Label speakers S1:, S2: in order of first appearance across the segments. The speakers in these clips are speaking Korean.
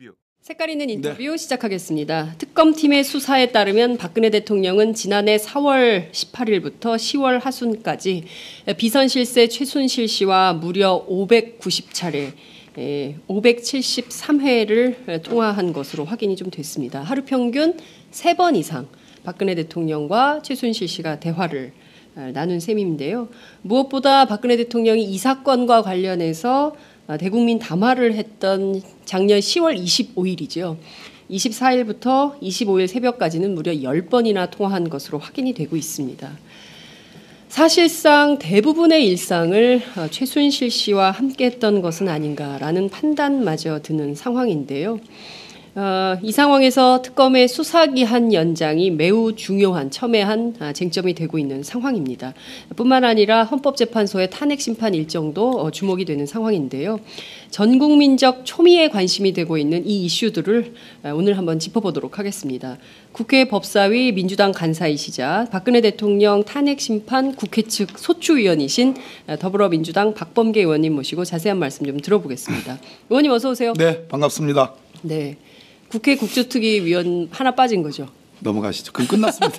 S1: 인터뷰.
S2: 색깔 있는 인터뷰 시작하겠습니다. 특검팀의 수사에 따르면 박근혜 대통령은 지난해 4월 18일부터 10월 하순까지 비선 실세 최순실 씨와 무려 590차례 573회를 통화한 것으로 확인이 좀 됐습니다. 하루 평균 3번 이상 박근혜 대통령과 최순실 씨가 대화를 나눈 셈인데요. 무엇보다 박근혜 대통령이 이 사건과 관련해서 대국민 담화를 했던 작년 10월 25일이죠. 24일부터 25일 새벽까지는 무려 10번이나 통화한 것으로 확인이 되고 있습니다. 사실상 대부분의 일상을 최순실 씨와 함께했던 것은 아닌가라는 판단마저 드는 상황인데요. 이 상황에서 특검의 수사기한 연장이 매우 중요한 첨예한 쟁점이 되고 있는 상황입니다. 뿐만 아니라 헌법재판소의 탄핵 심판 일정도 주목이 되는 상황인데요. 전국민적 초미에 관심이 되고 있는 이 이슈들을 오늘 한번 짚어보도록 하겠습니다. 국회 법사위 민주당 간사이시자 박근혜 대통령 탄핵 심판 국회 측 소추위원이신 더불어민주당 박범계 의원님 모시고 자세한 말씀 좀 들어보겠습니다. 의원님 어서 오세요.
S3: 네, 반갑습니다.
S2: 네. 국회 국조특위위원 하나 빠진 거죠.
S3: 넘어가시죠. 그럼 끝났습니다.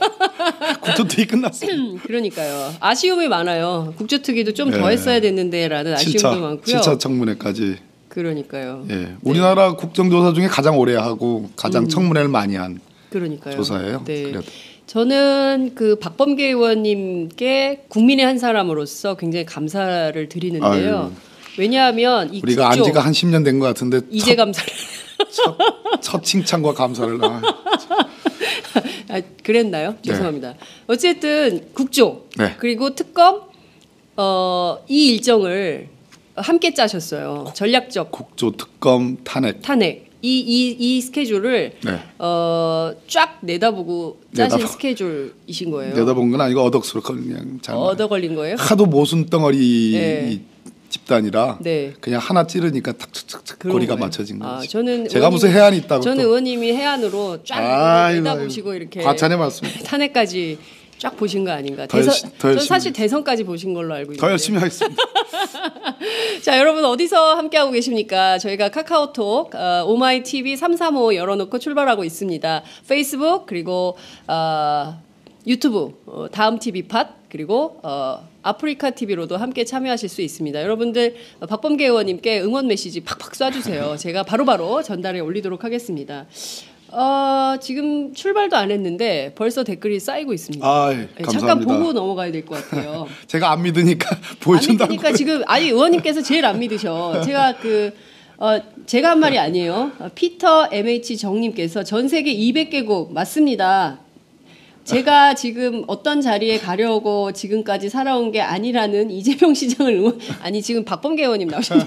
S3: 국조특위 끝났습니다.
S2: 그러니까요. 아쉬움이 많아요. 국조특위도 좀 더 했어야 됐는데라는 아쉬움도 많고요.
S3: 7차 청문회까지.
S2: 그러니까요.
S3: 예, 우리나라 국정조사 중에 가장 오래 하고 가장 청문회를 많이 한
S2: 그러니까요.
S3: 조사예요.
S2: 네.
S3: 그래도.
S2: 저는 그 박범계 의원님께 국민의 한 사람으로서 굉장히 감사를 드리는데요.
S3: 아유,
S2: 왜냐하면 이
S3: 우리가 안 지가 한 10년 된 것 같은데
S2: 이제 감사를
S3: 첫 칭찬과 감사를
S2: 그랬나요?
S3: 네.
S2: 죄송합니다. 어쨌든 국조
S3: 네.
S2: 그리고 특검 이 일정을 함께 짜셨어요. 전략적
S3: 국조 특검 탄핵.
S2: 이 스케줄을
S3: 네.
S2: 쫙 내다보고 짜신 스케줄이신 거예요.
S3: 내다본 건 아니고 얻어걸린 그냥
S2: 얻어 걸린 거예요?
S3: 하도 모순 덩어리
S2: 네.
S3: 집단이라
S2: 네.
S3: 그냥 하나 찌르니까 탁탁탁 고리가
S2: 거예요.
S3: 맞춰진 거죠.
S2: 저는
S3: 제가 무슨 해안이 있다고.
S2: 저는 의원님이 해안으로 쫙 내다보시고 이렇게
S3: 과찬의 말씀.
S2: 탄핵까지 쫙 보신 거 아닌가.
S3: 저는
S2: 사실 대선까지 보신 걸로 알고 있는데.
S3: 더 열심히 하겠습니다.
S2: 자, 여러분 어디서 함께하고 계십니까? 저희가 카카오톡, 오마이TV 335 열어놓고 출발하고 있습니다. 페이스북 그리고 유튜브, 다음 TV 팟 그리고 아프리카 TV로도 함께 참여하실 수 있습니다. 여러분들 박범계 의원님께 응원 메시지 팍팍 쏴주세요. 제가 바로바로 전달해 올리도록 하겠습니다. 지금 출발도 안 했는데 벌써 댓글이 쌓이고 있습니다.
S3: 감사합니다.
S2: 잠깐 보고 넘어가야 될 것 같아요.
S3: 제가 안 믿으니까 보여준다고.
S2: 안 믿으니까 지금 의원님께서 제일 안 믿으셔. 제가 한 말이 아니에요. 피터 MH 정님께서 전 세계 200개국 맞습니다. 제가 지금 어떤 자리에 가려고 지금까지 살아온 게 아니라는 이재명 시장을 지금 박범계 의원님 나오셨네요.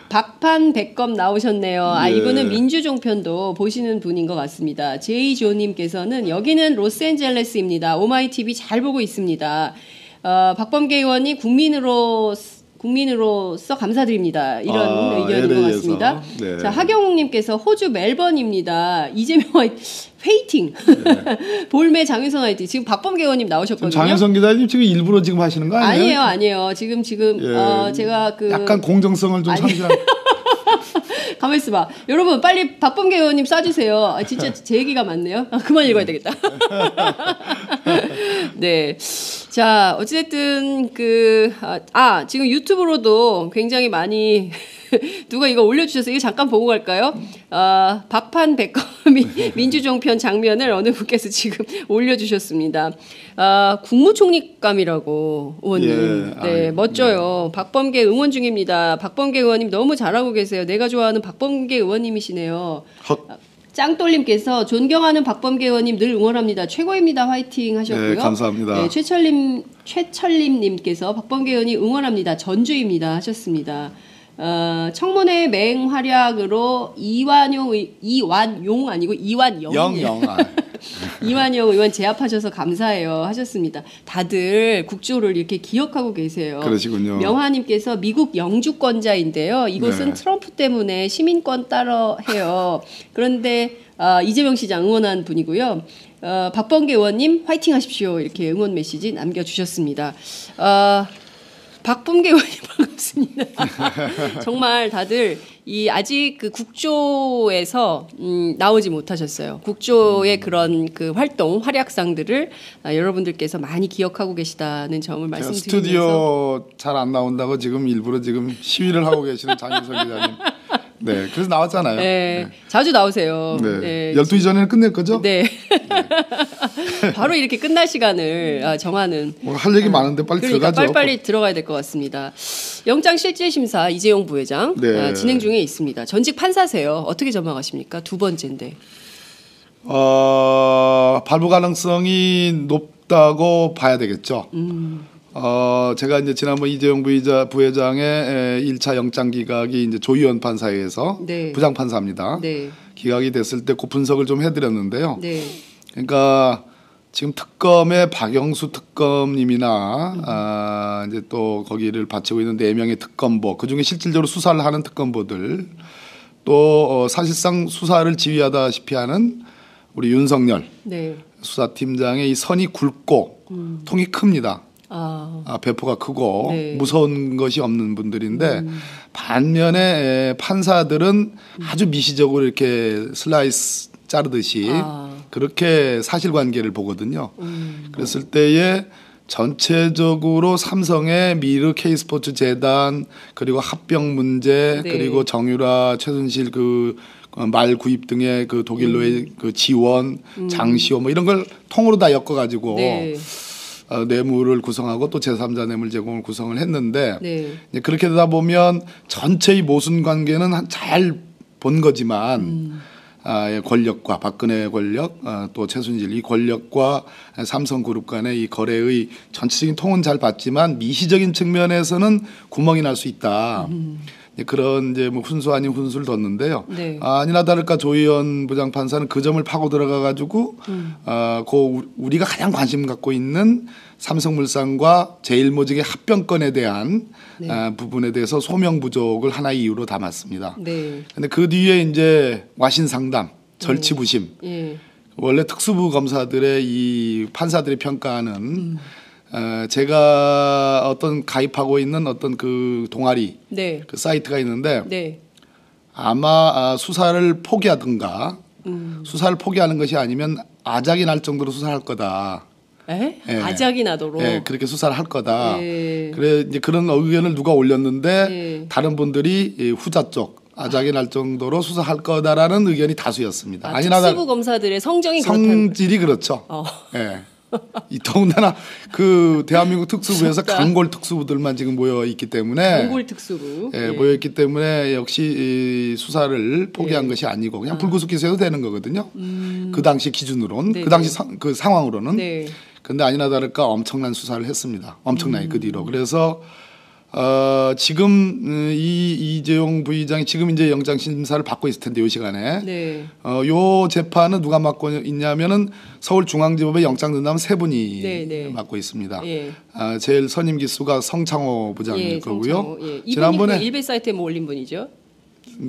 S2: 박판 백검 나오셨네요.
S3: 예.
S2: 이분은 민주종편도 보시는 분인 것 같습니다. 제이조님께서는 여기는 로스앤젤레스입니다. 오마이TV 잘 보고 있습니다. 박범계 의원이 국민으로서 감사드립니다. 이런 의견인 것 같습니다.
S3: 네.
S2: 자, 하경욱님께서 호주 멜번입니다. 이재명 회이팅. 네. 볼매 장윤선 화이팅. 지금 박범계 의원님 나오셨거든요.
S3: 장윤선 기자님 지금 일부러 지금 하시는 거 아니에요?
S2: 아니에요. 지금
S3: 예.
S2: 제가
S3: 약간 공정성을 좀 상실한.
S2: 가만 있어봐. 여러분 빨리 박범계 의원님 쏴주세요. 진짜 제 얘기가 많네요. 그만 읽어야 되겠다. 네. 자, 어쨌든 지금 유튜브로도 굉장히 많이 누가 이거 올려주셔서 이거 잠깐 보고 갈까요? 박판 백검이 민주종편 장면을 어느 분께서 지금 올려주셨습니다. 국무총리감이라고 의원님. 네, 멋져요. 박범계 응원 중입니다. 박범계 의원님 너무 잘하고 계세요. 내가 좋아하는 박범계 의원님이시네요. 짱돌님께서 존경하는 박범계 의원님 늘 응원합니다. 최고입니다. 화이팅 하셨고요.
S3: 네, 감사합니다.
S2: 네, 최철림님께서 박범계 의원이 응원합니다. 전주입니다 하셨습니다. 청문회 맹활약으로 이완용 아니고 이완영 이완영 의원 제압하셔서 감사해요 하셨습니다. 다들 국조를 이렇게 기억하고 계세요.
S3: 그러시군요.
S2: 명하님께서 미국 영주권자인데요. 이곳은
S3: 네.
S2: 트럼프 때문에 시민권 따러 해요. 그런데 이재명 시장 응원한 분이고요. 박범계 의원님 화이팅 하십시오. 이렇게 응원 메시지 남겨주셨습니다. 박범계 의원님 반갑습니다. 정말 다들 이 아직 그 국조에서 나오지 못하셨어요. 국조의 그런 그 활동 활약상들을 여러분들께서 많이 기억하고 계시다는 점을 말씀드리면서
S3: 스튜디오 잘 안 나온다고 지금 일부러 지금 시위를 하고 계시는 장윤석 기자님. 네, 그래서 나왔잖아요.
S2: 네, 자주 나오세요.
S3: 네. 12시 전에는 끝낼 거죠?
S2: 네. 바로 이렇게 끝날 시간을 정하는.
S3: 뭐 할 얘기 많은데 빨리
S2: 그러니까
S3: 들어가죠.
S2: 빨리 들어가야 될 것 같습니다. 영장실질심사 이재용 부회장
S3: 네.
S2: 진행 중에 있습니다. 전직 판사세요. 어떻게 전망하십니까? 두 번째인데.
S3: 발부 가능성이 높다고 봐야 되겠죠. 제가 이제 지난번 이재용 부회장의 1차 영장 기각이 이제 조희연 판사에 의해서
S2: 네.
S3: 부장 판사입니다.
S2: 네.
S3: 기각이 됐을 때 그 분석을 좀 해드렸는데요.
S2: 네.
S3: 그러니까 지금 특검의 박영수 특검님이나 이제 또 거기를 바치고 있는 4명의 특검보, 그 중에 실질적으로 수사를 하는 특검보들, 또 사실상 수사를 지휘하다시피 하는 우리 윤석열
S2: 네.
S3: 수사팀장의 이 선이 굵고 통이 큽니다. 배포가 크고
S2: 네.
S3: 무서운 것이 없는 분들인데 반면에 판사들은 아주 미시적으로 이렇게 슬라이스 자르듯이 그렇게 사실관계를 보거든요. 그랬을 때에 전체적으로 삼성의 미르 K스포츠 재단 그리고 합병 문제
S2: 네.
S3: 그리고 정유라 최순실 그 말 구입 등의 그 독일로의 그 지원 장시호 뭐 이런 걸 통으로 다 엮어가지고
S2: 네.
S3: 뇌물을 구성하고 또 제3자 뇌물 제공을 구성을 했는데
S2: 네.
S3: 이제 그렇게 되다 보면 전체의 모순 관계는 잘 본 거지만 권력과 박근혜 권력 또 최순실 이 권력과 삼성그룹 간의 이 거래의 전체적인 통은 잘 봤지만 미시적인 측면에서는 구멍이 날 수 있다. 그런 이제 뭐 훈수 아닌 훈수를 뒀는데요.
S2: 네.
S3: 아니나 다를까 조희연 부장판사는 그 점을 파고 들어가 가지고 우리가 가장 관심 갖고 있는 삼성물산과 제일모직의 합병건에 대한
S2: 네.
S3: 부분에 대해서 소명 부족을 하나의 이유로 담았습니다.
S2: 네.
S3: 근데 그 뒤에 이제 와신 상담, 절치부심.
S2: 예.
S3: 원래 특수부 검사들의 이 판사들이 평가하는 제가 어떤 가입하고 있는 어떤 그 동아리
S2: 네.
S3: 그 사이트가 있는데
S2: 네.
S3: 아마 수사를 포기하든가 수사를 포기하는 것이 아니면 아작이 날 정도로 수사할 거다.
S2: 에?
S3: 예.
S2: 아작이 나도록.
S3: 예, 그렇게 수사를 할 거다.
S2: 예.
S3: 그래 이제 그런 의견을 누가 올렸는데
S2: 예.
S3: 다른 분들이 이 후자 쪽 아작이 날 정도로 수사할 거다라는 의견이 다수였습니다. 아니나
S2: 특수부 검사들의 성정이 그렇다는.
S3: 성질이 그렇죠. 예. 이 더군다나 그 대한민국 특수부에서
S2: 무섭다.
S3: 강골 특수부들만 지금 모여 있기 때문에
S2: 단골 특수부.
S3: 예, 모여 있기 때문에 역시 이 수사를 포기한 것이 아니고 그냥 불구속 기소해도 되는 거거든요. 그 당시 기준으로는
S2: 네네.
S3: 그 당시 그 상황으로는.
S2: 네.
S3: 근데 아니나 다를까 엄청난 수사를 했습니다. 엄청나게 그 뒤로. 그래서 지금 이재용 부의장이 지금 이제 영장 심사를 받고 있을 텐데 이 시간에
S2: 네.
S3: 요 재판은 누가 맡고 있냐면은 서울중앙지법의 영장 전담 3분이
S2: 네, 네.
S3: 맡고 있습니다.
S2: 예.
S3: 제일 선임 기수가 성창호 부장일
S2: 예,
S3: 거고요.
S2: 성창호. 예. 이분이
S3: 지난번에
S2: 그 일베 사이트에 뭐 올린 분이죠.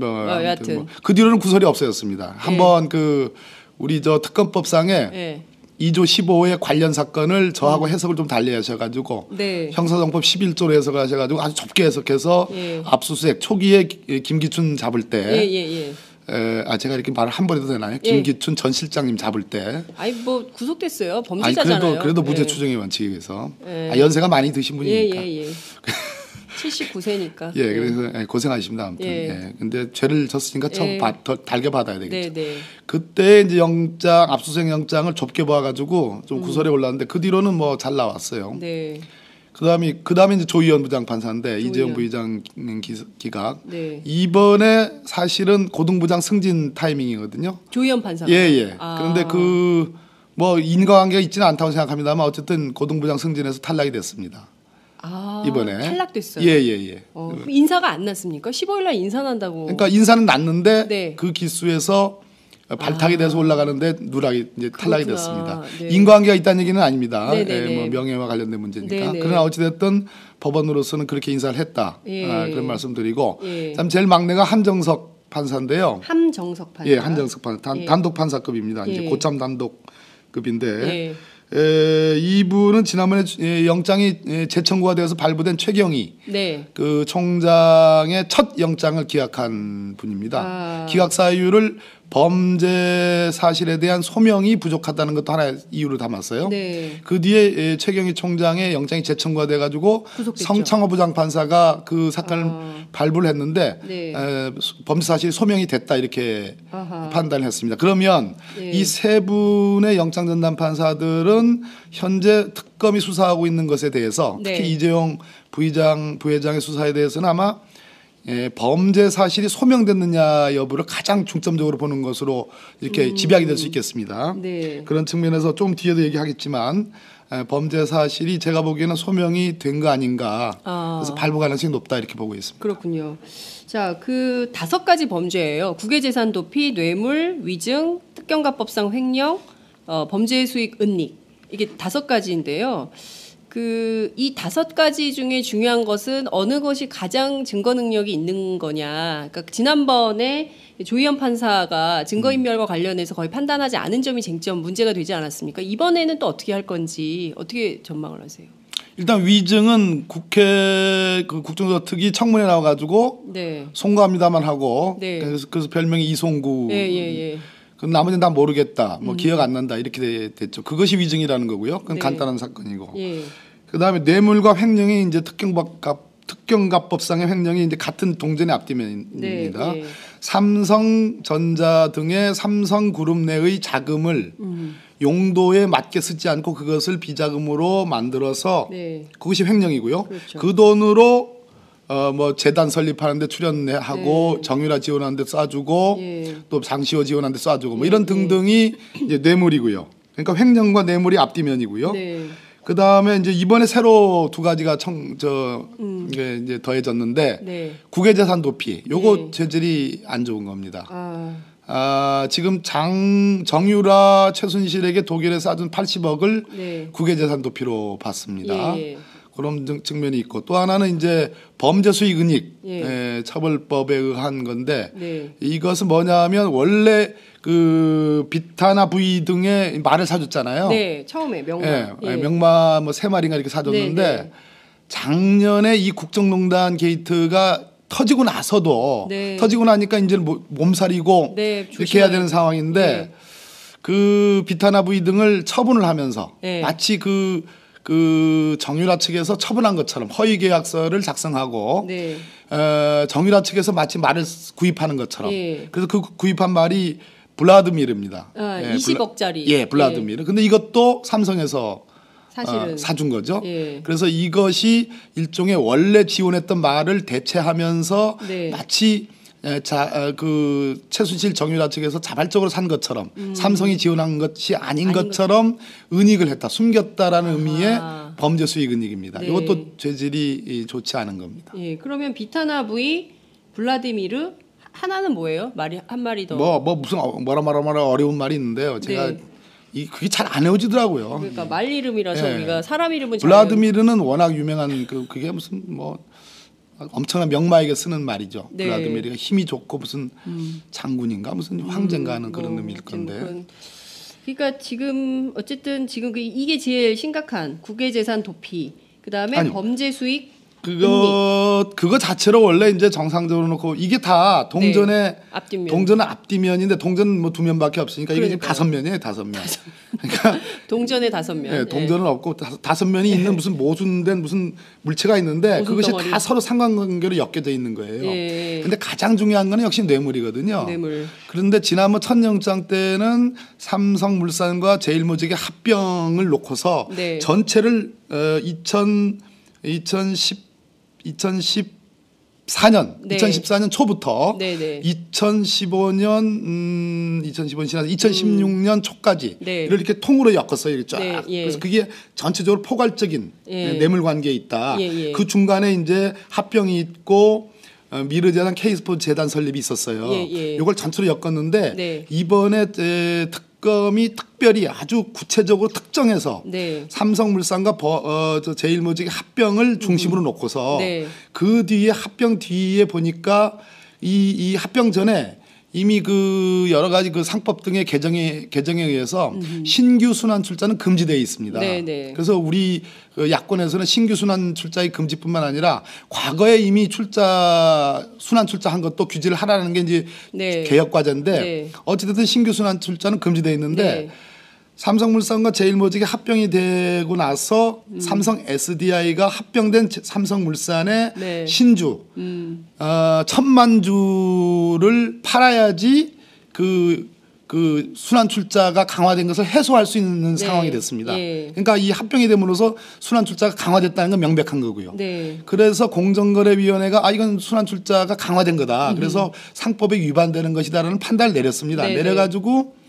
S3: 여하튼 그 뒤로는 구설이 없어졌습니다. 한번 그 우리 저 특검법상에
S2: 예.
S3: 2조 15의 관련 사건을 저하고 해석을 좀 달리 하셔가지고
S2: 네.
S3: 형사정법 11조로 해석을 하셔가지고 아주 좁게 해석해서
S2: 예.
S3: 압수수색 초기에 김기춘 잡을 때
S2: 예.
S3: 제가 이렇게 말을 한 번 해도 되나요?
S2: 예.
S3: 김기춘 전 실장님 잡을 때
S2: 아니 뭐 구속됐어요. 범죄자잖아요.
S3: 그래도 무죄
S2: 예.
S3: 추정의 원칙에 의해서
S2: 예.
S3: 연세가 많이 드신 분이니까
S2: 예. 79세니까.
S3: 예, 그래서 고생하십니다. 아무튼.
S2: 예.
S3: 예. 근데 죄를 졌으니까
S2: 예.
S3: 더 달게 받아야 되겠죠.
S2: 네.
S3: 그때 이제 압수수색 영장을 좁게 봐가지고 좀 구설에 올랐는데 그 뒤로는 뭐 잘 나왔어요.
S2: 네.
S3: 그다음에 이제 조희연 부장 판사인데 이재용 부의장 기각.
S2: 네.
S3: 이번에 사실은 고등부장 승진 타이밍이거든요.
S2: 조희연 판사.
S3: 예. 그런데 그 뭐 인과관계가 있지는 않다고 생각합니다만 어쨌든 고등부장 승진해서 탈락이 됐습니다. 이번에
S2: 탈락됐어요.
S3: 예.
S2: 인사가 안 났습니까? 15일 날 인사 난다고.
S3: 그러니까 인사는 났는데
S2: 네.
S3: 그 기수에서 발탁이 돼서 올라가는데 누락이 이제 탈락이
S2: 그렇구나.
S3: 됐습니다.
S2: 네.
S3: 인과관계가 있다는 얘기는 아닙니다.
S2: 네네네.
S3: 뭐 명예와 관련된 문제니까.
S2: 네네.
S3: 그러나 어찌됐든 법원으로서는 그렇게 인사를 했다.
S2: 예.
S3: 그런 말씀드리고.
S2: 예.
S3: 그다음 제일 막내가 함정석 판사인데요.
S2: 함정석 판사.
S3: 예, 함정석 판사 단독 판사급입니다. 이제
S2: 예.
S3: 고참 단독급인데 이분은 지난번에 영장이 재청구가 되어서 발부된 최경희
S2: 네.
S3: 그 총장의 첫 영장을 기각한 분입니다. 기각 사유를 범죄 사실에 대한 소명이 부족하다는 것도 하나의 이유로 담았어요.
S2: 네.
S3: 그 뒤에 최경희 총장의 영장이 재청구가 돼가지고 성창호 부장판사가 그 사건을 발부를 했는데
S2: 네.
S3: 범죄 사실이 소명이 됐다 이렇게
S2: 아하.
S3: 판단을 했습니다. 그러면
S2: 네.
S3: 이 세 분의 영장 전담 판사들은 현재 특검이 수사하고 있는 것에 대해서 특히
S2: 네.
S3: 이재용 부회장의 수사에 대해서는 아마 범죄 사실이 소명됐느냐 여부를 가장 중점적으로 보는 것으로 이렇게 집약이 될 수 있겠습니다.
S2: 네.
S3: 그런 측면에서 좀 뒤에도 얘기하겠지만 범죄 사실이 제가 보기에는 소명이 된 거 아닌가. 그래서 발부 가능성이 높다 이렇게 보고 있습니다.
S2: 그렇군요. 자, 그 5가지 범죄예요. 국외재산 도피, 뇌물, 위증, 특경가법상 횡령, 범죄 수익 은닉. 이게 5가지인데요. 이 5가지 중에 중요한 것은 어느 것이 가장 증거 능력이 있는 거냐. 그러니까 지난번에 조희연 판사가 증거인멸과 관련해서 거의 판단하지 않은 점이 쟁점 문제가 되지 않았습니까? 이번에는 또 어떻게 할 건지 어떻게 전망을 하세요?
S3: 일단 위증은 국회 국정조사특위 청문회 나와가지고
S2: 네.
S3: 송구합니다만 하고
S2: 네.
S3: 그래서 별명이 이송구.
S2: 예.
S3: 그럼 나머지는 다 모르겠다. 뭐 기억 안 난다. 이렇게 됐죠. 그것이 위증이라는 거고요. 그건
S2: 네.
S3: 간단한 사건이고.
S2: 예.
S3: 그다음에 뇌물과 횡령이 이제 특경가법상의 횡령이 이제 같은 동전의 앞뒤면입니다.
S2: 네.
S3: 삼성전자 등의 삼성그룹 내의 자금을 용도에 맞게 쓰지 않고 그것을 비자금으로 만들어서
S2: 네.
S3: 그것이 횡령이고요.
S2: 그렇죠.
S3: 그 돈으로 뭐 재단 설립하는데 출연하고
S2: 네.
S3: 정유라 지원하는데 쏴주고
S2: 예.
S3: 또 장시호 지원하는데 쏴주고 뭐 이런 등등이 이제 뇌물이고요. 그러니까 횡령과 뇌물이 앞뒤면이고요.
S2: 네.
S3: 그 다음에 이제 이번에 새로 2가지가 이게 이제 더해졌는데
S2: 네.
S3: 국외재산 도피. 요거
S2: 네.
S3: 재질이 안 좋은 겁니다.
S2: 아,
S3: 지금 정유라 최순실에게 독일에 싸준 80억을
S2: 네.
S3: 국외재산 도피로 받습니다.
S2: 예.
S3: 그런 측면이 있고 또 하나는 이제 범죄 수익 은닉
S2: 예.
S3: 처벌법에 의한 건데
S2: 네.
S3: 이것은 뭐냐면 원래 그 비타나 부이 등의 말을 사줬잖아요.
S2: 네. 처음에 명마. 예.
S3: 명마 뭐 3마리인가 이렇게 사줬는데
S2: 네.
S3: 작년에 이 국정농단 게이트가 터지고 나서도
S2: 네.
S3: 터지고 나니까 이제 몸살이고
S2: 네,
S3: 이렇게 해야 되는 상황인데
S2: 네.
S3: 그 비타나 부이 등을 처분을 하면서
S2: 네.
S3: 마치 그 정유라 측에서 처분한 것처럼 허위 계약서를 작성하고
S2: 네.
S3: 정유라 측에서 마치 말을 구입하는 것처럼
S2: 예.
S3: 그래서 그 구입한 말이 블라드미르입니다.
S2: 20억짜리.
S3: 예, 블라드미르. 근데 이것도 삼성에서
S2: 사실은
S3: 사준 거죠.
S2: 예.
S3: 그래서 이것이 일종의 원래 지원했던 말을 대체하면서
S2: 네.
S3: 마치 그 최순실 정유라 측에서 자발적으로 산 것처럼 삼성이 지원한 것이 아닌 것처럼 은닉을 했다, 숨겼다라는 의미의 범죄 수익 은닉입니다.
S2: 네.
S3: 이것도 죄질이 좋지 않은 겁니다.
S2: 예. 그러면 비타나 부이, 블라디미르 하나는 뭐예요? 말이 한 마리 더.
S3: 무슨 뭐라 어려운 말이 있는데요. 제가
S2: 네.
S3: 그게 잘 안 외워지더라고요.
S2: 그러니까 말 이름이라서
S3: 예.
S2: 우리가 사람 이름은 잘
S3: 블라드미르는 워낙 유명한 그게 무슨 뭐 엄청난 명마에게 쓰는 말이죠.
S2: 네.
S3: 블라드미르가 힘이 좋고 무슨 장군인가 무슨 황제인가 하는 그런
S2: 뭐,
S3: 의미일 건데.
S2: 그러니까 지금 어쨌든 지금 이게 제일 심각한 국외재산 도피. 그다음에
S3: 아니요.
S2: 범죄 수익
S3: 그거 자체로 원래 이제 정상적으로 놓고 이게 다 동전의
S2: 앞뒷면.
S3: 동전은 앞뒤면인데 동전은 뭐 2면밖에 없으니까 이게 지금
S2: 그러니까요.
S3: 5면이에요, 5면. 그러니까
S2: 동전의 5면.
S3: 예, 동전은 없고 5면이 있는 무슨 모순된 무슨 물체가 있는데
S2: 모순
S3: 그것이
S2: 덩어리.
S3: 다 서로 상관관계로 엮여져 있는 거예요.
S2: 예.
S3: 근데 가장 중요한 건 역시 뇌물이거든요.
S2: 뇌물.
S3: 그런데 지난번 첫 영장 때는 삼성물산과 제일모직의 합병을 놓고서
S2: 네.
S3: 전체를 2014년
S2: 네.
S3: 2014년 초부터
S2: 네네.
S3: 2016년 초까지
S2: 네.
S3: 이렇게 통으로 엮었어요. 이렇게 쫙.
S2: 네, 예.
S3: 그래서 그게 전체적으로 포괄적인
S2: 예.
S3: 뇌물 관계에 있다.
S2: 예, 예.
S3: 그 중간에 이제 합병이 있고 미르재단 K스포츠 재단 설립이 있었어요.
S2: 예, 예.
S3: 이걸 전체로 엮었는데
S2: 네.
S3: 이번에 특검이 특별히 아주 구체적으로 특정해서
S2: 네.
S3: 삼성물산과 제일모직의 합병을 중심으로 놓고서
S2: 네.
S3: 그 뒤에 합병 뒤에 보니까 이 합병 전에 이미 그 여러 가지 그 상법 등의 개정에 의해서 신규 순환 출자는 금지되어 있습니다.
S2: 네네.
S3: 그래서 우리 그 야권에서는 신규 순환 출자의 금지뿐만 아니라 과거에 이미 순환 출자한 것도 규제를 하라는 게 이제
S2: 네.
S3: 개혁 과제인데
S2: 네.
S3: 어찌됐든 신규 순환 출자는 금지되어 있는데
S2: 네.
S3: 삼성물산과 제일모직이 합병이 되고 나서 삼성 SDI가 합병된 삼성물산의
S2: 네.
S3: 신주 1,000만 주를 팔아야지 그 순환 출자가 강화된 것을 해소할 수 있는
S2: 네.
S3: 상황이 됐습니다.
S2: 예.
S3: 그러니까 이 합병이 됨으로써 순환 출자가 강화됐다는 건 명백한 거고요.
S2: 네.
S3: 그래서 공정거래위원회가 이건 순환 출자가 강화된 거다. 그래서 상법에 위반되는 것이다라는 판단을 내렸습니다.
S2: 네네.
S3: 내려가지고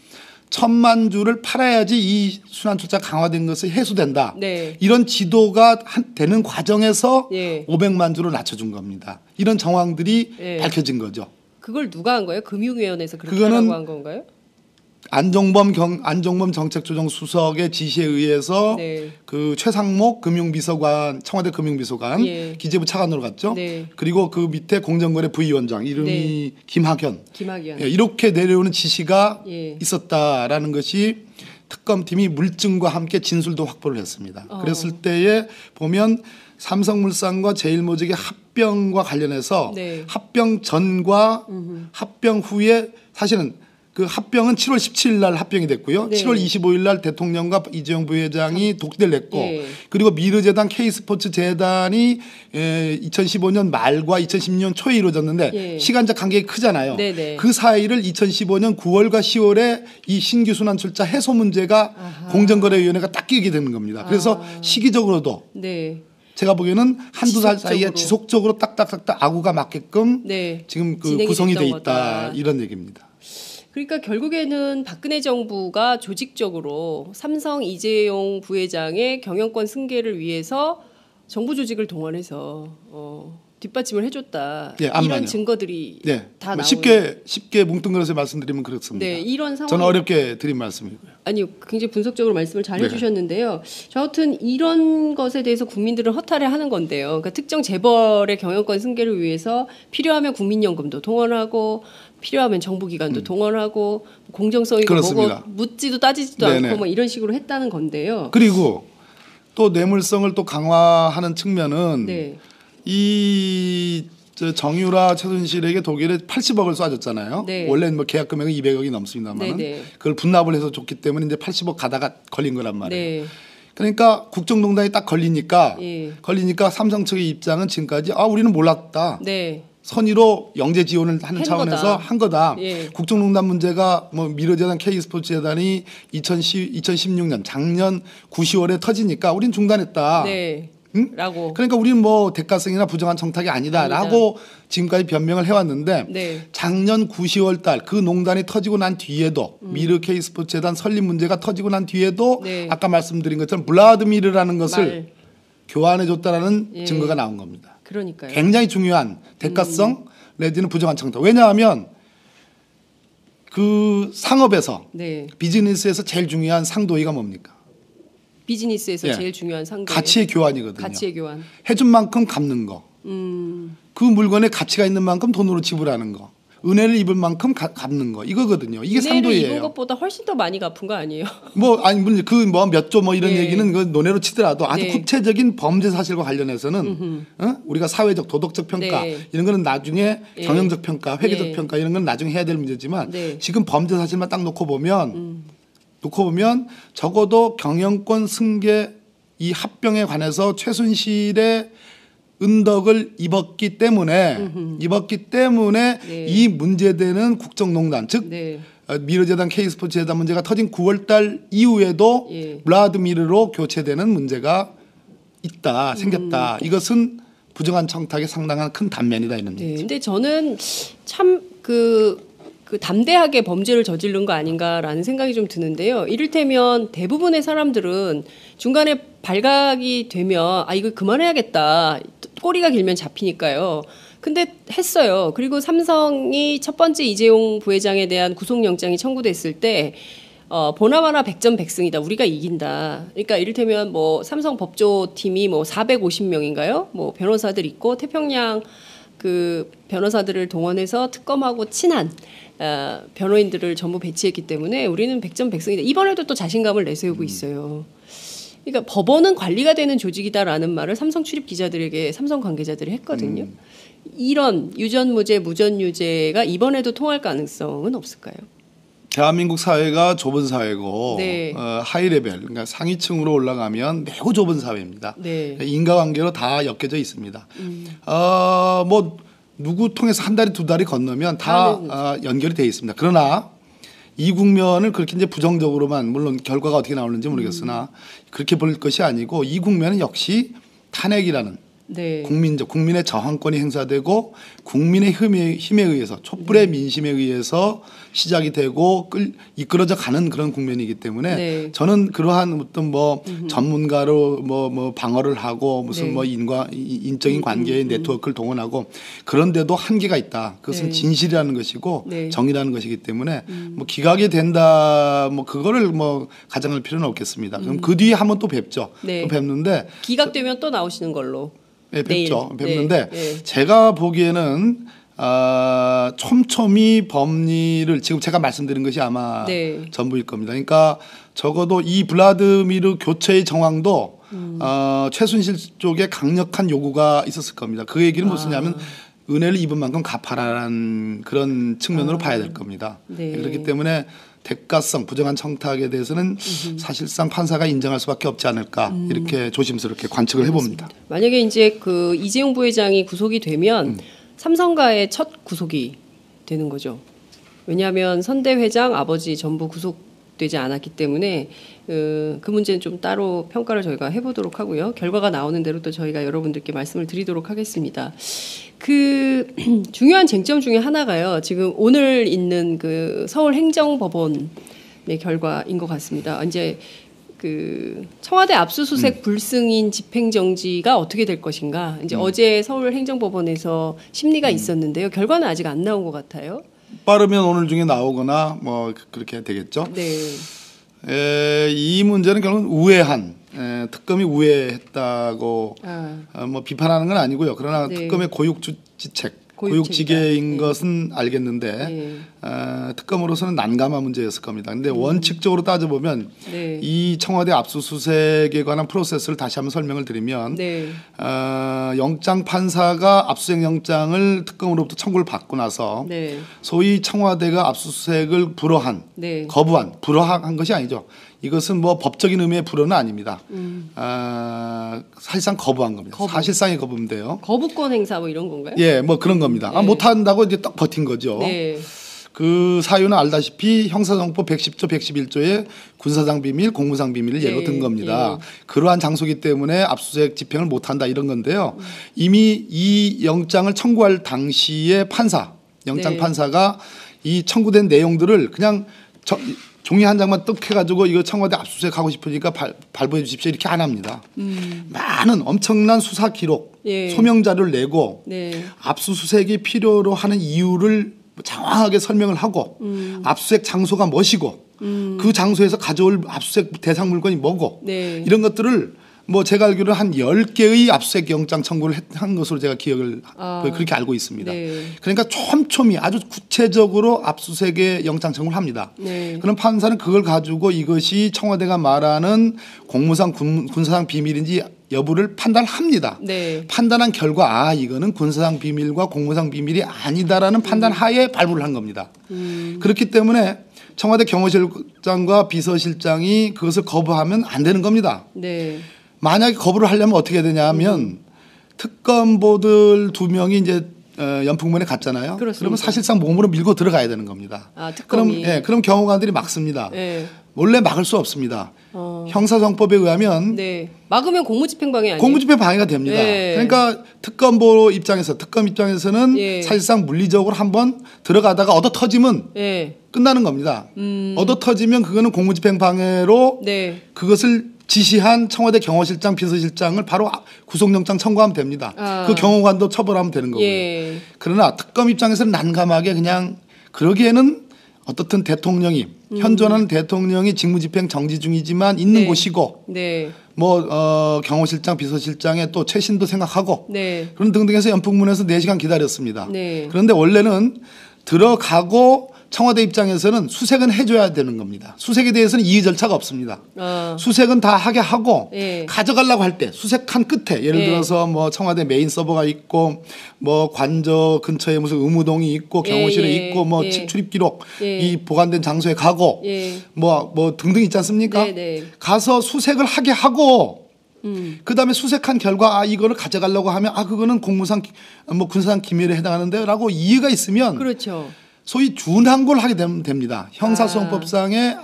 S3: 1,000만 주를 팔아야지 이 순환 출자 강화된 것이 해소된다.
S2: 네.
S3: 이런 지도가 되는 과정에서
S2: 예.
S3: 500만 주로 낮춰준 겁니다. 이런 정황들이
S2: 예.
S3: 밝혀진 거죠.
S2: 그걸 누가 한 거예요? 금융위원회에서 그렇게
S3: 그거는
S2: 하라고 한 건가요?
S3: 안종범 정책조정수석의 지시에 의해서
S2: 네.
S3: 그 최상목 금융비서관 청와대 금융비서관
S2: 예.
S3: 기재부 차관으로 갔죠.
S2: 네.
S3: 그리고 그 밑에 공정거래 부위원장 이름이
S2: 네.
S3: 김학연.
S2: 김학연.
S3: 예, 이렇게 내려오는 지시가
S2: 예.
S3: 있었다라는 것이 특검팀이 물증과 함께 진술도 확보를 했습니다. 그랬을 때에 보면 삼성물산과 제일모직의 합병과 관련해서
S2: 네.
S3: 합병 전과 합병 후에 사실은 그 합병은 7월 17일 날 합병이 됐고요.
S2: 네.
S3: 7월 25일 날 대통령과 이재용 부회장이 독대를 냈고
S2: 예.
S3: 그리고 미르재단 K스포츠 재단이 2015년 말과 2016년 초에 이루어졌는데
S2: 예.
S3: 시간적 간격이 크잖아요.
S2: 네네.
S3: 그 사이를 2015년 9월과 10월에 이 신규 순환 출자 해소 문제가 공정거래위원회가 딱 끼게 되는 겁니다. 그래서 시기적으로도
S2: 네.
S3: 제가 보기에는 한두 달 사이에
S2: 지속적으로.
S3: 지속적으로 딱딱딱딱 아구가 맞게끔
S2: 네.
S3: 지금 그
S2: 진행이
S3: 구성이 돼
S2: 됐던
S3: 있다
S2: 거다.
S3: 이런 얘기입니다.
S2: 그러니까 결국에는 박근혜 정부가 조직적으로 삼성 이재용 부회장의 경영권 승계를 위해서 정부 조직을 동원해서 뒷받침을 해줬다.
S3: 예, 암만요.
S2: 이런 증거들이
S3: 네,
S2: 다
S3: 뭐
S2: 나오는.
S3: 쉽게 뭉뚱그려서 말씀드리면 그렇습니다.
S2: 네, 이런 상황.
S3: 저는 어렵게 드린 말씀이고요.
S2: 아니요, 굉장히 분석적으로 말씀을 잘
S3: 네.
S2: 해주셨는데요. 저 같은 이런 것에 대해서 국민들은 허탈해하는 건데요. 그러니까 특정 재벌의 경영권 승계를 위해서 필요하면 국민연금도 동원하고 필요하면 정부기관도 동원하고 공정성이고
S3: 그렇습니다.
S2: 뭐고 묻지도 따지지도
S3: 네네.
S2: 않고 뭐 이런 식으로 했다는 건데요.
S3: 그리고 또 뇌물성을 또 강화하는 측면은
S2: 네,
S3: 저 정유라 최순실에게 독일에 80억을 쏴줬잖아요.
S2: 네.
S3: 원래는 뭐 계약 금액은 200억이 넘습니다만
S2: 네네.
S3: 그걸 분납을 해서 줬기 때문에 이제 80억 가다가 걸린 거란 말이에요.
S2: 네,
S3: 그러니까 국정농단이 딱 걸리니까
S2: 예.
S3: 삼성 측의 입장은 지금까지 우리는 몰랐다.
S2: 네,
S3: 선의로 영재 지원을 하는
S2: 한
S3: 차원에서
S2: 거다.
S3: 한 거다.
S2: 예.
S3: 국정농단 문제가 뭐 미르재단 K스포츠재단이 2016년 작년 9, 10월에 터지니까 우린 중단했다.
S2: 네,
S3: 응?
S2: 라고.
S3: 그러니까 우리는 뭐 대가성이나 부정한 청탁이 아니다라고 지금까지 변명을 해왔는데
S2: 네,
S3: 작년 9, 10월 달 그 농단이 터지고 난 뒤에도 미르 K스포츠재단 설립 문제가 터지고 난 뒤에도
S2: 네.
S3: 아까 말씀드린 것처럼 블라드미르라는 것을
S2: 말.
S3: 교환해줬다라는
S2: 예.
S3: 증거가 나온 겁니다.
S2: 그러니까요.
S3: 굉장히 중요한 대가성 내지는 부정한 청탁. 왜냐하면 그 상업에서
S2: 네,
S3: 비즈니스에서 제일 중요한 상도의가 뭡니까?
S2: 비즈니스에서
S3: 예.
S2: 제일 중요한 상대.
S3: 가치의 교환이거든요.
S2: 가치의 교환.
S3: 해준 만큼 갚는 거. 그 물건에 가치가 있는 만큼 돈으로 지불하는 거. 은혜를 입을 만큼 갚는 거. 이거거든요. 이게
S2: 은혜를
S3: 상도이예요.
S2: 입은 것보다 훨씬 더 많이 갚은 거 아니에요?
S3: 물론 몇 조 뭐 이런
S2: 예.
S3: 얘기는 그 논외로 치더라도 아주
S2: 네.
S3: 구체적인 범죄 사실과 관련해서는 우리가 사회적 도덕적 평가
S2: 네.
S3: 이런 거는 나중에
S2: 예.
S3: 경영적 평가, 회계적
S2: 예.
S3: 평가 이런 건 나중에 해야 될 문제지만
S2: 네.
S3: 지금 범죄 사실만 딱 놓고 보면 적어도 경영권 승계 이 합병에 관해서 최순실의 은덕을 입었기 때문에
S2: 네.
S3: 이 문제되는 국정농단 즉
S2: 네.
S3: 미르재단 K스포츠재단 문제가 터진 9월달 이후에도
S2: 예.
S3: 블라드미르로 교체되는 문제가 있다 생겼다. 이것은 부정한 청탁에 상당한 큰 단면이다 이런
S2: 네.
S3: 얘기죠.
S2: 근데 저는 참 그 담대하게 범죄를 저지른 거 아닌가라는 생각이 좀 드는데요. 이를테면 대부분의 사람들은 중간에 발각이 되면 이거 그만해야겠다. 꼬리가 길면 잡히니까요. 근데 했어요. 그리고 삼성이 첫 번째 이재용 부회장에 대한 구속영장이 청구됐을 때 보나마나 백전백승이다. 우리가 이긴다. 그러니까 이를테면 뭐 삼성 법조팀이 뭐 450명인가요? 뭐 변호사들 있고 태평양 그 변호사들을 동원해서 특검하고 친한 변호인들을 전부 배치했기 때문에 우리는 백전백승이다. 이번에도 또 자신감을 내세우고 있어요. 그러니까 법원은 관리가 되는 조직이다라는 말을 삼성 출입 기자들에게 삼성 관계자들이 했거든요. 이런 유전무죄, 무전유죄가 이번에도 통할 가능성은 없을까요?
S3: 대한민국 사회가 좁은 사회고
S2: 네.
S3: 하이 레벨, 그러니까 상위층으로 올라가면 매우 좁은 사회입니다.
S2: 네.
S3: 인과관계로 다 엮여져 있습니다. 뭐 누구 통해서 한 달이 두 달이 건너면 다 연결이 돼 있습니다. 그러나 이 국면을 그렇게 이제 부정적으로만, 물론 결과가 어떻게 나오는지 모르겠으나 그렇게 볼 것이 아니고, 이 국면은 역시 탄핵이라는
S2: 네.
S3: 국민의 저항권이 행사되고 국민의 힘에 의해서, 촛불의 민심에 의해서 시작이 되고 이끌어져 가는 그런 국면이기 때문에
S2: 네.
S3: 저는 그러한 어떤 뭐 전문가로 뭐 방어를 하고 무슨
S2: 네.
S3: 뭐 인적인 관계의 네트워크를 동원하고, 그런데도 한계가 있다. 그것은
S2: 네.
S3: 진실이라는 것이고
S2: 네.
S3: 정의라는 것이기 때문에 뭐 기각이 된다 뭐 그거를 뭐 가정할 필요는 없겠습니다. 그럼 그 뒤에 한번 또 뵙죠.
S2: 네.
S3: 또 뵙는데
S2: 기각되면 또 나오시는 걸로.
S3: 네,
S2: 내일.
S3: 뵙는데
S2: 네.
S3: 제가 보기에는 촘촘히 법리를 지금 제가 말씀드린 것이 아마
S2: 네.
S3: 전부일 겁니다. 그러니까 적어도 이 블라드미르 교체의 정황도 최순실 쪽에 강력한 요구가 있었을 겁니다. 그 얘기는 무엇이냐면 은혜를 입은 만큼 갚아라라는 그런 측면으로 봐야 될 겁니다.
S2: 네.
S3: 그렇기 때문에 대가성, 부정한 청탁에 대해서는 사실상 판사가 인정할 수밖에 없지 않을까, 이렇게 조심스럽게 관측을 해봅니다.
S2: 만약에 이제 그 이재용 부회장이 구속이 되면 삼성가의 첫 구속이 되는 거죠. 왜냐하면 선대 회장 아버지 전부 구속되지 않았기 때문에 그 문제는 좀 따로 평가를 저희가 해보도록 하고요. 결과가 나오는 대로 또 저희가 여러분들께 말씀을 드리도록 하겠습니다. 그 중요한 쟁점 중에 하나가요. 지금 오늘 있는 그 서울행정법원의 결과인 것 같습니다. 이제 그 청와대 압수수색 불승인 집행정지가 어떻게 될 것인가. 이제 어제 서울행정법원에서 심리가 있었는데요. 결과는 아직 안 나온 것 같아요.
S3: 빠르면 오늘 중에 나오거나 뭐 그렇게 되겠죠.
S2: 네.
S3: 이 문제는 결국은 우회한, 특검이 우회했다고 뭐 비판하는 건 아니고요. 그러나
S2: 네.
S3: 특검의 고육지계인
S2: 네.
S3: 것은 알겠는데
S2: 네.
S3: 특검으로서는 난감한 문제였을 겁니다. 그런데 원칙적으로 따져보면
S2: 네.
S3: 이 청와대 압수수색에 관한 프로세스를 다시 한번 설명을 드리면
S2: 네.
S3: 영장 판사가 압수수색 영장을 특검으로부터 청구를 받고 나서
S2: 네.
S3: 소위 청와대가 압수수색을
S2: 네.
S3: 불허한 것이 아니죠. 이것은 뭐 법적인 의미의 불허는 아닙니다. 사실상 거부한 겁니다. 사실상의 거부인데요.
S2: 거부권 행사 뭐 이런 건가요?
S3: 예, 뭐 그런 겁니다.
S2: 네.
S3: 못한다고 이제 딱 버틴 거죠.
S2: 네.
S3: 그 사유는 알다시피 형사정법 110조, 111조의 군사상 비밀, 공무상 비밀을 예로 든 겁니다. 그러한 장소이기 때문에 압수수색 집행을 못한다 이런 건데요. 이미 이 영장을 청구할 당시에 영장
S2: 네.
S3: 판사가 이 청구된 내용들을 그냥 종이 한 장만 떡 해가지고 이거 청와대 압수수색하고 싶으니까 발부해 주십시오 이렇게 안 합니다. 많은 엄청난 수사 기록,
S2: 예.
S3: 소명 자료를 내고
S2: 네.
S3: 압수수색이 필요로 하는 이유를 정확하게 설명을 하고 압수수색 장소가 무엇이고 그 장소에서 가져올 압수수색 대상 물건이 뭐고
S2: 네.
S3: 이런 것들을 뭐 제가 알기로는 한 10개의 압수수색 영장 청구를 한 것으로 제가 기억을 그렇게 알고 있습니다.
S2: 네.
S3: 그러니까 촘촘히 아주 구체적으로 압수수색의 영장 청구를 합니다.
S2: 네.
S3: 그럼 판사는 그걸 가지고 이것이 청와대가 말하는 공무상 군사상 비밀인지 여부를 판단합니다.
S2: 네.
S3: 판단한 결과 이거는 군사상 비밀과 공무상 비밀이 아니다라는 판단 하에 발부를 한 겁니다. 그렇기 때문에 청와대 경호실장과 비서실장이 그것을 거부하면 안 되는 겁니다.
S2: 네.
S3: 만약에 거부를 하려면 어떻게 되냐 하면 특검보들 2명이 이제 연풍문에 갔잖아요.
S2: 그렇습니다.
S3: 그러면 사실상 몸으로 밀고 들어가야 되는 겁니다.
S2: 특검이.
S3: 그럼 경호관들이 막습니다.
S2: 네.
S3: 원래 막을 수 없습니다. 형사정법에 의하면
S2: 네. 막으면 공무집행방해 아니에요?
S3: 공무집행 방해가 됩니다.
S2: 네.
S3: 그러니까 특검 입장에서는
S2: 예.
S3: 사실상 물리적으로 한번 들어가다가 얻어 터지면
S2: 네.
S3: 끝나는 겁니다. 얻어 터지면 그거는 공무집행 방해로
S2: 네.
S3: 그것을 지시한 청와대 경호실장, 비서실장을 바로 구속영장 청구하면 됩니다. 그 경호관도 처벌하면 되는 거고요.
S2: 예.
S3: 그러나 특검 입장에서는 난감하게 그냥 그러기에는 어떻든 대통령이 현존하는 대통령이 직무집행 정지 중이지만 있는
S2: 네.
S3: 곳이고
S2: 네.
S3: 뭐 경호실장, 비서실장의 또 최신도 생각하고
S2: 네.
S3: 그런 등등해서 연풍문에서 4시간 기다렸습니다.
S2: 네.
S3: 그런데 원래는 들어가고 청와대 입장에서는 수색은 해줘야 되는 겁니다. 수색에 대해서는 이의 절차가 없습니다. 수색은 다 하게 하고
S2: 예.
S3: 가져가려고 할 때 수색한 끝에 예를
S2: 예.
S3: 들어서 뭐 청와대 메인 서버가 있고 뭐 관저 근처에 무슨 의무동이 있고 경호실에
S2: 예.
S3: 있고 뭐
S2: 예.
S3: 출입 기록
S2: 예.
S3: 이 보관된 장소에 가고
S2: 예.
S3: 뭐 등등 있지 않습니까?
S2: 네, 네.
S3: 가서 수색을 하게 하고 그다음에 수색한 결과 이거를 가져가려고 하면 그거는 공무상 뭐 군사상 기밀에 해당하는데라고 이의가 있으면
S2: 그렇죠.
S3: 소위 준항고를 하게 되면 됩니다. 형사소송법상의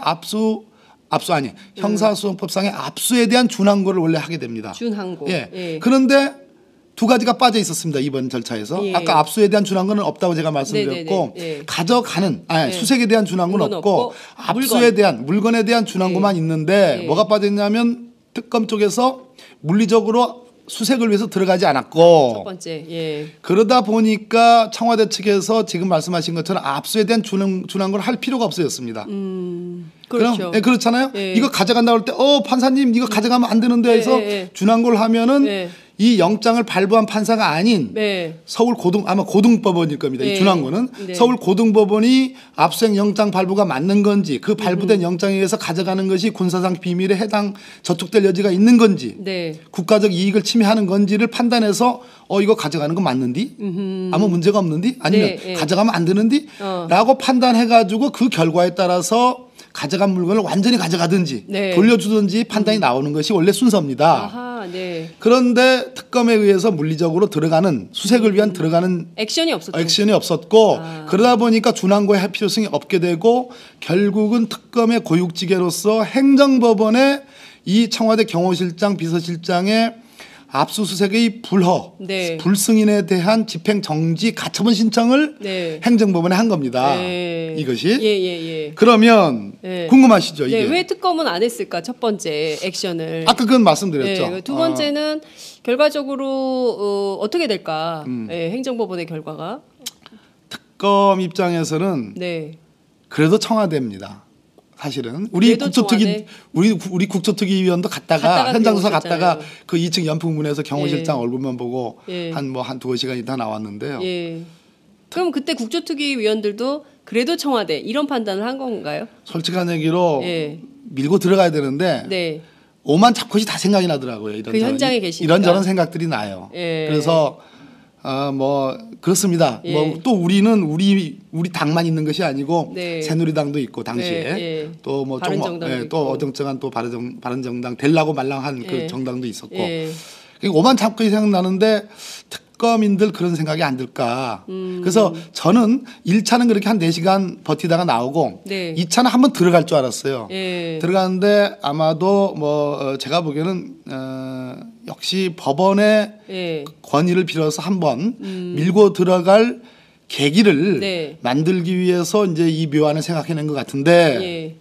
S3: 형사소송법상의 압수에 대한 준항고를 원래 하게 됩니다.
S2: 준항고.
S3: 예.
S2: 예.
S3: 그런데 두 가지가 빠져 있었습니다. 이번 절차에서.
S2: 예.
S3: 아까 압수에 대한 준항고는 없다고 제가 말씀드렸고
S2: 네네네. 예.
S3: 가져가는
S2: 예.
S3: 수색에 대한 준항고는
S2: 물건
S3: 없고
S2: 없고
S3: 압수에 대한 물건에 대한 준항고만 있는데
S2: 예.
S3: 뭐가 빠져 있냐면 특검 쪽에서 물리적으로 수색을 위해서 들어가지 않았고
S2: 첫 번째. 예.
S3: 그러다 보니까 청와대 측에서 지금 말씀하신 것처럼 압수에 대한 준항고를 할 필요가 없어졌습니다.
S2: 그렇죠.
S3: 그럼, 그렇잖아요.
S2: 예.
S3: 이거 가져간다고 할 때 판사님 이거 가져가면 안 되는데 해서 준항고를 하면은
S2: 예.
S3: 이 영장을 발부한 판사가 아닌
S2: 네.
S3: 서울 아마 고등법원일 겁니다.
S2: 네.
S3: 이 준항고는
S2: 네.
S3: 서울 고등법원이 압수수색 영장 발부가 맞는 건지 그 발부된 영장에 의해서 가져가는 것이 군사상 비밀에 저촉될 여지가 있는 건지
S2: 네.
S3: 국가적 이익을 침해하는 건지를 판단해서 이거 가져가는 건 맞는디? 아무 문제가 없는디? 아니면
S2: 네, 네.
S3: 가져가면 안 되는디? 라고 판단해가지고 그 결과에 따라서 가져간 물건을 완전히 가져가든지
S2: 네.
S3: 돌려주든지 판단이 나오는 것이 원래 순서입니다.
S2: 아하, 네.
S3: 그런데 특검에 의해서 물리적으로 들어가는 수색을 위한 들어가는
S2: 액션이 없었죠.
S3: 액션이 없었고 그러다 보니까 준항고의 할 필요성이 없게 되고 결국은 특검의 고육지계로서 행정법원의 이 청와대 경호실장 비서실장의 압수수색의
S2: 네.
S3: 불승인에 대한 집행정지 가처분 신청을
S2: 네.
S3: 행정법원에 한 겁니다.
S2: 네.
S3: 이것이
S2: 예.
S3: 그러면
S2: 네.
S3: 궁금하시죠? 이게
S2: 네. 왜 특검은 안 했을까? 첫 번째 액션을.
S3: 아까 그건 말씀드렸죠.
S2: 네. 두 번째는 결과적으로 어떻게 될까? 네. 행정법원의 결과가.
S3: 특검 입장에서는
S2: 네.
S3: 그래도 청와대입니다. 사실은 우리 국조특위 우리 국조특위위원도 갔다가 현장 조사 갔다가 그 2층 연풍문에서 경호실장 얼굴만 보고 한 두어 시간 있다 나왔는데요.
S2: 예. 그럼 그때 국조특위 위원들도 그래도 청와대 이런 판단을 한 건가요?
S3: 솔직한 얘기로
S2: 예.
S3: 밀고 들어가야 되는데
S2: 네.
S3: 오만 잡컷이 다 생각이 나더라고요.
S2: 그 현장에 계시니까.
S3: 이런저런 생각들이 나요.
S2: 예.
S3: 그래서 뭐 그렇습니다.
S2: 예.
S3: 뭐 또 우리는 우리 당만 있는 것이 아니고
S2: 네.
S3: 새누리당도 있고 당시에
S2: 예.
S3: 또 뭐
S2: 바른정당도
S3: 또 어정쩡한 또 바른정당 되려고 말랑한 그 정당도 있었고
S2: 예.
S3: 오만 잡컷이 생각나는데 특검인들 그런 생각이 안 들까. 그래서 저는 1차는 그렇게 한 4시간 버티다가 나오고
S2: 네.
S3: 2차는 한번 들어갈 줄 알았어요.
S2: 예.
S3: 들어가는데 아마도 뭐 제가 보기에는 역시 법원의
S2: 예.
S3: 권위를 빌어서 한번 밀고 들어갈 계기를
S2: 네.
S3: 만들기 위해서 이제 이 묘안을 생각해낸 것 같은데
S2: 예.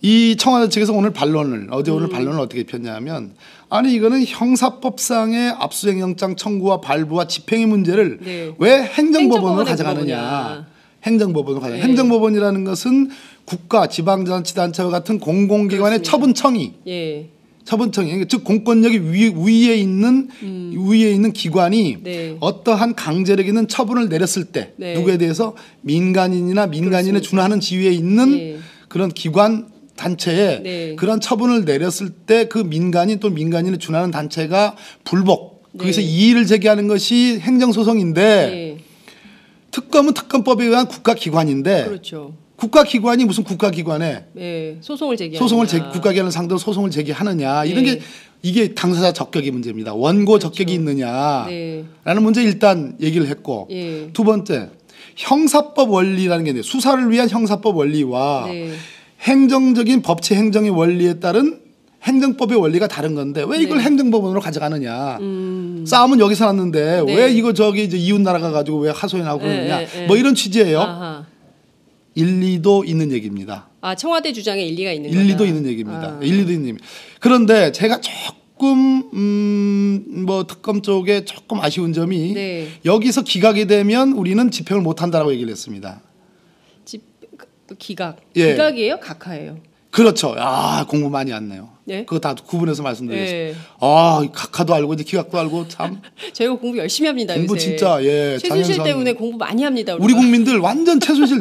S3: 이 청와대 측에서 오늘 반론을 어떻게 폈냐면 아니 이거는 형사법상의 압수수색영장 청구와 발부와 집행의 문제를
S2: 네.
S3: 왜 행정법원으로
S2: 행정법원에
S3: 가져가느냐. 행정법원으로 가져가.
S2: 네.
S3: 행정법원이라는 것은 국가, 지방자치단체와 같은 공공기관의
S2: 그렇습니다.
S3: 처분청이
S2: 예.
S3: 처분청이 즉 공권력이 위에 있는 기관이
S2: 네.
S3: 어떠한 강제력 있는 처분을 내렸을 때
S2: 네.
S3: 누구에 대해서 민간인에
S2: 그렇습니다.
S3: 준하는 지위에 있는
S2: 예.
S3: 그런 기관 단체에
S2: 네.
S3: 그런 처분을 내렸을 때 그 민간인 또 민간인에 준하는 단체가 불복 거기서
S2: 네.
S3: 이의를 제기하는 것이 행정소송인데
S2: 예.
S3: 특검은 특검법에 의한 국가기관인데
S2: 그렇죠.
S3: 국가기관이 무슨 국가기관에
S2: 예. 소송을 제기하느냐.
S3: 국가기관 상대로 소송을 제기하느냐 이런
S2: 네.
S3: 게 이게 당사자 적격의 문제입니다. 원고
S2: 그렇죠.
S3: 적격이 있느냐라는
S2: 네.
S3: 문제 일단 얘기를 했고
S2: 예.
S3: 두 번째 형사법 원리라는 게 있는데 수사를 위한 형사법 원리와
S2: 네.
S3: 행정적인 법치 행정의 원리에 따른 행정법의 원리가 다른 건데 왜 이걸
S2: 네.
S3: 행정법원으로 가져가느냐. 싸움은 여기서 났는데
S2: 네.
S3: 왜 이거 저기 이제 이웃 나라 가가지고 왜 하소연하고 그러느냐. 뭐 이런 취지예요.
S2: 아하.
S3: 일리도 있는 얘기입니다.
S2: 청와대 주장에 일리가 있는
S3: 일리도
S2: 거다.
S3: 있는 얘기입니다. 일리도 있는 얘기입니다. 그런데 제가 조금 뭐 특검 쪽에 조금 아쉬운 점이
S2: 네.
S3: 여기서 기각이 되면 우리는 집행을 못 한다라고 얘기를 했습니다.
S2: 기각.
S3: 예.
S2: 기각이에요? 각하예요?
S3: 그렇죠. 공부 많이 안 내요.
S2: 네?
S3: 그거 다 구분해서 말씀드리겠습니다.
S2: 네.
S3: 아, 각하도 알고 이제 기각도 알고 참
S2: 저희가 공부 열심히 합니다.
S3: 공부
S2: 요새.
S3: 진짜 예.
S2: 최순실
S3: 장현선.
S2: 때문에 공부 많이 합니다.
S3: 우리 국민들 완전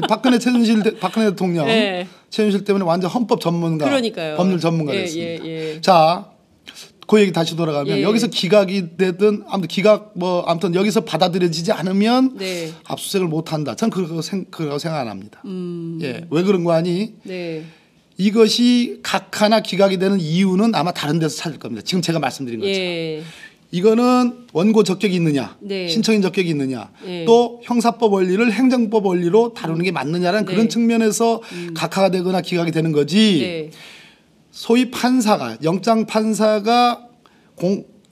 S3: 박근혜 대통령
S2: 네.
S3: 최순실 때문에 완전 헌법 전문가,
S2: 그러니까요.
S3: 법률 전문가
S2: 예,
S3: 됐습니다.
S2: 예, 예.
S3: 자, 그 얘기 다시 돌아가면
S2: 예.
S3: 여기서 기각이 되든 아무튼 여기서 받아들여지지 않으면
S2: 네.
S3: 압수수색을 못 한다. 저는 그거 생각 안 합니다. 예, 왜 그런 거 아니?
S2: 네.
S3: 이것이 각하나 기각이 되는 이유는 아마 다른 데서 찾을 겁니다. 지금 제가 말씀드린 것처럼.
S2: 예.
S3: 이거는 원고 적격이 있느냐,
S2: 네.
S3: 신청인 적격이 있느냐,
S2: 네.
S3: 또 형사법 원리를 행정법 원리로 다루는 게 맞느냐라는
S2: 네.
S3: 그런 측면에서 각하가 되거나 기각이 되는 거지.
S2: 네. 소위
S3: 판사가 영장 판사가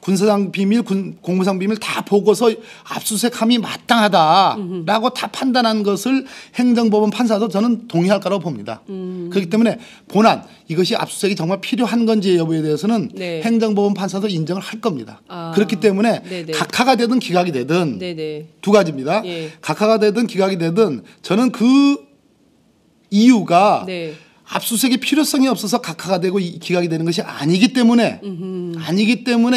S3: 군사상 비밀, 공무상 비밀 다 보고서 압수수색함이 마땅하다라고 다 판단한 것을 행정법원 판사도 저는 동의할 거라고 봅니다. 그렇기 때문에 본안 이것이 압수수색이 정말 필요한 건지 여부에 대해서는
S2: 네.
S3: 행정법원 판사도 인정을 할 겁니다.
S2: 아.
S3: 그렇기 때문에
S2: 네네.
S3: 각하가 되든 기각이 되든
S2: 네네.
S3: 두 가지입니다.
S2: 예.
S3: 각하가 되든 기각이 되든 저는 그 이유가
S2: 네.
S3: 압수수색의 필요성이 없어서 각하가 되고 기각이 되는 것이 아니기 때문에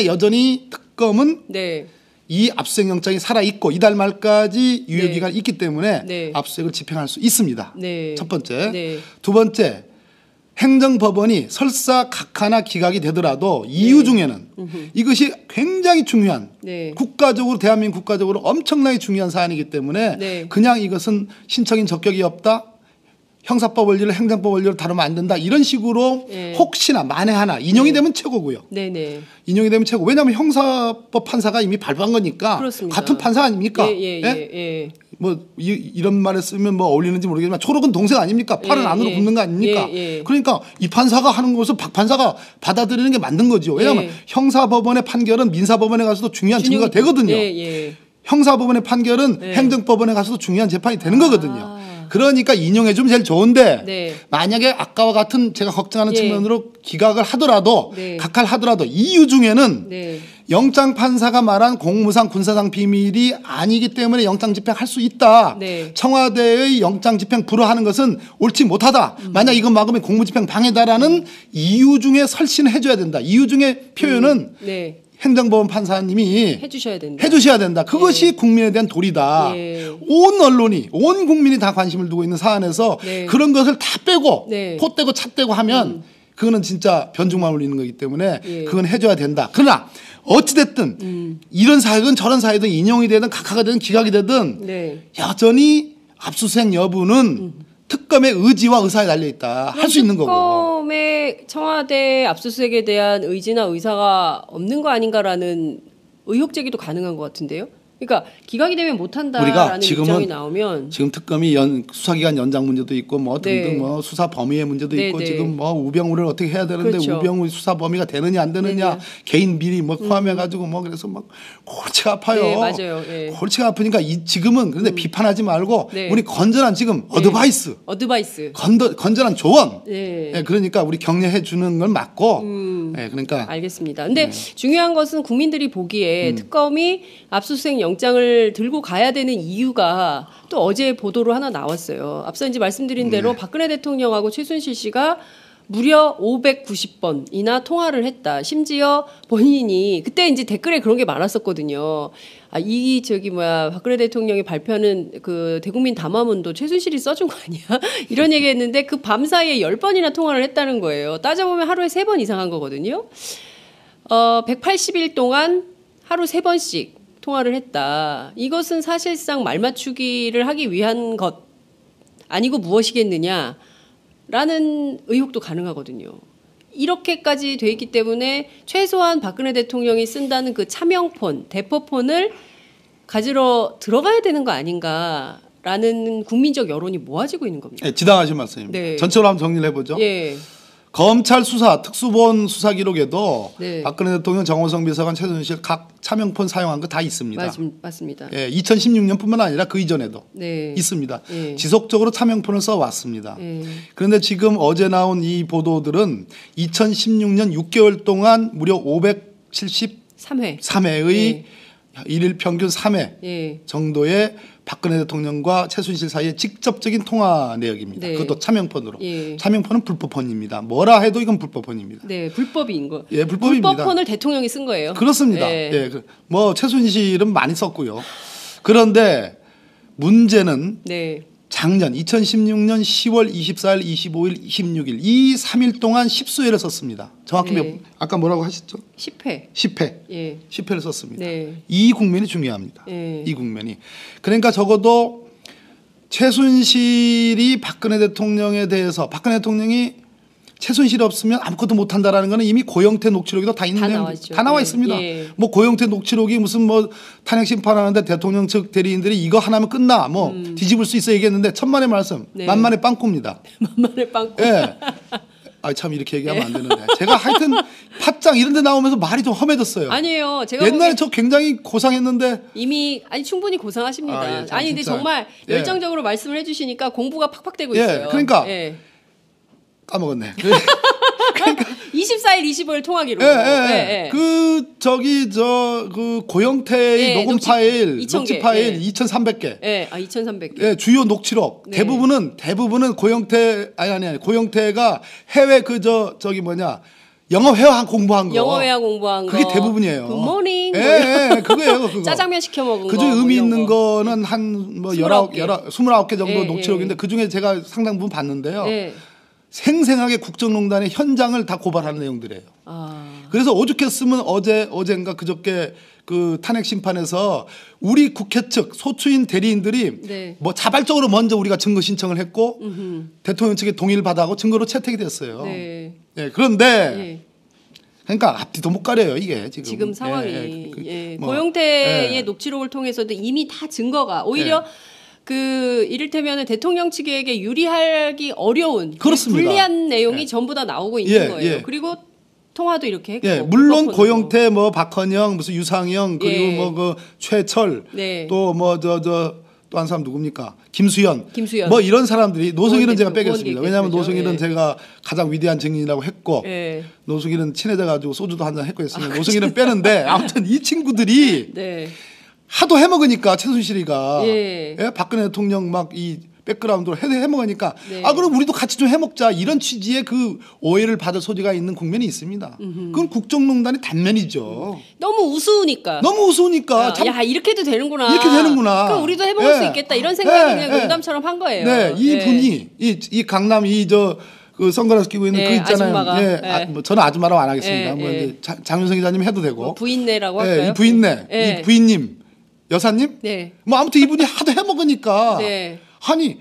S3: 여전히 특검은
S2: 네.
S3: 이 압수수색 영장이 살아 있고 이달 말까지 유효 기간이 있기 때문에
S2: 네.
S3: 압수수색을 집행할 수 있습니다.
S2: 네.
S3: 첫 번째.
S2: 네.
S3: 두 번째. 행정법원이 설사 각하나 기각이 되더라도 이유 중에는 이것이 굉장히 중요한
S2: 네.
S3: 국가적으로 대한민국 국가적으로 엄청나게 중요한 사안이기 때문에
S2: 네.
S3: 그냥 이것은 신청인 적격이 없다. 형사법 원리를 행정법 원리로 다루면 안 된다. 이런 식으로
S2: 네.
S3: 혹시나 만에 하나 인용이 되면 최고고요.
S2: 네네.
S3: 인용이 되면 최고. 왜냐하면 형사법 판사가 이미 발부한 거니까
S2: 그렇습니다.
S3: 같은 판사 아닙니까?
S2: 예.
S3: 뭐 이런 말을 쓰면 뭐 어울리는지 모르겠지만 초록은 동생 아닙니까? 팔은
S2: 예,
S3: 안으로
S2: 예.
S3: 붙는 거 아닙니까?
S2: 예.
S3: 그러니까 이 판사가 하는 것을 박 판사가 받아들이는 게 맞는 거죠. 왜냐하면
S2: 예.
S3: 형사법원의 판결은 민사법원에 가서도 중요한 증거가 되거든요.
S2: 예.
S3: 형사법원의 판결은
S2: 네.
S3: 행정법원에 가서도 중요한 재판이 되는 거거든요. 그러니까 인용해 주면 제일 좋은데
S2: 네.
S3: 만약에 아까와 같은 제가 걱정하는
S2: 예.
S3: 측면으로 기각을 하더라도
S2: 네.
S3: 각하를 하더라도 이유 중에는
S2: 네.
S3: 영장 판사가 말한 공무상 군사상 비밀이 아니기 때문에 영장 집행할 수 있다.
S2: 네.
S3: 청와대의 영장 집행 불허하는 것은 옳지 못하다. 만약 이거 막으면 공무집행 방해다라는 이유 중에 설신해 줘야 된다. 이유 중에 표현은
S2: 네.
S3: 행정법원 판사님이
S2: 해주셔야 된다.
S3: 해주셔야 된다. 그것이 국민에 대한 도리다.
S2: 예.
S3: 온 언론이 온 국민이 다 관심을 두고 있는 사안에서
S2: 네.
S3: 그런 것을 다 빼고
S2: 네.
S3: 포 떼고 차 떼고 하면 그거는 진짜 변죽만 울리는 거기 때문에
S2: 예.
S3: 그건 해줘야 된다. 그러나 어찌됐든 이런 사회든 저런 사회든 인용이 되든 각하가 되든 기각이 되든
S2: 네.
S3: 여전히 압수수색 여부는 특검의 의지와 의사에 달려 있다. 할 수 있는 거고.
S2: 특검의 청와대 압수수색에 대한 의지나 의사가 없는 거 아닌가라는 의혹 제기도 가능한 것 같은데요. 그러니까 기각이 되면
S3: 우리가
S2: 못한다라는
S3: 지금은
S2: 입장이 나오면
S3: 지금 특검이 수사기간 연장 문제도 있고 뭐 등등
S2: 네.
S3: 뭐 수사 범위의 문제도
S2: 네,
S3: 있고
S2: 네.
S3: 지금 뭐 우병우를 어떻게 해야 되는데
S2: 그렇죠.
S3: 우병우 수사 범위가 되느냐 안 되느냐
S2: 네.
S3: 개인 비리 뭐 포함해 가지고 뭐 그래서 막 골치가 아파요.
S2: 네, 맞아요. 예.
S3: 골치가 아프니까 지금은 그런데 비판하지 말고
S2: 네.
S3: 우리 건전한 지금 어드바이스
S2: 어드바이스.
S3: 건전한 조언.
S2: 네.
S3: 예, 그러니까 우리 격려해 주는 걸 맞고. 예, 그러니까
S2: 알겠습니다. 근데 중요한 것은 국민들이 보기에 특검이 압수수색 영장을 들고 가야 되는 이유가 또 어제 보도로 하나 나왔어요. 앞서 이제 말씀드린 대로 박근혜 대통령하고 최순실 씨가 무려 590번이나 통화를 했다. 심지어 본인이 그때 이제 댓글에 그런 게 많았었거든요. 박근혜 대통령이 발표하는 그 대국민 담화문도 최순실이 써준 거 아니야? 이런 얘기했는데 그 밤 사이에 10번이나 통화를 했다는 거예요. 따져보면 하루에 3번 이상 한 거거든요. 180일 동안 하루 3번씩 통화를 했다. 이것은 사실상 말맞추기를 하기 위한 것 아니고 무엇이겠느냐? 라는 의혹도 가능하거든요. 이렇게까지 돼 있기 때문에 최소한 박근혜 대통령이 쓴다는 그 차명폰, 대포폰을 가지러 들어가야 되는 거 아닌가라는 국민적 여론이 모아지고 있는 겁니다.
S3: 예, 지당하신 말씀입니다.
S2: 네.
S3: 전체로 한번 정리를 해보죠.
S2: 예.
S3: 검찰 수사 특수본 수사 기록에도
S2: 네.
S3: 박근혜 대통령, 정호성 비서관, 최순실 각 차명폰 사용한 거 다 있습니다.
S2: 맞습니다.
S3: 예, 2016년뿐만 아니라 그 이전에도
S2: 네.
S3: 있습니다.
S2: 예.
S3: 지속적으로 차명폰을 써왔습니다.
S2: 예.
S3: 그런데 지금 어제 나온 이 보도들은 2016년 6개월 동안 무려 573회의
S2: 예.
S3: 일일 평균 3회
S2: 예.
S3: 정도의 박근혜 대통령과 최순실 사이의 직접적인 통화 내역입니다.
S2: 네.
S3: 그것도 차명폰으로.
S2: 예.
S3: 차명폰은 불법폰입니다. 뭐라 해도 이건 불법폰입니다.
S2: 네, 불법인 거.
S3: 예, 불법입니다.
S2: 불법폰을 대통령이 쓴 거예요.
S3: 그렇습니다.
S2: 예.
S3: 예, 뭐 최순실은 많이 썼고요. 그런데 문제는
S2: 네.
S3: 작년 2016년 10월 24일, 25일, 26일 이 3일 동안 10수회를 썼습니다. 정확히
S2: 네.
S3: 아까 뭐라고 하셨죠?
S2: 10회.
S3: 10회.
S2: 예.
S3: 10회를 썼습니다.
S2: 네.
S3: 이 국면이 중요합니다.
S2: 예.
S3: 이 국면이. 그러니까 적어도 최순실이 박근혜 대통령에 대해서 박근혜 대통령이 최순실이 없으면 아무것도 못한다라는 거는 이미 고영태 녹취록에도 다 있는
S2: 나왔죠.
S3: 다 나와
S2: 예.
S3: 있습니다.
S2: 예.
S3: 뭐 고영태 녹취록이 무슨 뭐 탄핵 심판하는데 대통령 측 대리인들이 이거 하나면 끝나 뭐 뒤집을 수 있어 얘기했는데 천만의 말씀
S2: 네.
S3: 만만의 빵꾸입니다.
S2: 만만의 빵꾸.
S3: 예. 아 참 이렇게 얘기하면 안 되는데 제가 하여튼 팟짱 이런 데 나오면서 말이 좀 험해졌어요.
S2: 아니에요. 제가
S3: 옛날에 저 굉장히 고상했는데
S2: 이미 아니 충분히 고상하십니다.
S3: 아, 예, 참,
S2: 아니 근데
S3: 진짜.
S2: 정말
S3: 예.
S2: 열정적으로 말씀을 해주시니까 공부가 팍팍 되고
S3: 예,
S2: 있어요.
S3: 그러니까.
S2: 예.
S3: 까먹었네.
S2: 24일, 25일 통화기록.
S3: 예, 예. 그 저기 그 고영태의
S2: 예,
S3: 녹음
S2: 녹취-
S3: 파일,
S2: 2000
S3: 녹취
S2: 개,
S3: 파일
S2: 예.
S3: 2,300개.
S2: 예, 아 2,300개.
S3: 예, 주요 녹취록
S2: 네.
S3: 대부분은 고영태 아니 고영태가 해외 저기 뭐냐 영어 회화 공부한 거.
S2: 영어 회화 공부한
S3: 그게
S2: 거.
S3: 대부분이에요.
S2: 굿모닝.
S3: 예, 그거예요, 그거.
S2: 짜장면 시켜 먹은 거.
S3: 그중에 의미
S2: 뭐 이런
S3: 있는
S2: 거.
S3: 거는 한 뭐
S2: 29개.
S3: 29개 정도
S2: 예,
S3: 녹취록인데
S2: 예.
S3: 그중에 제가 상당 부분 봤는데요.
S2: 예.
S3: 생생하게 국정농단의 현장을 다 고발하는 내용들이에요.
S2: 아.
S3: 그래서 오죽했으면 어젠가 그저께 그 탄핵 심판에서 우리 국회 측 소추인 대리인들이
S2: 네.
S3: 뭐 자발적으로 먼저 우리가 증거 신청을 했고 대통령 측에 동의를 받아고 증거로 채택이 됐어요.
S2: 네.
S3: 예, 그런데
S2: 예.
S3: 그러니까 앞뒤도 못 가려요 이게
S2: 지금 상황이
S3: 예,
S2: 예. 고영태의
S3: 예.
S2: 녹취록을 통해서도 이미 다 증거가 오히려 그 이를테면 대통령 측에게 유리하기 어려운
S3: 그렇습니다.
S2: 불리한 내용이
S3: 예.
S2: 전부 다 나오고 있는
S3: 예,
S2: 거예요.
S3: 예.
S2: 그리고 통화도 이렇게 했고
S3: 예, 물론
S2: 불법으로.
S3: 고영태 뭐 박헌영 무슨 유상영 그리고
S2: 예.
S3: 뭐 그 최철
S2: 네.
S3: 또 뭐 또 한 사람 누굽니까? 김수현.
S2: 김수현.
S3: 뭐 이런 사람들이 노승일은 제가
S2: 의원
S3: 빼겠습니다.
S2: 대표,
S3: 왜냐하면
S2: 대표죠.
S3: 노승일은
S2: 예.
S3: 제가 가장 위대한 증인이라고 했고
S2: 예.
S3: 노승일은 친해져 가지고 소주도 한잔 했고 했으면 노승일은 빼는데 아무튼 이 친구들이
S2: 네.
S3: 하도 해먹으니까 최순실이가
S2: 예.
S3: 예? 박근혜 대통령 막 이 백그라운드로 해먹으니까
S2: 네.
S3: 아 그럼 우리도 같이 좀 해먹자 이런 취지의 그 오해를 받을 소지가 있는 국면이 있습니다. 그건 국정농단의 단면이죠.
S2: 너무 우스우니까.
S3: 너무 우스우니까
S2: 야,
S3: 참
S2: 야 이렇게도 되는구나.
S3: 이렇게 되는구나.
S2: 그럼 우리도 해먹을
S3: 예.
S2: 수 있겠다 이런 생각을
S3: 예,
S2: 그냥
S3: 예.
S2: 농담처럼 한 거예요.
S3: 네, 이
S2: 예.
S3: 분이 이 강남 그 선글라스 끼고 있는
S2: 예,
S3: 그 있잖아요.
S2: 아줌마가.
S3: 예,
S2: 예.
S3: 뭐 저는 아줌마라고 안 하겠습니다.
S2: 예,
S3: 뭐
S2: 예.
S3: 이제 장윤성 기자님 해도 되고.
S2: 뭐 부인네라고
S3: 예,
S2: 할까요?
S3: 이 부인네,
S2: 예.
S3: 이 부인님, 여사님.
S2: 네.
S3: 뭐 아무튼 이분이 하도 해먹으니까
S2: 네.
S3: 아니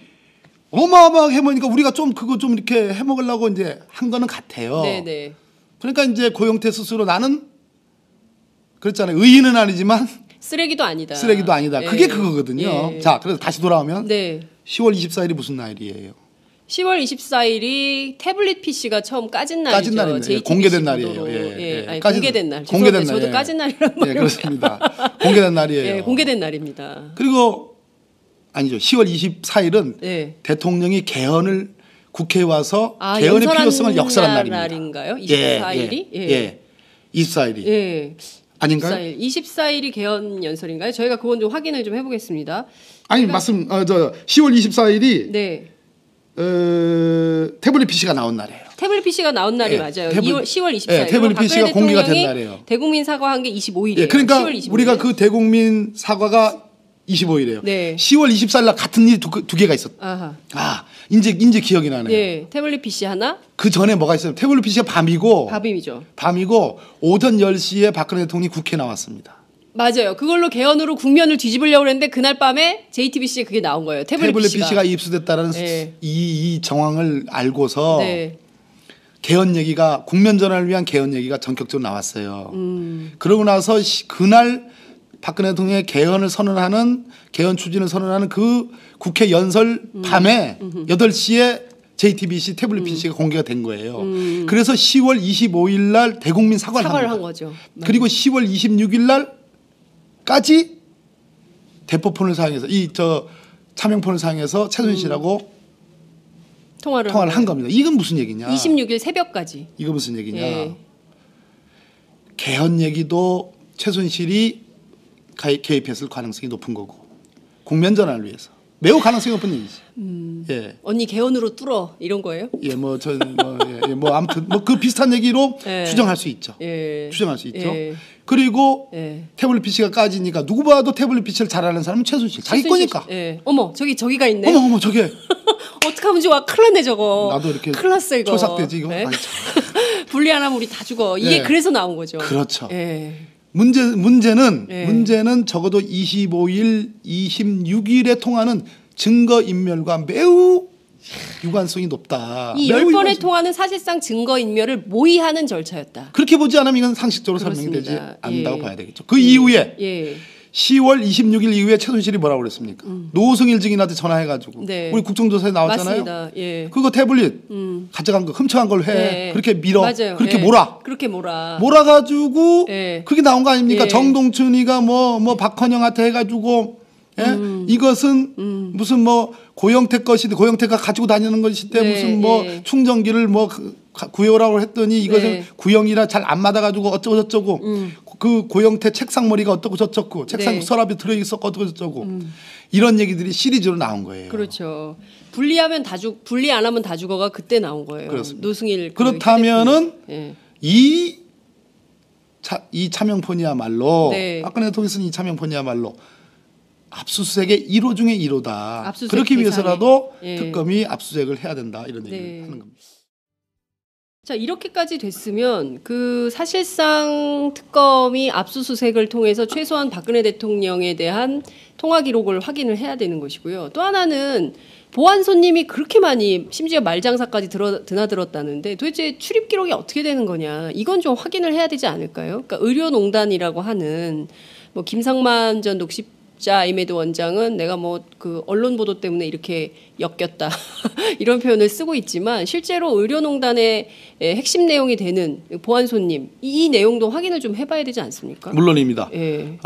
S3: 어마어마하게 해먹으니까 우리가 좀 그거 좀 이렇게 해먹으려고 이제 한 거는 같아요.
S2: 네, 네.
S3: 그러니까 이제 고영태 스스로 나는 그랬잖아요. 의인은 아니지만
S2: 쓰레기도 아니다.
S3: 쓰레기도 아니다.
S2: 예.
S3: 그게 그거거든요.
S2: 예.
S3: 자, 그래서 다시 돌아오면
S2: 네.
S3: 10월 24일이 무슨 날이에요?
S2: 10월 24일이 태블릿 PC가 처음 까진 날이죠.
S3: 까진 날입니다.
S2: JTBC
S3: 공개된
S2: 보도로.
S3: 날이에요.
S2: 예. 아니,
S3: 까진-
S2: 공개된 날.
S3: 공개된
S2: 죄송합니다.
S3: 날.
S2: 저도
S3: 예.
S2: 까진 날이란 말을.
S3: 예, 그렇습니다. 공개된 날이에요.
S2: 예, 공개된 날입니다.
S3: 그리고 아니죠. 10월 24일은
S2: 네.
S3: 대통령이 개헌을 국회에 와서
S2: 아,
S3: 개헌의
S2: 연설한
S3: 필요성을 역설한 날입니다.
S2: 날인가요? 24일이?
S3: 예. 24일이.
S2: 예.
S3: 아닌가요?
S2: 24일이 개헌 연설인가요? 저희가 그건 좀 확인을 좀 해보겠습니다.
S3: 아니 말씀 10월 24일이
S2: 네.
S3: 태블릿 PC가 나온 날이에요.
S2: 태블릿 PC가 나온 날이
S3: 예,
S2: 맞아요.
S3: 태블릿-
S2: 10월 24일.
S3: 예, 태블릿 PC가 공개가 된 날이에요.
S2: 대국민 사과한 게 25일이에요.
S3: 예, 그러니까
S2: 10월 25일.
S3: 우리가 그 대국민 사과가 25일이에요.
S2: 네.
S3: 10월 24일 날 같은 일이 두 개가 있었.
S2: 아하.
S3: 아, 이제 기억이 나네요.
S2: 예, 태블릿 PC 하나,
S3: 그 전에 뭐가 있어요? 태블릿 PC가
S2: 밥임이죠.
S3: 밤이고 오전 10시에 박근혜 대통령이 국회에 나왔습니다.
S2: 맞아요. 그걸로 개헌으로 국면을 뒤집으려고 했는데 그날 밤에 JTBC에 그게 나온 거예요. 태블릿 PC가.
S3: 입수됐다라는
S2: 네.
S3: 이 정황을 알고서
S2: 네.
S3: 개헌 얘기가 국면 전환을 위한 개헌 얘기가 전격적으로 나왔어요.
S2: 음.
S3: 그러고 나서 그날 박근혜 대통령의 개헌을 선언하는 개헌 추진을 선언하는 그 국회 연설 밤에 8시에 JTBC 태블릿 PC가 공개가 된 거예요. 그래서 10월 25일 날 대국민 사과를
S2: 사과를
S3: 한
S2: 한
S3: 거죠.
S2: 거죠.
S3: 그리고 10월 26일 날까지 대포폰을 사용해서 차명폰을 사용해서 최순실하고
S2: 통화를
S3: 통화를 한
S2: 거예요.
S3: 겁니다. 이건 무슨 얘기냐?
S2: 26일 새벽까지.
S3: 이거 무슨 얘기냐?
S2: 예.
S3: 개헌 얘기도 최순실이 개입했을 가능성이 높은 거고 국면 전환을 위해서 매우 가능성이 높은 얘기지. 예.
S2: 언니 개헌으로 뚫어 이런 거예요?
S3: 예, 아무튼 뭐 그 비슷한 얘기로
S2: 예.
S3: 추정할 수 있죠.
S2: 예.
S3: 추정할 수 있죠.
S2: 예.
S3: 그리고
S2: 예.
S3: 태블릿 PC가 까지니까 누구 봐도 태블릿 PC를 잘하는 사람은 최순실. 자기 거니까.
S2: 예. 어머 저기가 있네.
S3: 어머 저게.
S2: 어떡하면 좋아. 큰일 났네 저거.
S3: 나도 이렇게
S2: 큰일 났어 이거.
S3: 초삭되지 이거.
S2: 네?
S3: 아니,
S2: 분리 안 하면 우리 다 죽어. 이게
S3: 예.
S2: 그래서 나온 거죠.
S3: 그렇죠.
S2: 예.
S3: 문제는 적어도 25일, 26일에 통하는 증거 인멸과 매우 유관성이 높다.
S2: 이
S3: 매우
S2: 10번의
S3: 유관성.
S2: 통화는 사실상 증거 인멸을 모의하는 절차였다.
S3: 그렇게 보지 않으면 이건 상식적으로 설명이 되지
S2: 그렇습니다.
S3: 않는다고
S2: 예.
S3: 봐야 되겠죠. 그 이후에
S2: 예.
S3: 10월 26일 이후에 최순실이 뭐라고 그랬습니까? 노승일 증인한테 전화해가지고
S2: 네.
S3: 우리 국정조사에 나왔잖아요.
S2: 맞습니다. 예.
S3: 그거 태블릿 가져간 거 훔쳐간 걸 해.
S2: 예.
S3: 그렇게 밀어.
S2: 맞아요.
S3: 그렇게
S2: 예.
S3: 몰아.
S2: 그렇게 몰아.
S3: 몰아가지고
S2: 예.
S3: 그게 나온 거 아닙니까?
S2: 예.
S3: 정동춘이가 뭐 박헌영한테 해가지고 예? 이것은 무슨 뭐 고영태 것인데 고영태가 가지고 다니는 것인데
S2: 네,
S3: 무슨 뭐
S2: 예.
S3: 충전기를 뭐 구해오라고 했더니 이것은
S2: 네.
S3: 구형이라 잘 안 맞아가지고 어쩌고 저쩌고 그 고영태 책상 머리가 어떻고 저쩌고 책상
S2: 네.
S3: 서랍에 들어있었고 어쩌고 저쩌고 이런 얘기들이 시리즈로 나온 거예요.
S2: 그렇죠. 분리 안 하면 다 죽어가 그때 나온 거예요.
S3: 그렇습니다.
S2: 노승일
S3: 그렇다면은
S2: 예.
S3: 이 차명폰이야말로
S2: 네.
S3: 박근혜 대통령이 쓴 이 차명폰이야말로 압수수색의 1호 중에 1호다.
S2: 압수수색
S3: 그렇기 위해서라도
S2: 대상에. 예.
S3: 특검이 압수수색을 해야 된다 이런 얘기를
S2: 네.
S3: 하는 겁니다.
S2: 자 이렇게까지 됐으면 그 사실상 특검이 압수수색을 통해서 최소한 박근혜 대통령에 대한 통화 기록을 확인을 해야 되는 것이고요. 또 하나는 보안 손님이 그렇게 많이 심지어 말장사까지 드나들었다는데 도대체 출입 기록이 어떻게 되는 거냐 이건 좀 확인을 해야 되지 않을까요? 그러니까 의료농단이라고 하는 뭐 김상만 전 녹십자 이메드 원장은 내가 뭐 그 언론 보도 때문에 이렇게 엮였다 이런 표현을 쓰고 있지만 실제로 의료농단의 핵심 내용이 되는 보안 손님 이 내용도 확인을 좀 해봐야 되지 않습니까?
S3: 물론입니다.
S2: 예.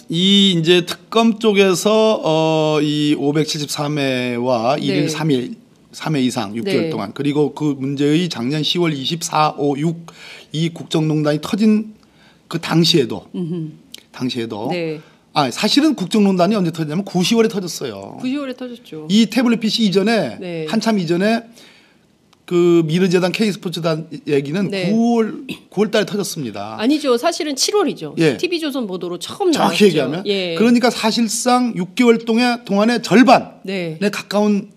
S3: 이 이제 특검 쪽에서 이 573회와
S2: 네.
S3: 1일 3회 이상 6개월
S2: 네.
S3: 동안 그리고 그 문제의 작년 10월 24, 5, 6 이 국정농단이 터진 그 당시에도
S2: 네.
S3: 사실은 국정농단이 언제 터졌냐면 9, 10월에 터졌어요.
S2: 9, 10월에 터졌죠.
S3: 이 태블릿 PC 이전에
S2: 네.
S3: 한참 이전에 그 미르재단 K스포츠단 얘기는
S2: 네.
S3: 9월 달에 터졌습니다.
S2: 아니죠. 사실은 7월이죠.
S3: 예.
S2: TV조선 보도로 처음 나왔죠.
S3: 정확히 얘기하면
S2: 예.
S3: 그러니까 사실상 6개월 동안의 절반에
S2: 네.
S3: 가까운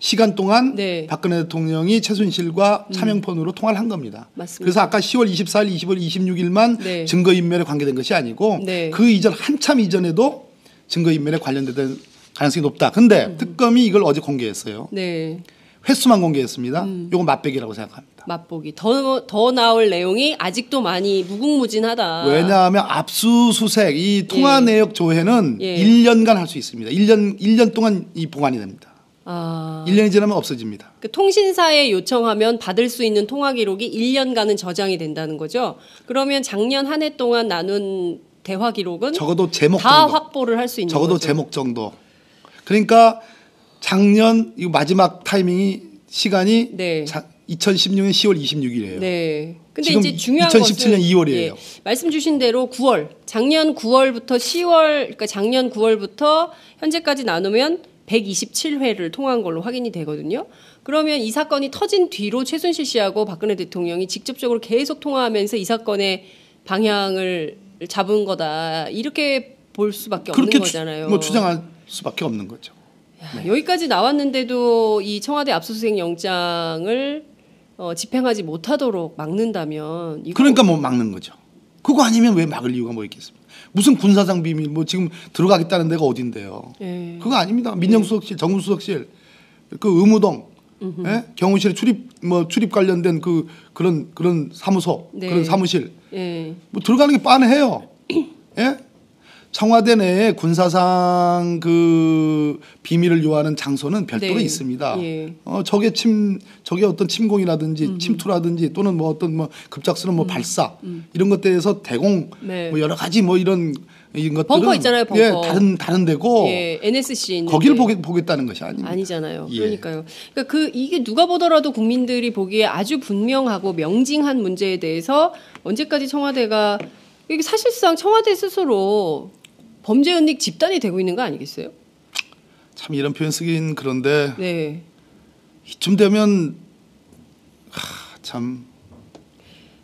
S3: 시간 동안
S2: 네.
S3: 박근혜 대통령이 최순실과 차명폰으로 통화를 한 겁니다.
S2: 맞습니다.
S3: 그래서 아까 10월 24일, 20월 26일만
S2: 네.
S3: 증거인멸에 관계된 것이 아니고
S2: 네.
S3: 그 이전 한참 이전에도 증거인멸에 관련된 가능성이 높다. 근데 특검이 이걸 어제 공개했어요.
S2: 네.
S3: 횟수만 공개했습니다. 이건 맛배기라고 생각합니다.
S2: 맛보기. 더 나올 내용이 아직도 많이 무궁무진하다.
S3: 왜냐하면 압수수색 이 통화
S2: 예.
S3: 내역 조회는
S2: 예.
S3: 1년간 할 수 있습니다. 1년 동안 이 보관이 됩니다. 1년이 지나면 없어집니다.
S2: 그 통신사에 요청하면 받을 수 있는 통화 기록이 1년간은 저장이 된다는 거죠. 그러면 작년 한 해 동안 나눈 대화 기록은
S3: 적어도 제목
S2: 다
S3: 정도.
S2: 확보를 할 수 있는
S3: 적어도
S2: 거죠.
S3: 제목 정도. 그러니까 작년 이 마지막 타이밍이 시간이
S2: 네.
S3: 2016년 10월 26일이에요.
S2: 네. 근데
S3: 지금
S2: 이제 중요한
S3: 2017년
S2: 것은
S3: 2월이에요.
S2: 예, 말씀 주신 대로 9월, 작년 9월부터 10월, 그러니까 작년 9월부터 현재까지 나누면 127회를 통화한 걸로 확인이 되거든요. 그러면 이 사건이 터진 뒤로 최순실 씨하고 박근혜 대통령이 직접적으로 계속 통화하면서 이 사건의 방향을 잡은 거다. 이렇게 볼 수밖에 없는
S3: 그렇게
S2: 거잖아요.
S3: 추정할 수밖에 없는 거죠.
S2: 야, 여기까지 나왔는데도 이 청와대 압수수색 영장을 집행하지 못하도록 막는다면 이거
S3: 그러니까 뭐 막는 거죠. 그거 아니면 왜 막을 이유가 뭐 있겠습니까? 무슨 군사상 비밀 뭐 지금 들어가겠다는 데가 어딘데요?
S2: 예.
S3: 그거 아닙니다. 민정수석실, 정무수석실, 그 의무동, 예? 경호실 출입 관련된 그런 사무소,
S2: 네.
S3: 그런 사무실
S2: 예.
S3: 뭐 들어가는 게 빤해요. 예? 청와대 내에 군사상 그 비밀을 요하는 장소는 별도로
S2: 네.
S3: 있습니다.
S2: 예.
S3: 적의 어떤 침공이라든지 침투라든지 또는 뭐 어떤 뭐 급작스러운 뭐 발사 이런 것에 대해서 대공
S2: 네.
S3: 뭐 여러 가지 뭐 이런 것들은
S2: 벙커 있잖아요, 벙커.
S3: 예, 다른 데고
S2: 예, NSC 있는데.
S3: 거기를 보겠다는 것이 아닙니다.
S2: 아니잖아요.
S3: 예.
S2: 그러니까요. 그러니까 이게 누가 보더라도 국민들이 보기에 아주 분명하고 명징한 문제에 대해서 언제까지 청와대가 이게 사실상 청와대 스스로 범죄 은닉 집단이 되고 있는 거 아니겠어요?
S3: 참 이런 표현 쓰긴 그런데
S2: 네.
S3: 이쯤 되면 참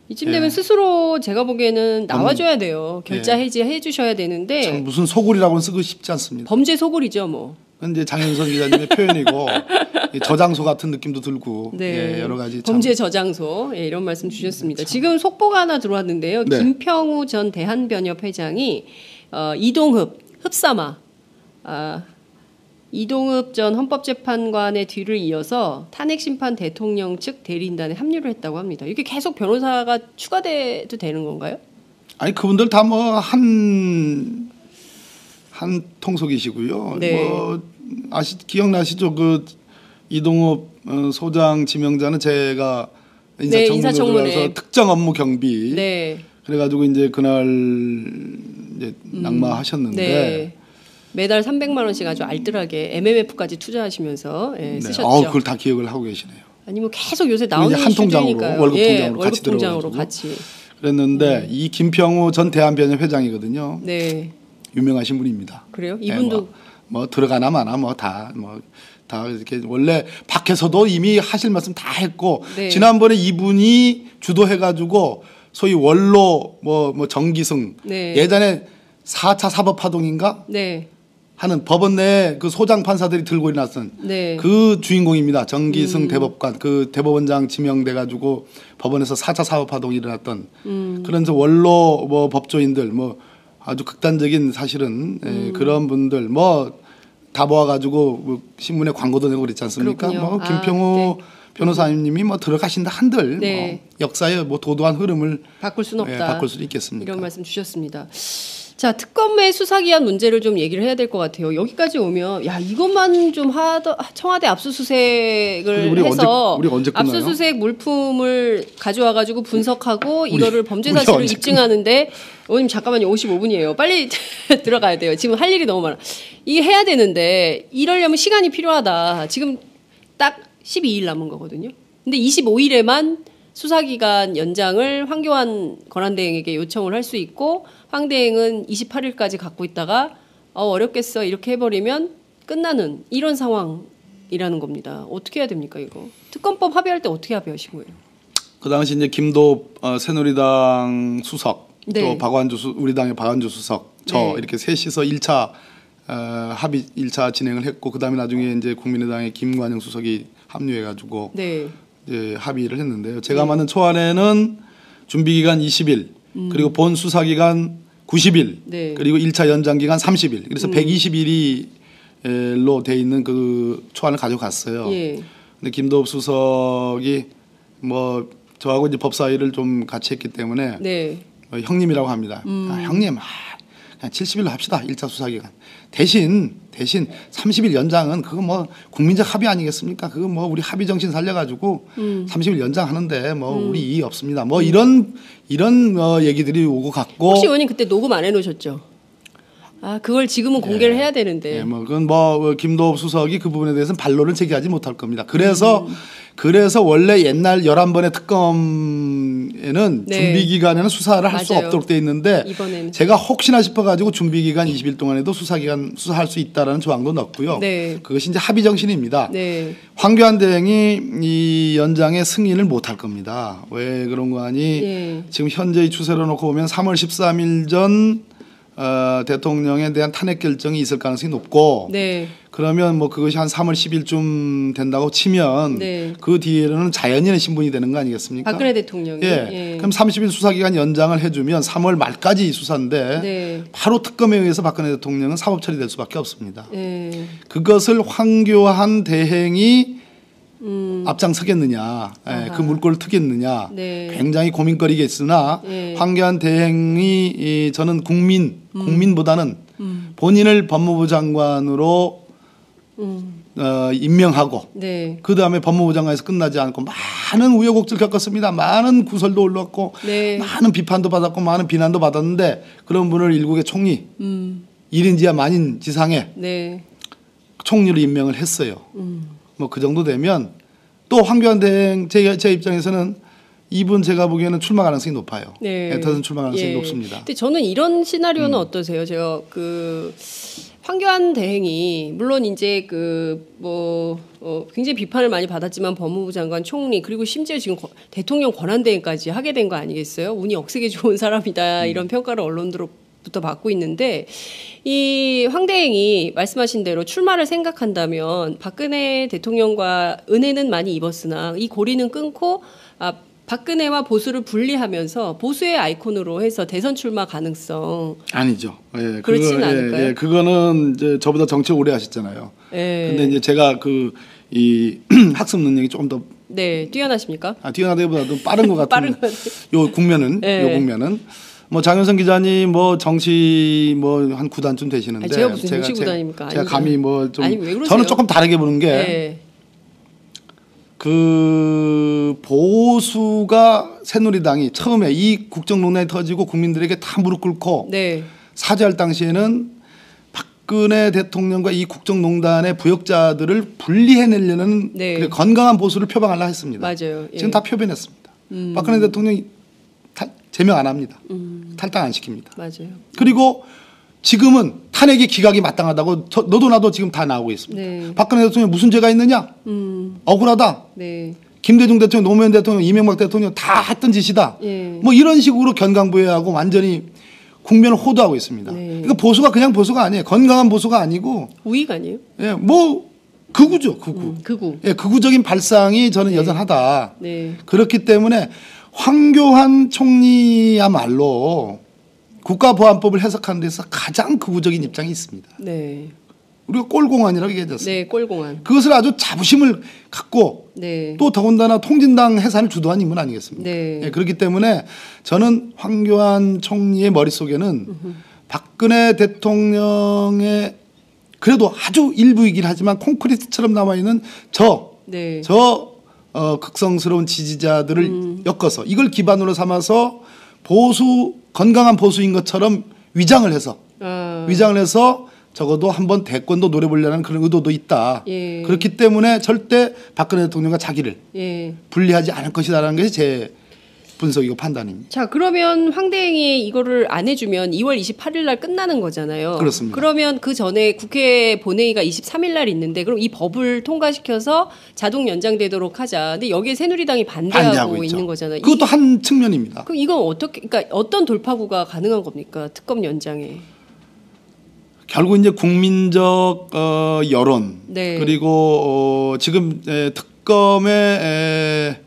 S2: 이쯤 되면 스스로 제가 보기에는 나와줘야 돼요. 결자
S3: 예.
S2: 해지해 주셔야 되는데
S3: 참 무슨 소굴이라고는 쓰고 싶지 않습니다.
S2: 범죄 소굴이죠, 뭐.
S3: 그건 이제 장윤선 기자님의 표현이고 저장소 같은 느낌도 들고
S2: 네.
S3: 예, 여러 가지 참.
S2: 범죄 저장소 예, 이런 말씀 주셨습니다. 지금 속보가 하나 들어왔는데요.
S3: 네.
S2: 김평우 전 대한변협 회장이 이동흡 흡사마 이동흡 전 헌법재판관의 뒤를 이어서 탄핵심판 대통령 측 대리인단에 합류를 했다고 합니다. 이게 계속 변호사가 추가돼도 되는 건가요?
S3: 아니 그분들 다 뭐 한 통속이시고요.
S2: 네.
S3: 뭐 기억나시죠? 그 이동욱 소장 지명자는 제가 인사청문회 들어가서 특정 업무 경비.
S2: 네.
S3: 그래가지고 이제 그날 이제 낙마하셨는데.
S2: 네. 매달 300만 원씩 아주 알뜰하게 MMF까지 투자하시면서
S3: 네.
S2: 쓰셨죠.
S3: 그걸 다 기억을 하고 계시네요.
S2: 아니 뭐 계속 요새 나오는
S3: 한 통장으로
S2: 이슈들이니까요.
S3: 월급
S2: 예,
S3: 통장으로 같이
S2: 통장으로
S3: 들어가지고.
S2: 같이.
S3: 그랬는데 이 김평우 전 대한변협 회장이거든요.
S2: 네.
S3: 유명하신 분입니다.
S2: 그래요?
S3: 네,
S2: 이분도
S3: 뭐 들어가나 마나 다 이렇게 원래 밖에서도 이미 하실 말씀 다 했고
S2: 네. 지난번에
S3: 지난번에 이분이 주도해가지고 소위 원로 뭐 정기승
S2: 네.
S3: 예전에 4차 사법파동인가
S2: 네.
S3: 하는 법원 내 그 소장 판사들이 들고 일어났던
S2: 네.
S3: 그 주인공입니다. 정기승 대법관 그 대법원장 지명돼가지고 법원에서 4차 사법파동이 일어났던 그런 원로 뭐 법조인들 뭐 아주 극단적인 사실은 그런 분들 뭐 다 모아가지고 뭐 신문에 광고도 내고 그랬지 않습니까?
S2: 그렇군요.
S3: 뭐 김평우
S2: 네.
S3: 변호사님이 뭐 들어가신다 한들
S2: 네.
S3: 뭐 역사의 뭐 도도한 흐름을
S2: 바꿀 수는 없다.
S3: 바꿀 수는 있겠습니까?
S2: 이런 말씀 주셨습니다. 자, 특검의 수사기한 문제를 좀 얘기를 해야 될 것 같아요. 여기까지 오면 야 이것만 좀 청와대 압수수색을 해서
S3: 우리 언제 끝나요?
S2: 압수수색 물품을 가져와가지고 분석하고 이거를 범죄 사실을
S3: 언제
S2: 입증하는데 의원님 잠깐만요. 55분이에요. 빨리 들어가야 돼요. 지금 할 일이 너무 많아. 이게 해야 되는데 이러려면 시간이 필요하다. 지금 딱 12일 남은 거거든요. 근데 25일에만 수사기간 연장을 황교안 권한대행에게 요청을 할 수 있고 황대행은 28일까지 갖고 있다가 어렵겠어 이렇게 해버리면 끝나는 이런 상황이라는 겁니다. 어떻게 해야 됩니까 이거? 특검법 합의할 때 어떻게 합의하신 거예요?
S3: 그 당시 이제 김도읍 새누리당 수석
S2: 네.
S3: 또 박완주 우리 당의 박완주 수석 저
S2: 네.
S3: 이렇게 셋이서 1차 합의 1차 진행을 했고 그다음에 나중에 이제 국민의당의 김관영 수석이 합류해가지고
S2: 네.
S3: 이제 합의를 했는데요. 제가 만든 초안에는 준비 기간 20일 그리고 본 수사 기간 90일
S2: 네.
S3: 그리고 1차 연장 기간 30일 그래서 120일로 돼 있는 그 초안을 가져갔어요.
S2: 예.
S3: 근데 김도읍 수석이 뭐 저하고 이제 법사위를 좀 같이 했기 때문에
S2: 네.
S3: 형님이라고 합니다. 형님 그냥 70일로 합시다. 1차 수사기간. 대신 30일 연장은 그거 뭐 국민적 합의 아니겠습니까? 그거 뭐 우리 합의 정신 살려가지고 30일 연장하는데 뭐 우리 이의 없습니다. 뭐 이런 얘기들이 오고 갔고.
S2: 혹시 의원님 그때 녹음 안 해놓으셨죠? 아 그걸 지금은 공개를 해야 되는데.
S3: 네, 뭐 그건 뭐 김도읍 수석이 그 부분에 대해서는 반론을 제기하지 못할 겁니다. 그래서 원래 옛날 11번의 특검에는
S2: 네.
S3: 준비 기간에는 수사를 할 수
S2: 맞아요.
S3: 없도록 돼 있는데
S2: 이번에는.
S3: 제가 혹시나 싶어가지고 준비 기간 20일 동안에도 수사할 수 있다라는 조항도 넣었고요.
S2: 네.
S3: 그것이 이제 합의 정신입니다.
S2: 네.
S3: 황교안 대행이 이 연장에 승인을 못할 겁니다. 왜 그런 거 하니
S2: 예.
S3: 지금 현재의 추세로 놓고 보면 3월 13일 전 대통령에 대한 탄핵 결정이 있을 가능성이 높고
S2: 네.
S3: 그러면 뭐 그것이 한 3월 10일쯤 된다고 치면
S2: 네.
S3: 그 뒤에는 자연인의 신분이 되는 거 아니겠습니까?
S2: 박근혜 대통령이.
S3: 예. 그럼 30일 수사기간 연장을 해주면 3월 말까지 수사인데
S2: 네.
S3: 바로 특검에 의해서 박근혜 대통령은 사법 처리될 수밖에 없습니다.
S2: 예.
S3: 그것을 황교안 대행이 앞장서겠느냐, 그 물꼬를 트겠느냐,
S2: 네.
S3: 굉장히 고민거리겠으나
S2: 네.
S3: 황교안 대행이 저는 국민보다는 본인을 법무부 장관으로 임명하고
S2: 네.
S3: 그 다음에 법무부 장관에서 끝나지 않고 많은 우여곡절 겪었습니다. 많은 구설도 올랐고
S2: 네.
S3: 많은 비판도 받았고 많은 비난도 받았는데 그런 분을 일국의 총리 1인지하 만인 지상에
S2: 네.
S3: 총리로 임명을 했어요. 뭐 그 정도 되면 또 황교안 대행 제 입장에서는 이분 제가 보기에는 출마 가능성이 높아요.
S2: 네.
S3: 대선 출마 가능성이
S2: 예.
S3: 높습니다.
S2: 근데 저는 이런 시나리오는 어떠세요? 제가 그 황교안 대행이 물론 이제 굉장히 비판을 많이 받았지만 법무부 장관, 총리 그리고 심지어 지금 대통령 권한대행까지 하게 된 거 아니겠어요? 운이 억세게 좋은 사람이다 이런 평가를 언론으로부터 받고 있는데 이 황 대행이 말씀하신 대로 출마를 생각한다면 박근혜 대통령과 은혜는 많이 입었으나 이 고리는 끊고 박근혜와 보수를 분리하면서 보수의 아이콘으로 해서 대선 출마 가능성
S3: 아니죠. 예,
S2: 그렇지는 않을까요?
S3: 예, 그거는 이제 저보다 정치 오래 하셨잖아요.
S2: 예.
S3: 근데 이제 제가 이 학습 능력이 조금 더
S2: 네, 뛰어나십니까?
S3: 뛰어나다기보다도 빠른 것 같은
S2: 빠른 것 같아요.
S3: 요 국면은
S2: 네.
S3: 요 국면은 뭐 장윤선 기자님 뭐 정치 뭐 한 9단쯤 되시는데
S2: 아니, 제가 무슨 정치 구단입니까?
S3: 제가 감히 뭐 좀
S2: 아니, 왜 그러세요?
S3: 저는 조금 다르게 보는 게
S2: 네.
S3: 그 보수가 새누리당이 처음에 이 국정농단이 터지고 국민들에게 다 무릎 꿇고
S2: 네.
S3: 사죄할 당시에는 박근혜 대통령과 이 국정농단의 부역자들을 분리해내려는
S2: 네.
S3: 건강한 보수를 표방하려 했습니다.
S2: 맞아요. 예.
S3: 지금 다 표변했습니다. 박근혜 대통령이 제명 안 합니다. 탈당 안 시킵니다.
S2: 맞아요.
S3: 그리고 지금은 탄핵의 기각이 마땅하다고 너도 나도 지금 다 나오고 있습니다.
S2: 네.
S3: 박근혜 대통령 무슨 죄가 있느냐? 억울하다.
S2: 네.
S3: 김대중 대통령, 노무현 대통령, 이명박 대통령 다 했던 짓이다.
S2: 예.
S3: 뭐 이런 식으로 견강부회하고 완전히 국면을 호도하고 있습니다.
S2: 네.
S3: 그러니까 보수가 그냥 보수가 아니에요. 건강한 보수가 아니고
S2: 우익 아니에요?
S3: 예, 뭐 극우죠, 극우.
S2: 극우.
S3: 예, 극우적인 발상이 저는 여전하다.
S2: 네.
S3: 그렇기 때문에 황교안 총리야말로 국가보안법을 해석하는 데서 가장 극우적인 입장이 있습니다.
S2: 네.
S3: 우리가 꼴공안이라고 얘기하셨습니다.
S2: 네, 꼴공안.
S3: 그것을 아주 자부심을 갖고
S2: 네.
S3: 또 더군다나 통진당 해산을 주도한 인물 아니겠습니까?
S2: 네.
S3: 예, 그렇기 때문에 저는 황교안 총리의 머릿속에는 박근혜 대통령의 그래도 아주 일부이긴 하지만 콘크리트처럼 남아있는
S2: 네.
S3: 극성스러운 지지자들을 엮어서 이걸 기반으로 삼아서 건강한 보수인 것처럼 위장을 해서 적어도 한번 대권도 노려보려는 그런 의도도 있다.
S2: 예.
S3: 그렇기 때문에 절대 박근혜 대통령과 자기를
S2: 예.
S3: 분리하지 않을 것이다라는 것이 제 분석이고 판단입니다.
S2: 자, 그러면 황 대행이 이거를 안 해주면 2월 28일 날 끝나는 거잖아요.
S3: 그렇습니다.
S2: 그러면 그 전에 국회 본회의가 23일 날 있는데 그럼 이 법을 통과시켜서 자동 연장되도록 하자. 근데 여기에 새누리당이 반대하고
S3: 있죠.
S2: 있는 거잖아요.
S3: 그것도 한 측면입니다.
S2: 그럼 이건 그러니까 어떤 돌파구가 가능한 겁니까? 특검 연장에.
S3: 결국 이제 국민적 여론
S2: 네.
S3: 그리고 지금 특검의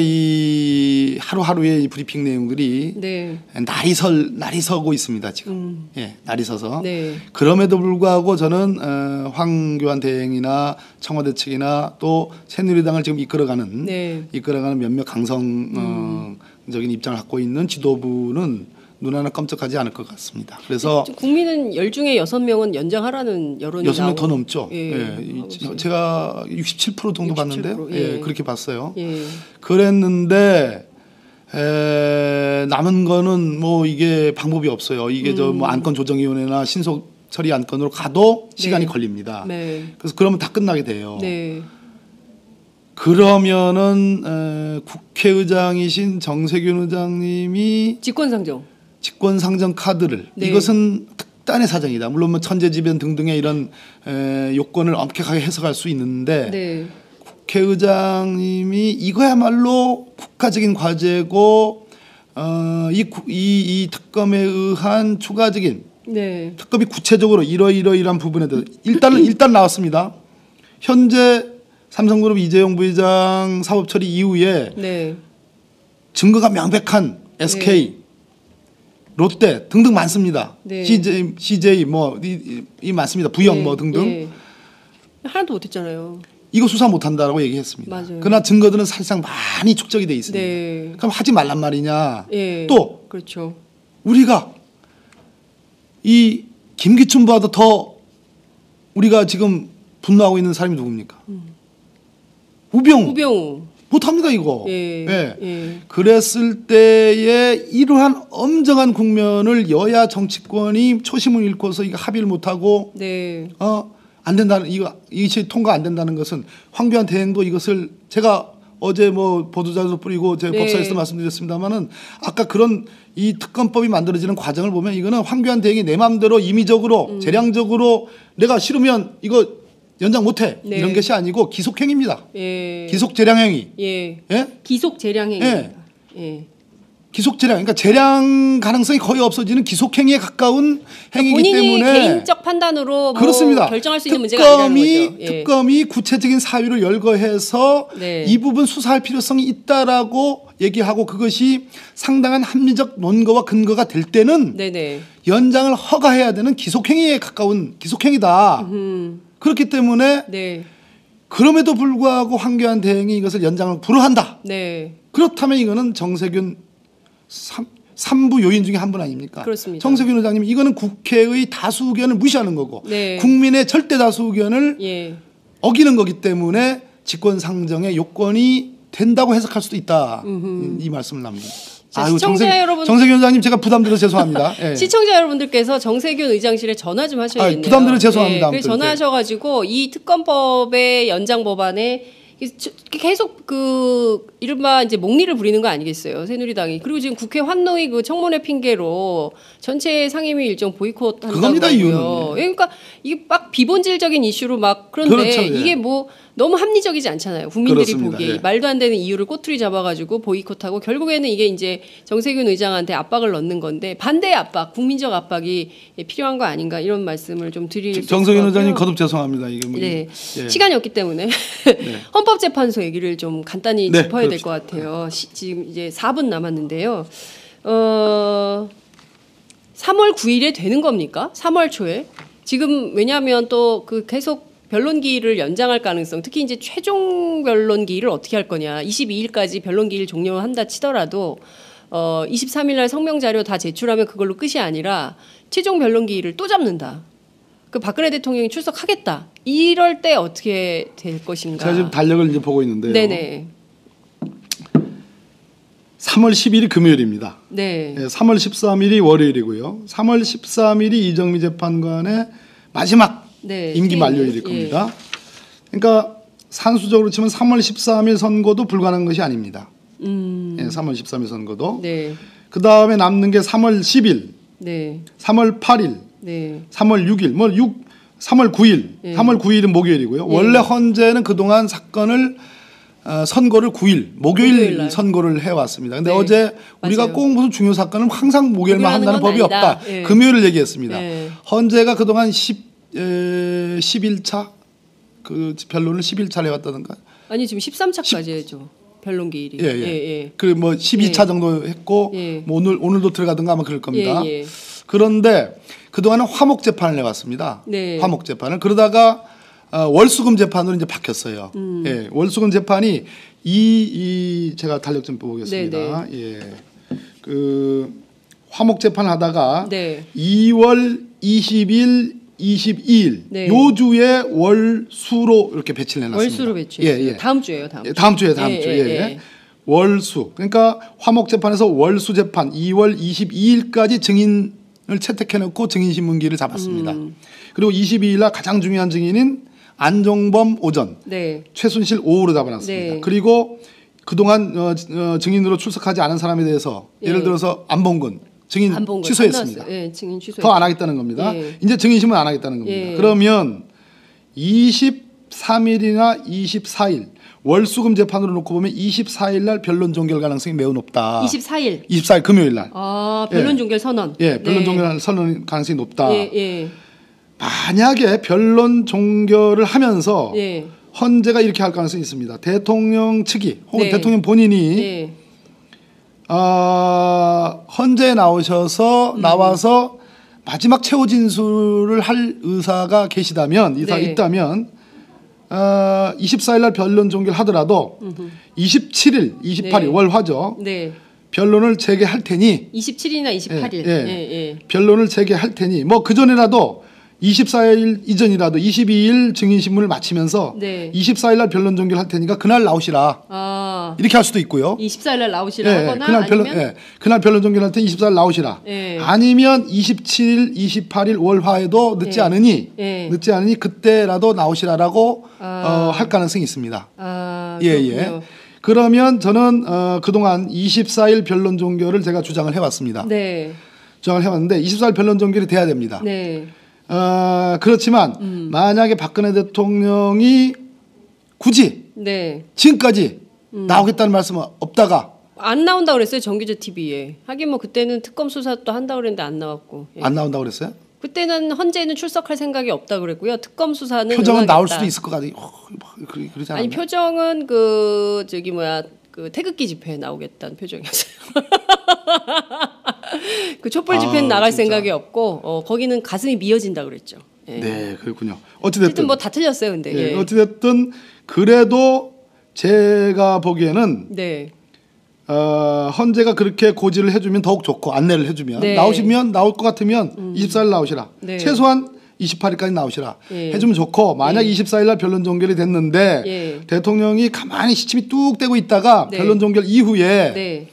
S3: 이 하루하루의 이 브리핑 내용들이
S2: 네.
S3: 날이 서고 있습니다 지금. 예, 날이 서서.
S2: 네.
S3: 그럼에도 불구하고 저는 황교안 대행이나 청와대 측이나 또 새누리당을 지금 이끌어가는 몇몇 강성적인 입장을 갖고 있는 지도부는 눈 하나 깜짝하지 않을 것 같습니다. 그래서
S2: 국민은 10중에 6명은 연장하라는 여론이
S3: 6명 더 넘죠.
S2: 예.
S3: 예. 제가 67% 정도
S2: 67%,
S3: 봤는데요.
S2: 예.
S3: 예, 그렇게 봤어요.
S2: 예.
S3: 그랬는데 남은 거는 뭐 이게 방법이 없어요. 이게 뭐 안건조정위원회나 신속 처리 안건으로 가도 시간이 걸립니다.
S2: 네.
S3: 그래서 그러면 다 끝나게 돼요.
S2: 네.
S3: 그러면은 국회의장이신 정세균 의장님이 직권상정 카드를 이것은 특단의 사정이다. 물론 뭐 천재지변 등등의 이런 요건을 엄격하게 해석할 수 있는데 국회의장님이 이거야말로 국가적인 과제고 이 특검에 의한 추가적인 특검이 구체적으로 이러이러이러한 부분에 대해서 일단 나왔습니다. 현재 삼성그룹 이재용 부회장 사법 처리 이후에 증거가 명백한 SK 롯데 등등 많습니다. CJ 이 많습니다. 부영 뭐 등등.
S2: 하나도 못했잖아요.
S3: 이거 수사 못한다라고 얘기했습니다.
S2: 맞아요.
S3: 그러나 증거들은 사실상 많이 축적이 돼 있습니다. 그럼 하지 말란 말이냐. 또
S2: 그렇죠.
S3: 우리가 이 김기춘보다도 더 우리가 지금 분노하고 있는 사람이 누굽니까? 우병우. 못합니다 이거. 그랬을 때에 이러한 엄정한 국면을 여야 정치권이 초심을 잃고서 이거 합의를 못하고 안 된다는 이것이 통과 안 된다는 것은 황교안 대행도 이것을 제가 어제 뭐 보도자료도 뿌리고 제가 법사에서도 말씀드렸습니다만은 아까 그런 이 특검법이 만들어지는 과정을 보면 이거는 황교안 대행이 내 마음대로 임의적으로 재량적으로 내가 싫으면 이거 연장 못해 이런 것이 아니고 기속행위입니다. 기속 재량행위.
S2: 예. 기속 재량행위입니다. 예.
S3: 기속 재량, 그러니까 재량 가능성이 거의 없어지는 기속행위에 가까운 행위이기
S2: 본인이
S3: 때문에
S2: 개인적 판단으로
S3: 그렇습니다.
S2: 뭐 결정할 수 있는 문제가 아니라는 거죠. 예.
S3: 특검이 구체적인 사유를 열거해서 이 부분 수사할 필요성이 있다라고 얘기하고 그것이 상당한 합리적 논거와 근거가 될 때는 연장을 허가해야 되는 기속행위에 가까운 기속행위다. 그렇기 때문에 그럼에도 불구하고 황교안 대행이 이것을 연장을 불허한다. 그렇다면 이거는 정세균 3부 요인 중에 한 분 아닙니까?
S2: 그렇습니다.
S3: 정세균 의장님 이거는 국회의 다수 의견을 무시하는 거고 국민의 절대 다수 의견을 어기는 거기 때문에 직권상정의 요건이 된다고 해석할 수도 있다. 이 말씀을 남깁니다. 아유, 정세균 의장님 제가 부담드려서 죄송합니다. 예.
S2: 시청자 여러분들께서 정세균 의장실에 전화 좀 하셔야겠네요.
S3: 부담드려서 죄송합니다.
S2: 그래서 전화하셔가지고 이 특검법의 연장 법안에 계속 그 이른바 이제 목리를 부리는 거 아니겠어요, 새누리당이. 그리고 지금 국회 환노위 그 청문회 핑계로 전체 상임위 일정 보이콧 한다고요. 이유는. 그러니까 이게 막 비본질적인 이슈로 막 그런데 이게 뭐 너무 합리적이지 않잖아요. 국민들이 보기에 말도 안 되는 이유를 꼬투리 잡아가지고 보이콧하고 결국에는 이게 이제 정세균 의장한테 압박을 넣는 건데 반대의 압박, 국민적 압박이 필요한 거 아닌가 이런 말씀을 좀 드릴 수 있을 것 같고요.
S3: 정세균 의장님 거듭 죄송합니다. 이게 뭐
S2: 시간이 없기 때문에 헌법재판소 얘기를 좀 간단히 짚어야 될 것 같아요. 지금 이제 4분 남았는데요. 3월 9일에 되는 겁니까? 3월 초에? 지금 왜냐하면 또 그 계속 변론기일을 연장할 가능성, 특히 이제 최종 변론기일을 어떻게 할 거냐. 22일까지 변론기일 종료한다 치더라도 23일 날 성명 자료 다 제출하면 그걸로 끝이 아니라 최종 변론기일을 또 잡는다. 그 박근혜 대통령이 출석하겠다. 이럴 때 어떻게 될 것인가.
S3: 제가 지금 달력을 이제 보고 있는데요.
S2: 네네.
S3: 3월 10일이 금요일입니다.
S2: 네.
S3: 3월 13일이 월요일이고요. 3월 13일이 이정미 재판관의 마지막 임기 만료일일 겁니다. 그러니까 산수적으로 치면 3월 13일 선고도 불가능한 것이 아닙니다. 3월 13일 선고도. 그 다음에 남는 게 3월 10일, 3월 8일, 3월 6일, 3월 9일, 3월 9일은 목요일이고요. 원래 헌재는 그동안 사건을 선고를 9일, 목요일 선고를 해왔습니다. 근데 어제 우리가 꼭 무슨 중요 사건은 항상 목요일만 한다는 법이 없다. 금요일을 얘기했습니다. 헌재가 그동안 11차 그 변론을 11차를 해왔다던가.
S2: 아니 지금 13차까지 해죠. 변론기일이.
S3: 그 뭐 12차 정도 했고 뭐 오늘도 들어가든가 아마 그럴 겁니다. 그런데 그동안은 화목 재판을 해왔습니다. 화목 재판을. 그러다가 월수금 재판으로 이제 바뀌었어요. 월수금 재판이 제가 달력 좀 보겠습니다. 그 화목 재판 하다가 2월 20일, 22일 요 주에 월수로 이렇게 배치를 해놨습니다.
S2: 월수로 배치했어요. 다음 주에요.
S3: 다음 주에. 월수. 그러니까 화목 재판에서 월수 재판 2월 22일까지 증인을 채택해놓고 증인신문기를 잡았습니다. 그리고 22일 날 가장 중요한 증인인 안종범 오전, 최순실 오후로 잡아놨습니다. 그리고 그동안 증인으로 출석하지 않은 사람에 대해서 예를 들어서 안봉근 증인 취소했습니다.
S2: 증인 취소.
S3: 더 안 하겠다는 겁니다. 이제 증인신문 안 하겠다는 겁니다. 그러면 23일이나 24일 월수금 재판으로 놓고 보면 24일 날 변론 종결 가능성이 매우 높다. 24일 금요일 날.
S2: 변론 종결 선언.
S3: 변론 종결 선언 가능성이 높다. 만약에 변론 종결을 하면서 헌재가 이렇게 할 가능성이 있습니다. 대통령 측이 혹은 대통령 본인이 헌재에 나와서 마지막 최후 진술을 할 의사가 계시다면 있다면 24일 날 변론 종결하더라도 27일, 28일 월화죠. 변론을 재개할 테니
S2: 27일이나 28일
S3: 변론을 재개할 테니 뭐 그 전에라도 24일 이전이라도 22일 증인신문을 마치면서 24일 날 변론 종결할 테니까 그날 나오시라. 이렇게 할 수도 있고요.
S2: 24일 날 나오시라 하거나
S3: 그날 변론 종결할 테니 24일 나오시라. 아니면 27일, 28일 월화에도 늦지 않으니 그때라도 나오시라라고 할 가능성이 있습니다. 그러면 저는 그동안 24일 변론 종결을 제가 주장을 해왔습니다.
S2: 네.
S3: 주장을 해왔는데 24일 변론 종결이 돼야 됩니다.
S2: 네.
S3: 그렇지만 만약에 박근혜 대통령이 굳이
S2: 네.
S3: 지금까지 나오겠다는 말씀은 없다가
S2: 안 나온다고 그랬어요. 정규제 TV에. 하긴 뭐 그때는 특검 수사 또 한다고 그랬는데 안 나왔고. 예.
S3: 안 나온다고 그랬어요?
S2: 그때는 헌재는 출석할 생각이 없다고 그랬고요. 특검 수사는
S3: 표정은 나올
S2: 응하겠다.
S3: 수도 있을 것 같아요. 그러지 않았나?
S2: 아니 표정은 그 저기 뭐야 그 태극기 집회에 나오겠다는 표정이었어요. 그 촛불 집회는 나갈
S3: 진짜.
S2: 생각이 없고 거기는 가슴이 미어진다 그랬죠. 예.
S3: 네, 그렇군요.
S2: 어쨌든
S3: 어찌됐든
S2: 뭐 다 틀렸어요, 근데.
S3: 예,
S2: 예.
S3: 어찌됐든 그래도 제가 보기에는
S2: 네.
S3: 헌재가 그렇게 고지를 해주면 더욱 좋고 안내를 해주면
S2: 네.
S3: 나오시면 나올 것 같으면 24일 나오시라.
S2: 네.
S3: 최소한 28일까지 나오시라.
S2: 예.
S3: 해주면 좋고 만약 24일 날 변론 종결이 됐는데
S2: 예.
S3: 대통령이 가만히 시침이 뚝 떼고 있다가
S2: 네.
S3: 변론 종결 이후에
S2: 네.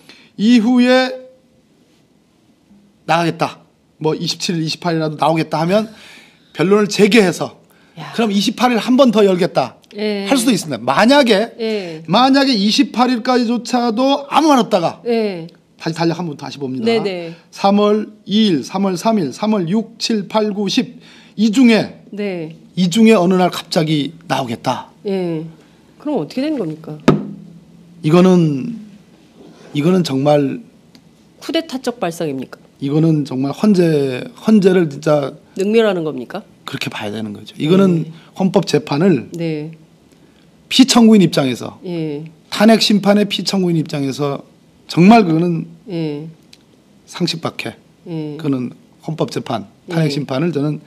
S3: 나가겠다. 뭐 27일, 28일이라도 나오겠다 하면 변론을 재개해서
S2: 야.
S3: 그럼 28일 한 번 더 열겠다.
S2: 예.
S3: 할 수도 있습니다. 만약에
S2: 예.
S3: 28일까지조차도 아무 말 없다가
S2: 예.
S3: 다시 달력 한번 다시 봅니다.
S2: 네네.
S3: 3월 2일, 3월 3일, 3월 6, 7, 8, 9, 10 이 중에
S2: 네.
S3: 어느 날 갑자기 나오겠다.
S2: 예. 그럼 어떻게 되는 겁니까?
S3: 이거는 정말
S2: 쿠데타적 발상입니까?
S3: 이거는 정말 헌재를 진짜
S2: 능멸하는 겁니까?
S3: 그렇게 봐야 되는 거죠. 이거는 헌법 재판을
S2: 네.
S3: 피청구인 입장에서
S2: 예.
S3: 탄핵 심판의 피청구인 입장에서 정말 그거는
S2: 예.
S3: 상식밖에.
S2: 예.
S3: 그거는 헌법 재판 탄핵 심판을 저는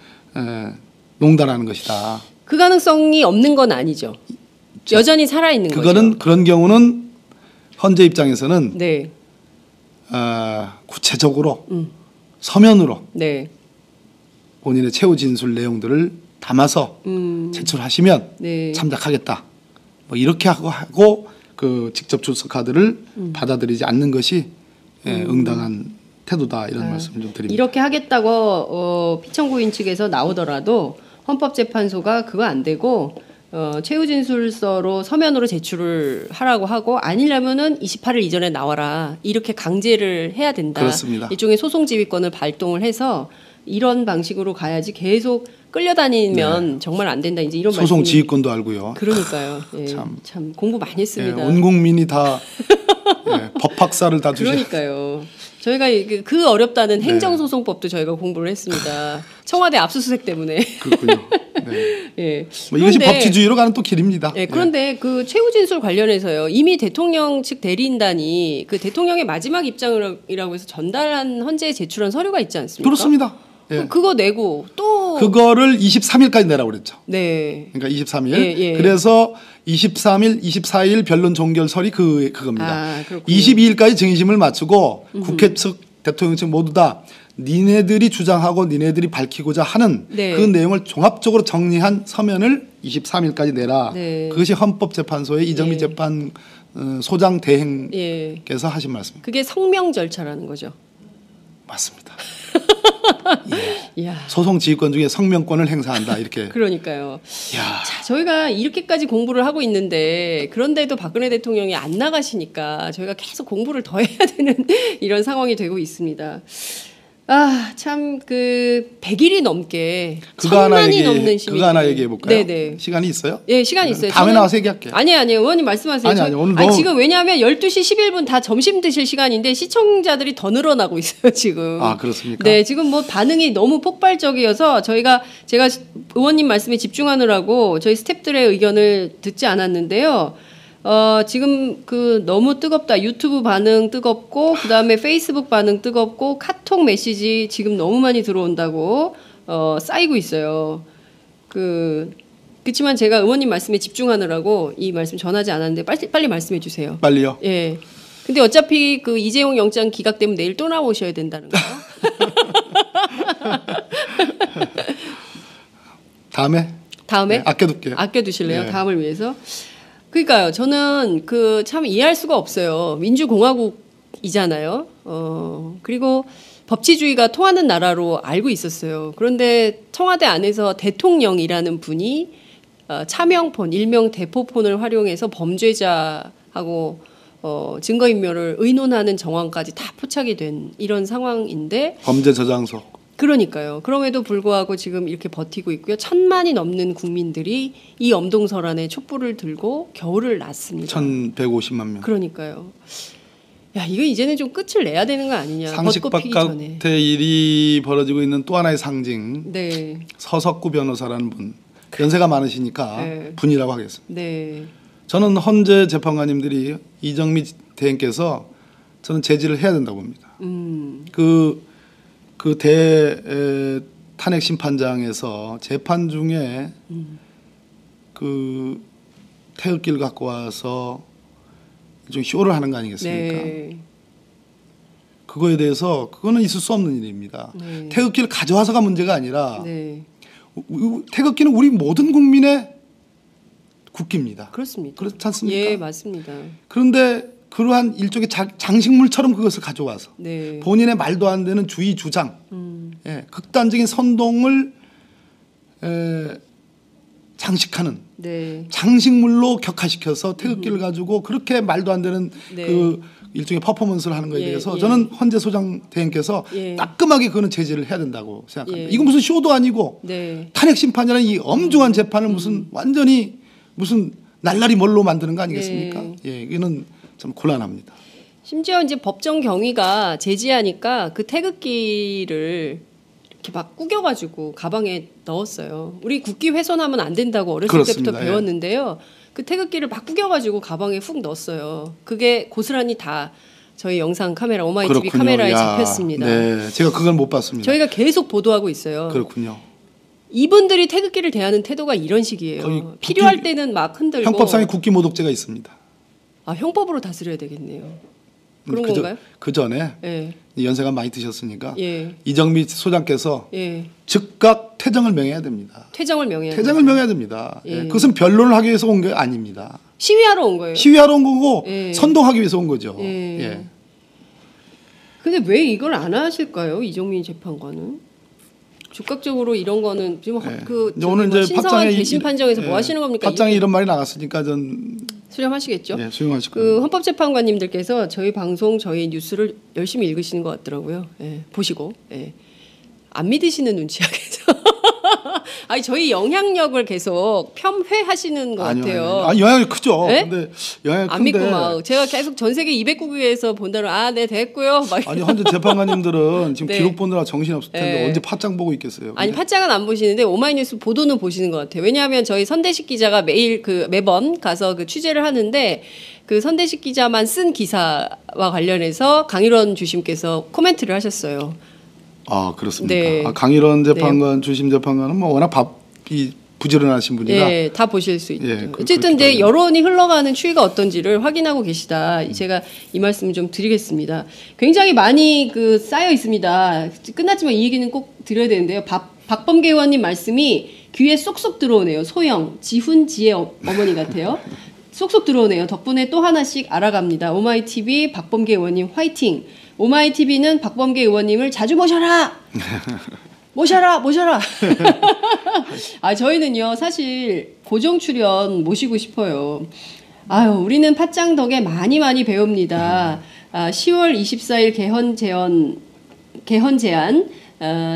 S3: 농단하는 것이다.
S2: 그 가능성이 없는 건 아니죠. 여전히 살아 있는 거죠.
S3: 그런 경우는 헌재 입장에서는
S2: 네.
S3: 구체적으로 서면으로
S2: 네.
S3: 본인의 최후 진술 내용들을 담아서 제출하시면
S2: 네.
S3: 참작하겠다. 뭐 이렇게 하고 그 직접 출석 카드를 받아들이지 않는 것이 응당한 태도다 이런 말씀을 좀 드립니다.
S2: 이렇게 하겠다고 피청구인 측에서 나오더라도 헌법재판소가 그거 안 되고 최후 진술서로 서면으로 제출을 하라고 하고 아니려면은 28일 이전에 나와라 이렇게 강제를 해야 된다.
S3: 그렇습니다.
S2: 일종의 소송 지휘권을 발동을 해서 이런 방식으로 가야지 계속 끌려다니면 정말 안 된다. 이제 이런
S3: 소송
S2: 말씀이
S3: 지휘권도 알고요.
S2: 그러니까요. 예, 참 공부 많이 했습니다.
S3: 온 국민이 다 법학사를 다 두셔.
S2: 그러니까요. 저희가 그 어렵다는 행정소송법도 저희가 공부를 했습니다. 청와대 압수수색 때문에.
S3: 그렇군요. 네.
S2: 예.
S3: 뭐 이것이 법치주의로 가는 또 길입니다.
S2: 예, 그런데 그 최후 진술 관련해서요. 이미 대통령 측 대리인단이 그 대통령의 마지막 입장이라고 해서 전달한 헌재에 제출한 서류가 있지 않습니까?
S3: 그렇습니다. 예.
S2: 그거 내고 또
S3: 그거를 23일까지 내라고 그랬죠.
S2: 네.
S3: 그러니까 23일.
S2: 예.
S3: 그래서 23일, 24일 변론 종결설이 그겁니다.
S2: 아, 그렇군요.
S3: 22일까지 증심을 마치고 국회 측, 대통령 측 모두 다 니네들이 주장하고 니네들이 밝히고자 하는
S2: 네.
S3: 그 내용을 종합적으로 정리한 서면을 23일까지 내라.
S2: 네.
S3: 그것이 헌법재판소의 이정미
S2: 예.
S3: 재판 소장
S2: 예.
S3: 대행께서 하신 말씀입니다.
S2: 그게 성명 절차라는 거죠.
S3: 맞습니다.
S2: 이야.
S3: 소송 지휘권 중에 성명권을 행사한다 이렇게.
S2: 그러니까요.
S3: 야.
S2: 자, 저희가 이렇게까지 공부를 하고 있는데 그런데도 박근혜 대통령이 안 나가시니까 저희가 계속 공부를 더 해야 되는 이런 상황이 되고 있습니다. 아, 참 그 100일이 넘게 천만이 넘는 시민.
S3: 그거 하나 얘기해 볼까요?
S2: 네네.
S3: 시간이 있어요?
S2: 예, 시간이 있어요.
S3: 다음에
S2: 저는-
S3: 나와서 얘기할게요.
S2: 아니에요. 의원님 말씀하세요.
S3: 아니, 오늘 너무-
S2: 지금 왜냐하면 12시 11분 다 점심 드실 시간인데 시청자들이 더 늘어나고 있어요, 지금.
S3: 아, 그렇습니까?
S2: 네, 지금 뭐 반응이 너무 폭발적이어서 제가 의원님 말씀에 집중하느라고 저희 스태프들의 의견을 듣지 않았는데요. 지금 그 너무 뜨겁다. 유튜브 반응 뜨겁고 그다음에 페이스북 반응 뜨겁고 카톡 메시지 지금 너무 많이 들어온다고 쌓이고 있어요. 그렇지만 제가 의원님 말씀에 집중하느라고 이 말씀 전하지 않았는데 빨리 말씀해 주세요.
S3: 빨리요.
S2: 예. 근데 어차피 그 이재용 영장 기각되면 내일 또 나오셔야 된다는 거요.
S3: 다음에 네, 아껴둘게요.
S2: 아껴두실래요?
S3: 네.
S2: 다음을 위해서. 그러니까요. 저는 그 참 이해할 수가 없어요. 민주공화국이잖아요. 그리고 법치주의가 통하는 나라로 알고 있었어요. 그런데 청와대 안에서 대통령이라는 분이 차명폰, 일명 대포폰을 활용해서 범죄자 하고 증거인멸을 의논하는 정황까지 다 포착이 된 이런 상황인데
S3: 범죄 저장소.
S2: 그러니까요. 그럼에도 불구하고 지금 이렇게 버티고 있고요. 1,000만이 넘는 국민들이 이 엄동설안에 촛불을 들고 겨울을 났습니다.
S3: 1,150만 명.
S2: 그러니까요. 야, 이거 이제는 좀 끝을 내야 되는 거 아니냐.
S3: 상식
S2: 벚꽃 피기 전에.
S3: 바깥의 일이 벌어지고 있는 또 하나의 상징.
S2: 네.
S3: 서석구 변호사라는 분. 연세가 많으시니까
S2: 네.
S3: 분이라고 하겠습니다.
S2: 네.
S3: 저는 헌재 재판관님들이 이정미 대행께서 저는 제지를 해야 된다고 봅니다. 그 탄핵 심판장에서 재판 중에 그 태극기를 갖고 와서 좀 쇼를 하는 거 아니겠습니까?
S2: 네.
S3: 그거에 대해서 그거는 있을 수 없는 일입니다.
S2: 네.
S3: 태극기를 가져와서가 문제가 아니라
S2: 네.
S3: 태극기는 우리 모든 국민의 국기입니다.
S2: 그렇습니다.
S3: 그렇지 않습니까?
S2: 예, 맞습니다.
S3: 그런데 그러한 일종의 장식물처럼 그것을 가져와서
S2: 네.
S3: 본인의 말도 안 되는 주의 주장, 예, 극단적인 선동을 장식하는
S2: 네.
S3: 장식물로 격화시켜서 태극기를 가지고 그렇게 말도 안 되는
S2: 네.
S3: 그 일종의 퍼포먼스를 하는 거에
S2: 예,
S3: 대해서
S2: 예.
S3: 저는 헌재 소장 대행께서
S2: 예.
S3: 따끔하게 그거는 제재를 해야 된다고 생각합니다.
S2: 예.
S3: 이건 무슨 쇼도 아니고
S2: 네.
S3: 탄핵 심판이라는 이 엄중한 재판을 무슨 완전히 무슨 날라리 뭘로 만드는 거 아니겠습니까?
S2: 네.
S3: 예, 이거는 좀 곤란합니다.
S2: 심지어 이제 법정 경위가 제지하니까 그 태극기를 이렇게 막 구겨가지고 가방에 넣었어요. 우리 국기 훼손하면 안 된다고 어렸을
S3: 그렇습니다.
S2: 때부터 배웠는데요. 그 태극기를 막 구겨가지고 가방에 훅 넣었어요. 그게 고스란히 다 저희 영상 카메라 오마이TV
S3: 그렇군요.
S2: 카메라에
S3: 야,
S2: 잡혔습니다.
S3: 네, 제가 그걸 못 봤습니다.
S2: 저희가 계속 보도하고 있어요.
S3: 그렇군요.
S2: 이분들이 태극기를 대하는 태도가 이런 식이에요.
S3: 거의
S2: 필요할 때는 막 흔들고.
S3: 형법상의 국기 모독죄가 있습니다.
S2: 아, 형법으로 다스려야 되겠네요. 그런 건가요?
S3: 그 전에
S2: 예.
S3: 연세가 많이 드셨으니까
S2: 예.
S3: 이정미 소장께서
S2: 예.
S3: 즉각 퇴정을 명해야 됩니다.
S2: 퇴정을 명해야
S3: 퇴정을 명해야 됩니다.
S2: 예.
S3: 예. 그것은 변론을 하기 위해서 온 게 아닙니다.
S2: 시위하러 온 거예요.
S3: 시위하러 온 거고
S2: 예.
S3: 선동하기 위해서 온 거죠.
S2: 예.
S3: 예.
S2: 근데 왜 이걸 안 하실까요? 이정민 재판관은 즉각적으로 이런 거는 지금
S3: 예.
S2: 그
S3: 이제 오늘
S2: 뭐
S3: 이제
S2: 신성한
S3: 팟짱에
S2: 대심 판정에서 뭐 하시는 겁니까?
S3: 팟짱에 이런 말이 나갔으니까 전
S2: 수렴하시겠죠?
S3: 예, 수용하실
S2: 그
S3: 겁니다.
S2: 헌법재판관님들께서 저희 방송, 저희 뉴스를 열심히 읽으시는 것 같더라고요. 예, 보시고 안 믿으시는 눈치야 계속. 아니 저희 영향력을 계속 폄훼하시는 것 같아요.
S3: 아니, 영향이 크죠.
S2: 네?
S3: 근데 영향이
S2: 안 믿고
S3: 큰데
S2: 막 제가 계속 전 세계 200국에서 본다면 네 됐고요. 막
S3: 아니 현재 재판관님들은 지금
S2: 네.
S3: 기록 보느라 정신이 없을 텐데
S2: 네.
S3: 언제 팟짱 보고 있겠어요.
S2: 아니
S3: 근데
S2: 팟짱은 안 보시는데 오마이뉴스 보도는 보시는 것 같아요. 왜냐하면 저희 선대식 기자가 매번 가서 그 취재를 하는데 그 선대식 기자만 쓴 기사와 관련해서 강일원 주심께서 코멘트를 하셨어요.
S3: 아 그렇습니까?
S2: 네.
S3: 강일원 재판관 주심 재판관은 뭐 워낙 밥이 부지런하신 분이라
S2: 예, 다 보실 수 있죠.
S3: 예,
S2: 어쨌든
S3: 그렇게
S2: 이제 여론이 흘러가는 추이가 어떤지를 확인하고 계시다. 제가 이 말씀 좀 드리겠습니다. 굉장히 많이 그 쌓여 있습니다. 끝났지만 이 얘기는 꼭 드려야 되는데요. 박범계 의원님 말씀이 귀에 쏙쏙 들어오네요. 소영, 지훈지의 어머니 같아요. 쏙쏙 들어오네요. 덕분에 또 하나씩 알아갑니다. 오마이TV 박범계 의원님 화이팅. 오마이TV는 박범계 의원님을 자주 모셔라. 모셔라. 아, 저희는요, 사실 고정 출연 모시고 싶어요. 아유, 우리는 팟짱 덕에 많이 배웁니다. 10월 24일 개헌 제안,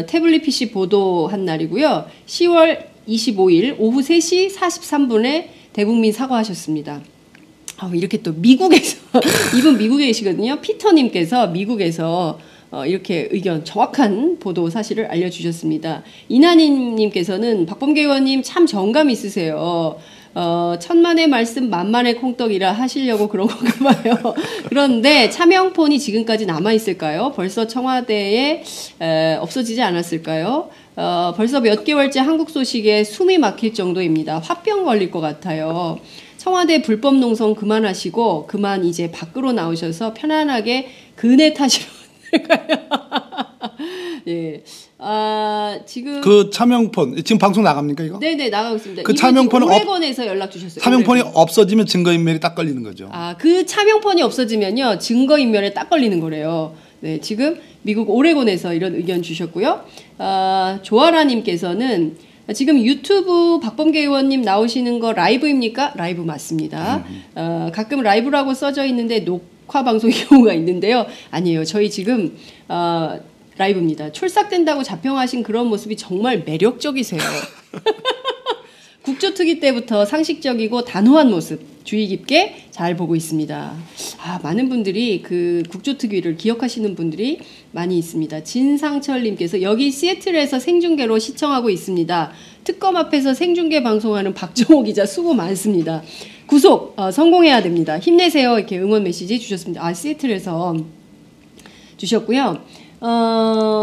S2: 태블릿 PC 보도한 날이고요. 10월 25일 오후 3시 43분에 대국민 사과하셨습니다. 이렇게 또 미국에서, 이분 미국에 계시거든요. 피터님께서 미국에서 이렇게 정확한 보도 사실을 알려주셨습니다. 이나님께서는 박범계 의원님 참 정감 있으세요. 천만의 말씀 만만의 콩떡이라 하시려고 그런 건가 봐요. 그런데 차명폰이 지금까지 남아있을까요? 벌써 청와대에 없어지지 않았을까요? 벌써 몇 개월째 한국 소식에 숨이 막힐 정도입니다. 화병 걸릴 것 같아요. 청와대 불법 농성 그만하시고 그만 이제 밖으로 나오셔서 편안하게 그네 타시러 예. 지금
S3: 그 차명폰 지금 방송 나갑니까 이거?
S2: 네네 나가고 있습니다.
S3: 그 차명폰은
S2: 오레곤에서 연락 주셨어요.
S3: 차명폰이
S2: 오레곤.
S3: 없어지면 증거인멸이 딱 걸리는 거죠.
S2: 그 차명폰이 없어지면요 증거인멸에 딱 걸리는 거래요. 네, 지금 미국 오레곤에서 이런 의견 주셨고요. 조아라님께서는 지금 유튜브 박범계 의원님 나오시는 거 라이브입니까? 라이브 맞습니다. 가끔 라이브라고 써져 있는데 녹화 방송의 경우가 있는데요. 아니에요. 저희 지금 라이브입니다. 출삭된다고 자평하신 그런 모습이 정말 매력적이세요. 국조특위 때부터 상식적이고 단호한 모습 주의 깊게 잘 보고 있습니다. 많은 분들이 그 국조특위를 기억하시는 분들이 많이 있습니다. 진상철님께서 여기 시애틀에서 생중계로 시청하고 있습니다. 특검 앞에서 생중계 방송하는 박정호 기자 수고 많습니다. 구속 성공해야 됩니다. 힘내세요. 이렇게 응원 메시지 주셨습니다. 시애틀에서 주셨고요.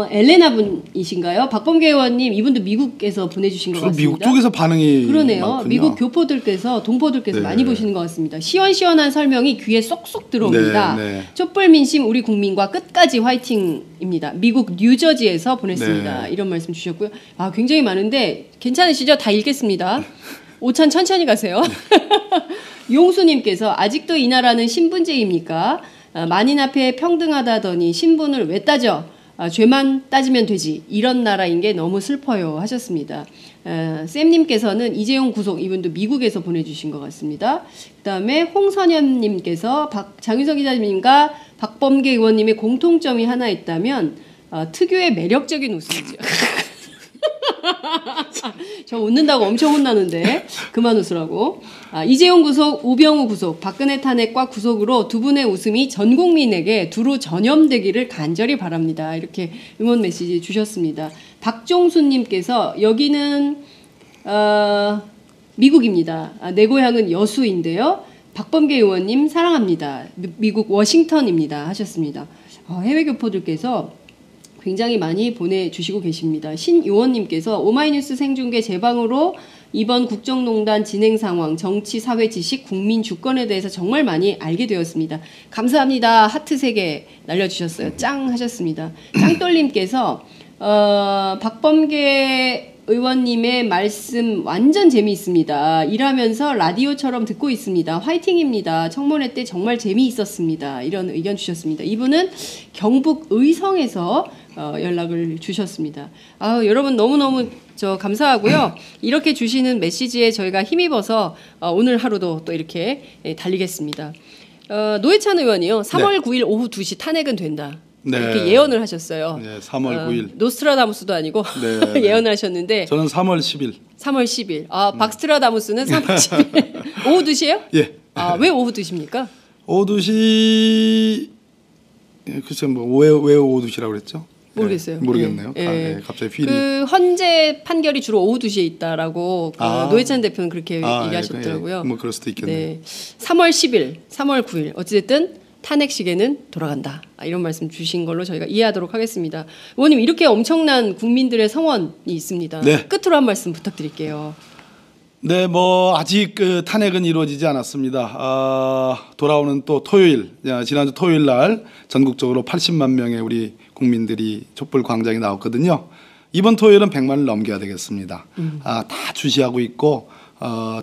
S2: 엘레나 분이신가요? 박범계 의원님, 이분도 미국에서 보내주신 것 같습니다.
S3: 미국 쪽에서 반응이
S2: 그러네요.
S3: 많군요.
S2: 미국 교포들께서, 동포들께서
S3: 네.
S2: 많이 보시는 것 같습니다. 시원시원한 설명이 귀에 쏙쏙 들어옵니다.
S3: 네.
S2: 촛불 민심 우리 국민과 끝까지 화이팅입니다. 미국 뉴저지에서 보냈습니다.
S3: 네.
S2: 이런 말씀 주셨고요. 굉장히 많은데 괜찮으시죠? 다 읽겠습니다. 오찬 천천히 가세요. 용수님께서 아직도 이 나라는 신분제입니까? 만인 앞에 평등하다더니 신분을 왜 따져? 죄만 따지면 되지. 이런 나라인 게 너무 슬퍼요 하셨습니다. 쌤님께서는 이재용 구속, 이분도 미국에서 보내주신 것 같습니다. 그 다음에 홍선현님께서 장윤석 기자님과 박범계 의원님의 공통점이 하나 있다면 특유의 매력적인 웃음이죠. 저 웃는다고 엄청 혼나는데 그만 웃으라고. 이재용 구속, 우병우 구속, 박근혜 탄핵과 구속으로 두 분의 웃음이 전 국민에게 두루 전염되기를 간절히 바랍니다. 이렇게 응원 메시지 주셨습니다. 박종수님께서 여기는 미국입니다. 내 고향은 여수인데요. 박범계 의원님 사랑합니다. 미국 워싱턴입니다 하셨습니다. 해외 교포들께서 굉장히 많이 보내주시고 계십니다. 신요원님께서 오마이뉴스 생중계 재방으로 이번 국정농단 진행 상황, 정치, 사회 지식, 국민 주권에 대해서 정말 많이 알게 되었습니다. 감사합니다. 하트 3개 날려주셨어요. 짱 하셨습니다. 짱돌님께서 박범계 의원님의 말씀 완전 재미있습니다. 일하면서 라디오처럼 듣고 있습니다. 화이팅입니다. 청문회 때 정말 재미있었습니다. 이런 의견 주셨습니다. 이분은 경북 의성에서 연락을 주셨습니다. 여러분 너무너무 감사하고요. 이렇게 주시는 메시지에 저희가 힘입어서 오늘 하루도 또 이렇게 달리겠습니다. 노회찬 의원이요. 3월 9일 오후 2시 탄핵은 된다.
S3: 네.
S2: 이렇게 예언을 하셨어요.
S3: 네, 3월 9일.
S2: 노스트라다무스도 아니고
S3: 네.
S2: 예언을 하셨는데
S3: 저는 3월 10일.
S2: 3월 10일. 박스트라다무스는 3월 10일. 오후 2시예요?
S3: 예.
S2: 왜 오후 2시입니까?
S3: 오후 2시 글쎄 왜 오후 2시라고 그랬죠?
S2: 모르겠어요.
S3: 모르겠네요.
S2: 예.
S3: 갑자기 필이.
S2: 그 헌재 판결이 주로 오후 2시에 있다라고 노회찬 대표는 그렇게 얘기하셨더라고요.
S3: 뭐 그럴 수도 있겠네요.
S2: 네. 3월 10일, 3월 9일 어찌됐든 탄핵 시계는 돌아간다. 이런 말씀 주신 걸로 저희가 이해하도록 하겠습니다. 의원님 이렇게 엄청난 국민들의 성원이 있습니다.
S3: 네.
S2: 끝으로 한 말씀 부탁드릴게요.
S3: 네, 아직 그 탄핵은 이루어지지 않았습니다. 돌아오는 또 토요일, 지난주 토요일 날 전국적으로 80만 명의 우리 국민들이 촛불 광장에 나왔거든요. 이번 토요일은 100만을 넘겨야 되겠습니다. 다 주시하고 있고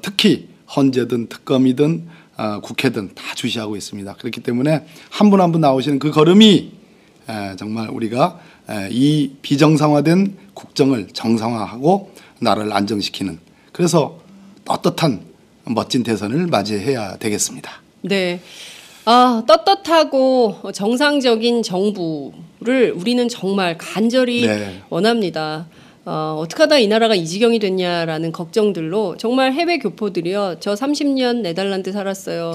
S3: 특히 헌재든 특검이든 국회든 다 주시하고 있습니다. 그렇기 때문에 한 분 한 분 나오시는 그 걸음이 정말 우리가 이 비정상화된 국정을 정상화하고 나라를 안정시키는 그래서 떳떳한 멋진 대선을 맞이해야 되겠습니다.
S2: 네. 떳떳하고 정상적인 정부를 우리는 정말 간절히 원합니다. 어떻게 하다 이 나라가 이 지경이 됐냐라는 걱정들로 정말 해외 교포들이요. 저 30년 네덜란드 살았어요.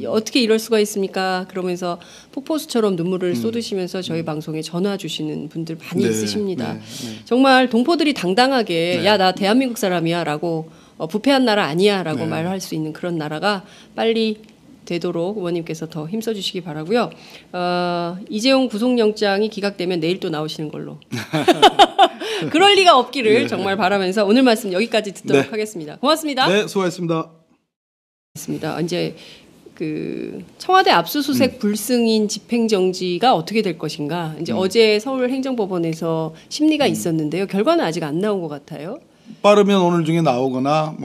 S2: 어떻게 이럴 수가 있습니까? 그러면서 폭포수처럼 눈물을 쏟으시면서 저희 방송에 전화 주시는 분들 많이 있으십니다. 정말 동포들이 당당하게 야, 나 대한민국 사람이야 라고 부패한 나라 아니야 라고 말할 수 있는 그런 나라가 빨리 되도록 의원님께서 더 힘써 주시기 바라고요. 이재용 구속영장이 기각되면 내일 또 나오시는 걸로. 그럴 리가 없기를 정말 바라면서 오늘 말씀 여기까지 듣도록 하겠습니다. 고맙습니다.
S3: 네, 수고하셨습니다.
S2: 이제 그 청와대 압수수색 불승인 집행정지가 어떻게 될 것인가. 이제 어제 서울행정법원에서 심리가 있었는데요. 결과는 아직 안 나온 것 같아요.
S3: 빠르면 오늘 중에 나오거나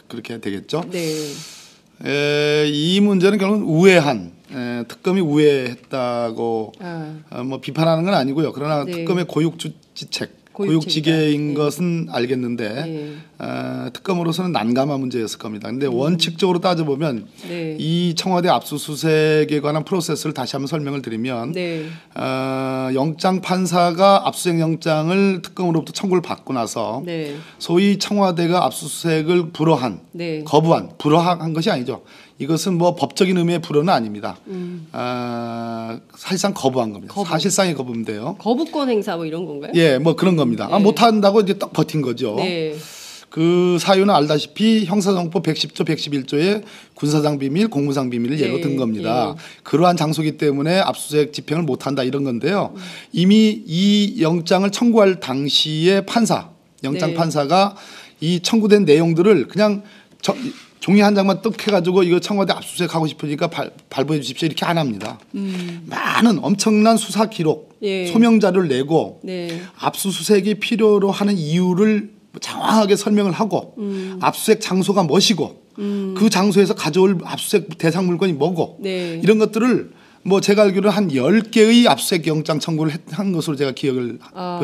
S3: 그렇게 되겠죠.
S2: 네.
S3: 이 문제는 결국은 우회한 특검이 우회했다고 비판하는 건 아니고요. 그러나 특검의 고육지책 고육지계인
S2: 예.
S3: 것은 알겠는데 특검으로서는 난감한 문제였을 겁니다. 그런데 원칙적으로 따져보면
S2: 네.
S3: 이 청와대 압수수색에 관한 프로세스를 다시 한번 설명을 드리면
S2: 네.
S3: 영장 판사가 압수수색 영장을 특검으로부터 청구를 받고 나서
S2: 네.
S3: 소위 청와대가 압수수색을
S2: 네.
S3: 불허한 것이 아니죠. 이것은 뭐 법적인 의미의 불허는 아닙니다. 사실상 거부한 겁니다. 사실상의 거부인데요.
S2: 거부권 행사 뭐 이런 건가요?
S3: 예, 뭐 그런 겁니다.
S2: 네.
S3: 못한다고 이제 딱 버틴 거죠.
S2: 네.
S3: 그 사유는 알다시피 형사정법 110조, 111조의 군사상 비밀, 공무상 비밀을 예로 든 겁니다. 그러한 장소이기 때문에 압수수색 집행을 못한다 이런 건데요. 이미 이 영장을 청구할 당시에 영장 판사가 이 청구된 내용들을 그냥 종이 한 장만 떡 해가지고 이거 청와대 압수수색하고 싶으니까 발부해 주십시오 이렇게 안 합니다. 많은 엄청난 수사 기록, 소명 자료를 내고 압수수색이 필요로 하는 이유를 장황하게 설명을 하고 압수수색 장소가 무엇이고 그 장소에서 가져올 압수수색 대상 물건이 뭐고 이런 것들을 뭐 제가 알기로는 한 10개의 압수수색 영장 청구를 한 것으로 제가 기억을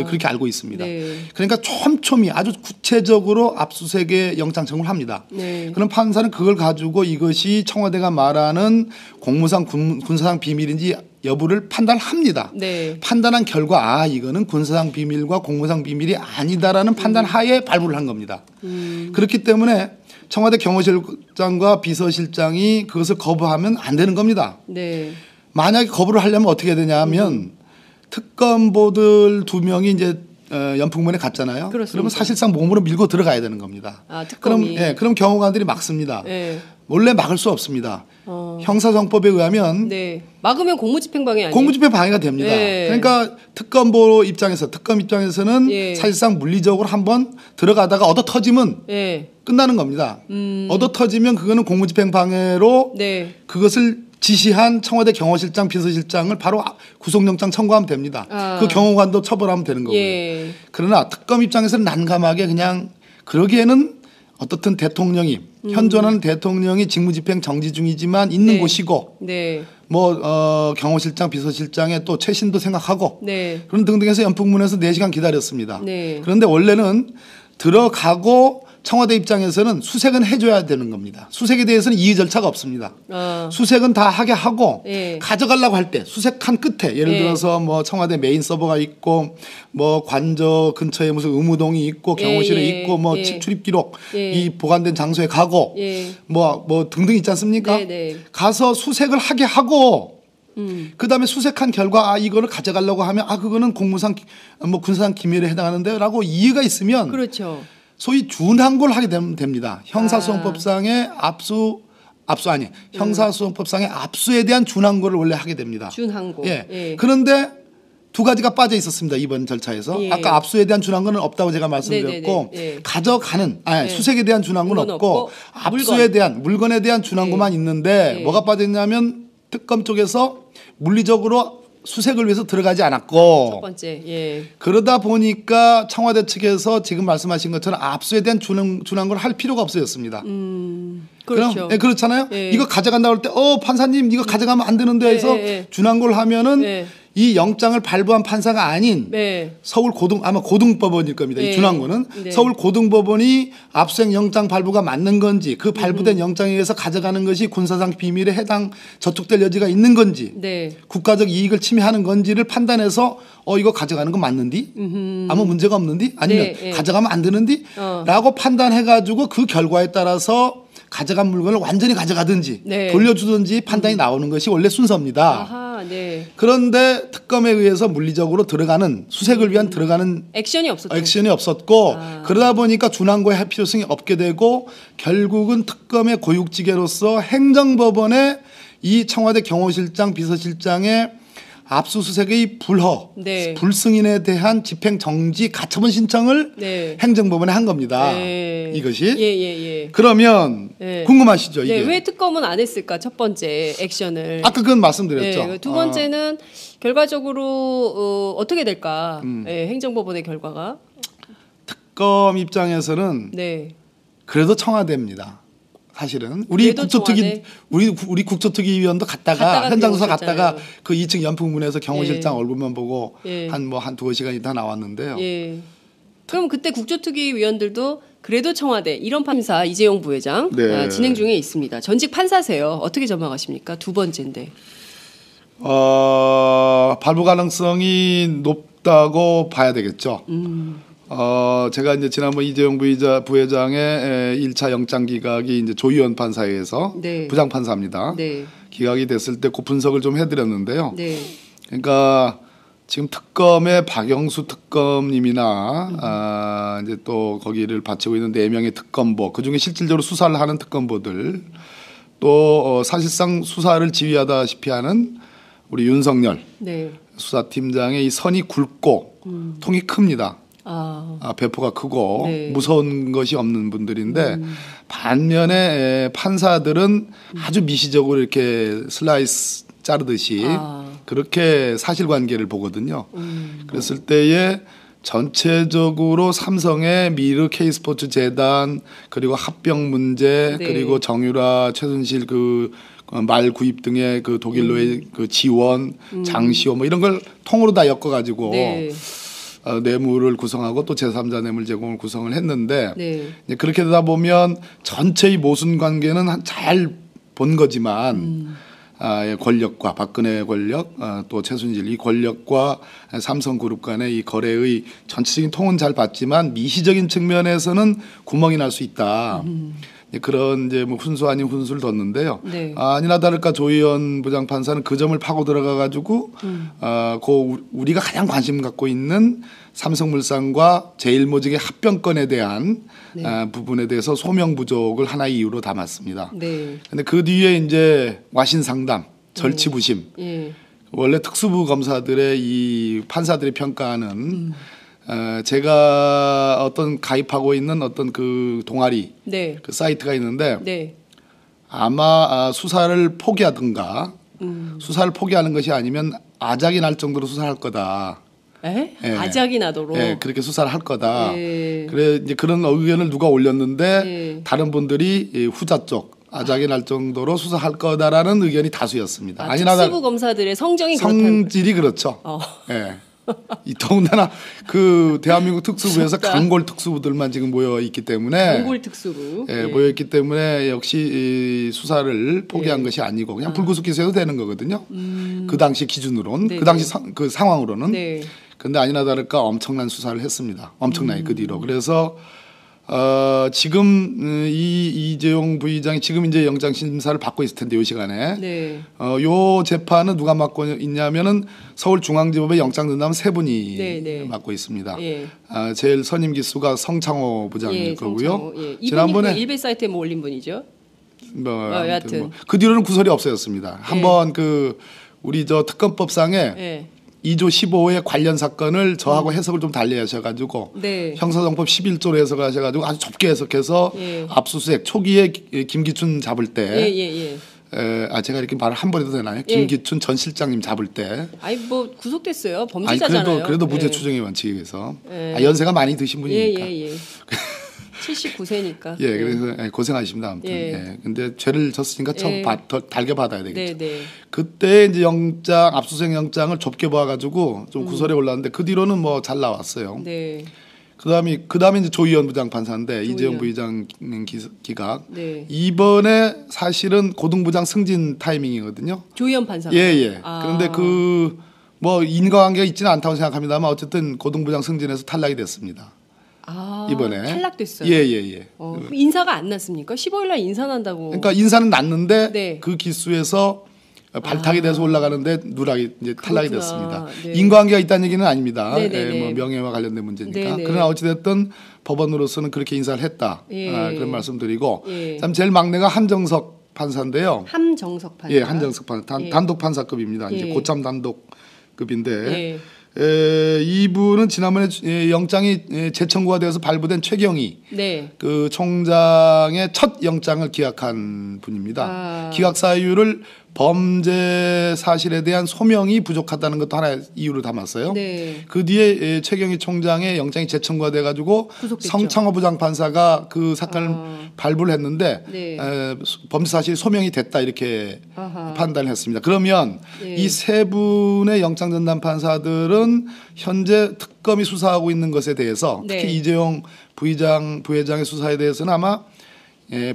S3: 그렇게 알고 있습니다. 그러니까 촘촘히 아주 구체적으로 압수수색의 영장 청구를 합니다. 그럼 판사는 그걸 가지고 이것이 청와대가 말하는 공무상 군사상 비밀인지 여부를 판단합니다. 판단한 결과 이거는 군사상 비밀과 공무상 비밀이 아니다라는 판단 하에 발부를 한 겁니다. 그렇기 때문에 청와대 경호실장과 비서실장이 그것을 거부하면 안 되는 겁니다. 만약에 거부를 하려면 어떻게 해야 되냐 하면 특검보들 2명이 이제 연풍문에 갔잖아요. 그러면 사실상 몸으로 밀고 들어가야 되는 겁니다. 그럼 경호관들이 막습니다. 원래 막을 수 없습니다. 형사정법에 의하면
S2: 막으면 공무집행방해 아니에요?
S3: 공무집행방해가 됩니다. 그러니까 특검 입장에서는 사실상 물리적으로 한번 들어가다가 얻어 터지면 끝나는 겁니다. 얻어 터지면 그거는 공무집행방해로 그것을 지시한 청와대 경호실장, 비서실장을 바로 구속영장 청구하면 됩니다. 그 경호관도 처벌하면 되는 거고요. 그러나 특검 입장에서는 난감하게 그냥 그러기에는 어떻든 대통령이 현존하는 대통령이 직무집행 정지 중이지만 있는 곳이고 경호실장, 비서실장의 또 최신도 생각하고 그런 등등해서 연풍문에서 4시간 기다렸습니다. 그런데 원래는 들어가고 청와대 입장에서는 수색은 해줘야 되는 겁니다. 수색에 대해서는 이의 절차가 없습니다. 수색은 다 하게 하고 가져가려고 할 때 수색한 끝에 예를 들어서 뭐 청와대 메인 서버가 있고 뭐 관저 근처에 무슨 의무동이 있고 경호실에 있고 뭐 출입 기록 이 보관된 장소에 가고 뭐 등등 있지 않습니까? 가서 수색을 하게 하고 그다음에 수색한 결과 이거를 가져가려고 하면 그거는 공무상 뭐 군사상 기밀에 해당하는데라고 이의가 있으면 소위 준항고를 하게 됩니다. 형사소송법상의 형사소송법상의 압수에 대한 준항고를 원래 하게 됩니다.
S2: 준항고.
S3: 그런데 2가지가 빠져 있었습니다. 이번 절차에서. 아까 압수에 대한 준항고는 없다고 제가 말씀드렸고 가져가는 수색에 대한 준항고는 없고 압수에 대한 물건에 대한 준항고만 있는데 뭐가 빠져 있냐면 특검 쪽에서 물리적으로 수색을 위해서 들어가지 않았고
S2: 첫 번째
S3: 그러다 보니까 청와대 측에서 지금 말씀하신 것처럼 압수에 대한 준항고를 할 필요가 없어졌습니다.
S2: 그렇죠.
S3: 그렇잖아요. 이거 가져간다고 할 때 판사님 이거 가져가면 안 되는데 해서 준항고를 하면은 이 영장을 발부한 판사가 아닌 서울 아마 고등법원일 겁니다. 이 준항고는 서울 고등법원이 압수수색 영장 발부가 맞는 건지 그 발부된 영장에 의해서 가져가는 것이 군사상 비밀에 저촉될 여지가 있는 건지 국가적 이익을 침해하는 건지를 판단해서 이거 가져가는 건 맞는디? 아무 문제가 없는디? 아니면 가져가면 안 되는디? 라고 판단해가지고 그 결과에 따라서 가져간 물건을 완전히 가져가든지 돌려주든지 판단이 나오는 것이 원래 순서입니다. 그런데 특검에 의해서 물리적으로 들어가는 수색을 위한 들어가는 액션이 없었고 그러다 보니까 준항고의 할 필요성이 없게 되고 결국은 특검의 고육지계로서 행정법원에 이 청와대 경호실장, 비서실장의 압수수색의 불승인에 대한 집행정지 가처분 신청을 행정법원에 한 겁니다. 이것이 그러면 궁금하시죠? 이게
S2: 왜 특검은 안 했을까? 첫 번째 액션을
S3: 아까 그건 말씀드렸죠.
S2: 두 번째는 결과적으로 어떻게 될까? 행정법원의 결과가
S3: 특검 입장에서는 그래도 청와대입니다. 사실은 우리 국토특위위원도 갔다가 현장 조사 갔다가 그 2층 연풍문에서 경호실장 얼굴만 보고 한 2시간 있다 나왔는데요.
S2: 그럼 그때 국조특위 위원들도 그래도 청와대 이런 판사 이재용 부회장
S3: 네.
S2: 진행 중에 있습니다. 전직 판사세요. 어떻게 전망하십니까? 두 번째인데.
S3: 발부 가능성이 높다고 봐야 되겠죠. 제가 이제 지난번 이재용 부회장의 1차 영장 기각이 이제 조희연 판사에 의해서
S2: 네.
S3: 부장 판사입니다.
S2: 네.
S3: 기각이 됐을 때 그 분석을 좀 해드렸는데요.
S2: 네.
S3: 그러니까 지금 특검의 박영수 특검님이나 이제 또 거기를 바치고 있는 4명의 특검보, 그 중에 실질적으로 수사를 하는 특검보들, 또 사실상 수사를 지휘하다시피 하는 우리 윤석열
S2: 네.
S3: 수사팀장의 이 선이 굵고 통이 큽니다. 배포가 크고
S2: 네.
S3: 무서운 것이 없는 분들인데 반면에 판사들은 아주 미시적으로 이렇게 슬라이스 자르듯이 그렇게 사실관계를 보거든요. 그랬을 때에 전체적으로 삼성의 미르 K스포츠 재단 그리고 합병 문제
S2: 네.
S3: 그리고 정유라 최순실 그 말 구입 등의 그 독일로의 그 지원 장시호 뭐 이런 걸 통으로 다 엮어가지고
S2: 네.
S3: 뇌물을 구성하고 또 제3자 뇌물 제공을 구성을 했는데
S2: 네.
S3: 이제 그렇게 되다 보면 전체의 모순 관계는 잘 본 거지만 권력과 박근혜 권력 또 최순실 이 권력과 삼성그룹 간의 이 거래의 전체적인 통은 잘 봤지만 미시적인 측면에서는 구멍이 날 수 있다. 그런 이제 뭐 훈수 아닌 훈수를 뒀는데요.
S2: 네.
S3: 아니나 다를까 조희연 부장판사는 그 점을 파고 들어가 가지고 우리가 가장 관심 갖고 있는 삼성물산과 제일모직의 합병건에 대한
S2: 네.
S3: 부분에 대해서 소명 부족을 하나의 이유로 담았습니다.
S2: 네.
S3: 근데 그 뒤에 이제 와신상담, 절치부심.
S2: 예.
S3: 원래 특수부 검사들의 이 판사들이 평가하는 제가 어떤 가입하고 있는 어떤 그 동아리
S2: 네.
S3: 그 사이트가 있는데
S2: 네.
S3: 아마 수사를 포기하든가 수사를 포기하는 것이 아니면 아작이 날 정도로 수사할 거다.
S2: 에?
S3: 예.
S2: 아작이 나도록.
S3: 예, 그렇게 수사를 할 거다.
S2: 예.
S3: 그래 이제 그런 의견을 누가 올렸는데
S2: 예.
S3: 다른 분들이 이 후자 쪽 아작이 날 정도로 수사할 거다라는 의견이 다수였습니다.
S2: 특수부 검사들의 성정이 그렇다는.
S3: 성질이 그렇죠. 예. 이 더군다나 그 대한민국 특수부에서
S2: 무섭다.
S3: 강골 특수부들만 지금 모여 있기 때문에
S2: 단골 특수부.
S3: 예, 모여 있기 때문에 역시 이 수사를 포기한
S2: 예.
S3: 것이 아니고 그냥 불구속 기소해도 되는 거거든요. 그 당시 기준으로는
S2: 네네.
S3: 그 당시 그 상황으로는.
S2: 네.
S3: 근데 아니나 다를까 엄청난 수사를 했습니다. 엄청나게 그 뒤로. 그래서 지금 이 이재용 부의장이 지금 이제 영장 심사를 받고 있을 텐데 이 시간에
S2: 네.
S3: 요 재판은 누가 맡고 있냐면은 서울중앙지법의 영장 전담 3분이
S2: 네, 네.
S3: 맡고 있습니다.
S2: 예.
S3: 제일 선임 기수가 성창호 부장일
S2: 예,
S3: 거고요.
S2: 성창호. 예. 이분이
S3: 지난번에
S2: 그 일베 사이트에 뭐 올린 분이죠. 여하튼.
S3: 그 뒤로는 구설이 없어졌습니다. 한번 그 우리 저 특검법상에
S2: 예.
S3: 2조 15의 관련 사건을 저하고 해석을 좀 달리 하셔가지고
S2: 네.
S3: 형사정법 11조로 해석을 하셔가지고 아주 좁게 해석해서
S2: 예.
S3: 압수수색 초기에 김기춘 잡을 때
S2: 예.
S3: 제가 이렇게 말을 한 번 해도 되나요?
S2: 예.
S3: 김기춘 전 실장님 잡을 때
S2: 아니 뭐 구속됐어요.
S3: 아니
S2: 범죄자잖아요.
S3: 그래도 무죄
S2: 예.
S3: 추정의 원칙에 의해서
S2: 예.
S3: 연세가 많이 드신 분이니까
S2: 예. 79세니까.
S3: 예, 그래서 고생하십니다. 아무튼.
S2: 예.
S3: 예. 근데 죄를 졌으니까
S2: 예.
S3: 더 달게 받아야 되겠죠.
S2: 네.
S3: 그때 이제 압수수색 영장을 좁게 봐가지고 좀 구설에 올랐는데 그 뒤로는 뭐 잘 나왔어요.
S2: 네.
S3: 그다음에 이제 조희연 부장판사인데 이재용 부의장 기각.
S2: 네.
S3: 이번에 사실은 고등부장 승진 타이밍이거든요.
S2: 조희연 판사가.
S3: 예.
S2: 아.
S3: 그런데 그 뭐 인과관계가 있지는 않다고 생각합니다만 어쨌든 고등부장 승진에서 탈락이 됐습니다. 이번에
S2: 탈락됐어요.
S3: 예.
S2: 그럼 인사가 안 났습니까? 15일 날 인사 난다고.
S3: 그러니까 인사는 났는데
S2: 네.
S3: 그 기수에서 발탁이 돼서 올라가는데 누락이 이제 탈락이
S2: 그렇구나.
S3: 됐습니다.
S2: 네.
S3: 인과관계가 있다는 얘기는 아닙니다.
S2: 네네네.
S3: 뭐 명예와 관련된 문제니까.
S2: 네네.
S3: 그러나 어찌됐든 법원으로서는 그렇게 인사를 했다.
S2: 예.
S3: 그런 말씀드리고.
S2: 예.
S3: 그다음 제일 막내가 한정석 판사인데요.
S2: 함정석 판사.
S3: 예, 한정석 판사
S2: 예.
S3: 단독 판사급입니다. 이제
S2: 예.
S3: 고참 단독급인데.
S2: 예.
S3: 이분은 지난번에 영장이 재청구가 되어서 발부된 최경희
S2: 네.
S3: 그 총장의 첫 영장을 기각한 분입니다. 기각 사유를 범죄 사실에 대한 소명이 부족하다는 것도 하나의 이유로 담았어요.
S2: 네.
S3: 그 뒤에 최경희 총장의 영장이 재청구가 돼가지고
S2: 구속됐죠.
S3: 성창호 부장판사가 그 사건을 발부를 했는데
S2: 네.
S3: 범죄 사실이 소명이 됐다 이렇게
S2: 아하.
S3: 판단을 했습니다. 그러면
S2: 네.
S3: 이 세 분의 영장 전담 판사들은 현재 특검이 수사하고 있는 것에 대해서 특히
S2: 네.
S3: 이재용 부회장의 수사에 대해서는 아마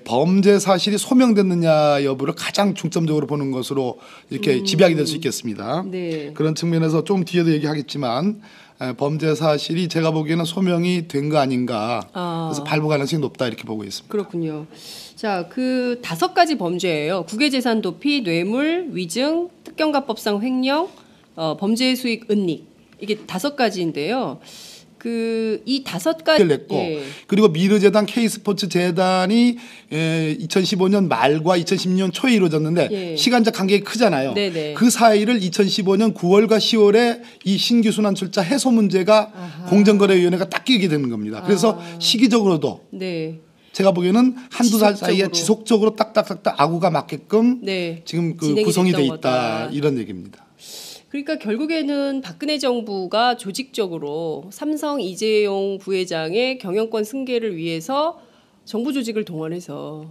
S3: 범죄 사실이 소명됐느냐 여부를 가장 중점적으로 보는 것으로 이렇게 집약이 될 수 있겠습니다.
S2: 네.
S3: 그런 측면에서 좀 뒤에도 얘기하겠지만 범죄 사실이 제가 보기에는 소명이 된 거 아닌가. 그래서 발부 가능성이 높다 이렇게 보고 있습니다.
S2: 그렇군요. 자, 그 5가지 범죄예요. 국외재산 도피, 뇌물, 위증, 특경가법상 횡령, 범죄 수익 은닉. 이게 5가지인데요. 이 5가지
S3: 냈고
S2: 예.
S3: 그리고 미르재단 K스포츠 재단이 2015년 말과 2016년 초에 이루어졌는데
S2: 예.
S3: 시간적 간격이 크잖아요.
S2: 네네.
S3: 그 사이를 2015년 9월과 10월에 이 신규 순환 출자 해소 문제가 공정거래위원회가 딱 끼게 되는 겁니다. 그래서 시기적으로도
S2: 네.
S3: 제가 보기에는 한두 달 사이에
S2: 지속적으로.
S3: 지속적으로 딱딱딱딱 아구가 맞게끔
S2: 네.
S3: 지금 그
S2: 진행이
S3: 구성이 돼
S2: 됐던
S3: 있다
S2: 거다.
S3: 이런 얘기입니다.
S2: 그러니까 결국에는 박근혜 정부가 조직적으로 삼성 이재용 부회장의 경영권 승계를 위해서 정부 조직을 동원해서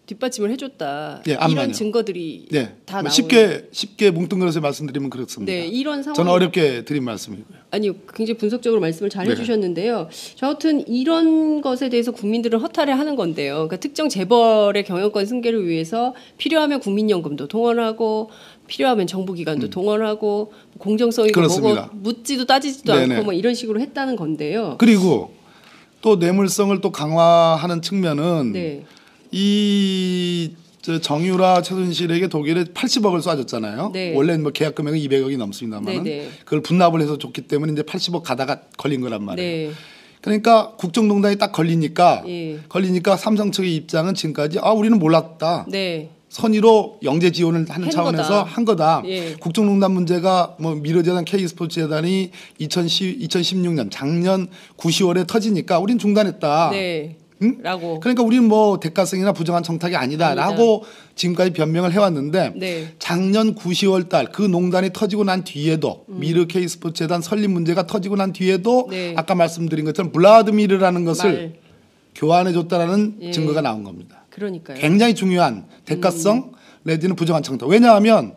S2: 뒷받침을 해줬다.
S3: 예, 암만요.
S2: 이런 증거들이
S3: 네.
S2: 다
S3: 뭐
S2: 나오는.
S3: 쉽게 뭉뚱그려서 말씀드리면 그렇습니다.
S2: 네, 이런 상황.
S3: 저는 어렵게 드린 말씀이고요.
S2: 아니요, 굉장히 분석적으로 말씀을 잘
S3: 네.
S2: 해주셨는데요. 저 같은 이런 것에 대해서 국민들은 허탈해하는 건데요. 그러니까 특정 재벌의 경영권 승계를 위해서 필요하면 국민연금도 동원하고 필요하면 정부기관도 동원하고 공정성이고
S3: 그렇습니다.
S2: 뭐고 묻지도 따지지도
S3: 네네.
S2: 않고 뭐 이런 식으로 했다는 건데요.
S3: 그리고 또 뇌물성을 또 강화하는 측면은
S2: 네,
S3: 정유라 최순실에게 독일에 80억을 쏴줬잖아요.
S2: 네.
S3: 원래는 뭐 계약 금액은 200억이 넘습니다만
S2: 네네.
S3: 그걸 분납을 해서 줬기 때문에 이제 80억 가다가 걸린 거란 말이에요.
S2: 네,
S3: 그러니까 국정농단이 딱 걸리니까
S2: 예.
S3: 삼성 측의 입장은 지금까지 우리는 몰랐다.
S2: 네,
S3: 선의로 영재 지원을 하는
S2: 한
S3: 차원에서
S2: 거다.
S3: 한 거다.
S2: 예.
S3: 국정농단 문제가 뭐 미르재단 K스포츠재단이 2016년 작년 9, 10월에 터지니까 우린 중단했다.
S2: 네,
S3: 응?
S2: 라고.
S3: 그러니까 우리는 뭐 대가성이나 부정한 청탁이 아니다라고 지금까지 변명을 해왔는데
S2: 네.
S3: 작년 9, 10월 달 그 농단이 터지고 난 뒤에도 미르 K스포츠재단 설립 문제가 터지고 난 뒤에도
S2: 네.
S3: 아까 말씀드린 것처럼 블라드미르라는 것을
S2: 말.
S3: 교환해줬다라는
S2: 예.
S3: 증거가 나온 겁니다.
S2: 그러니까요.
S3: 굉장히 중요한 대가성 내지는 부정한 청탁. 왜냐하면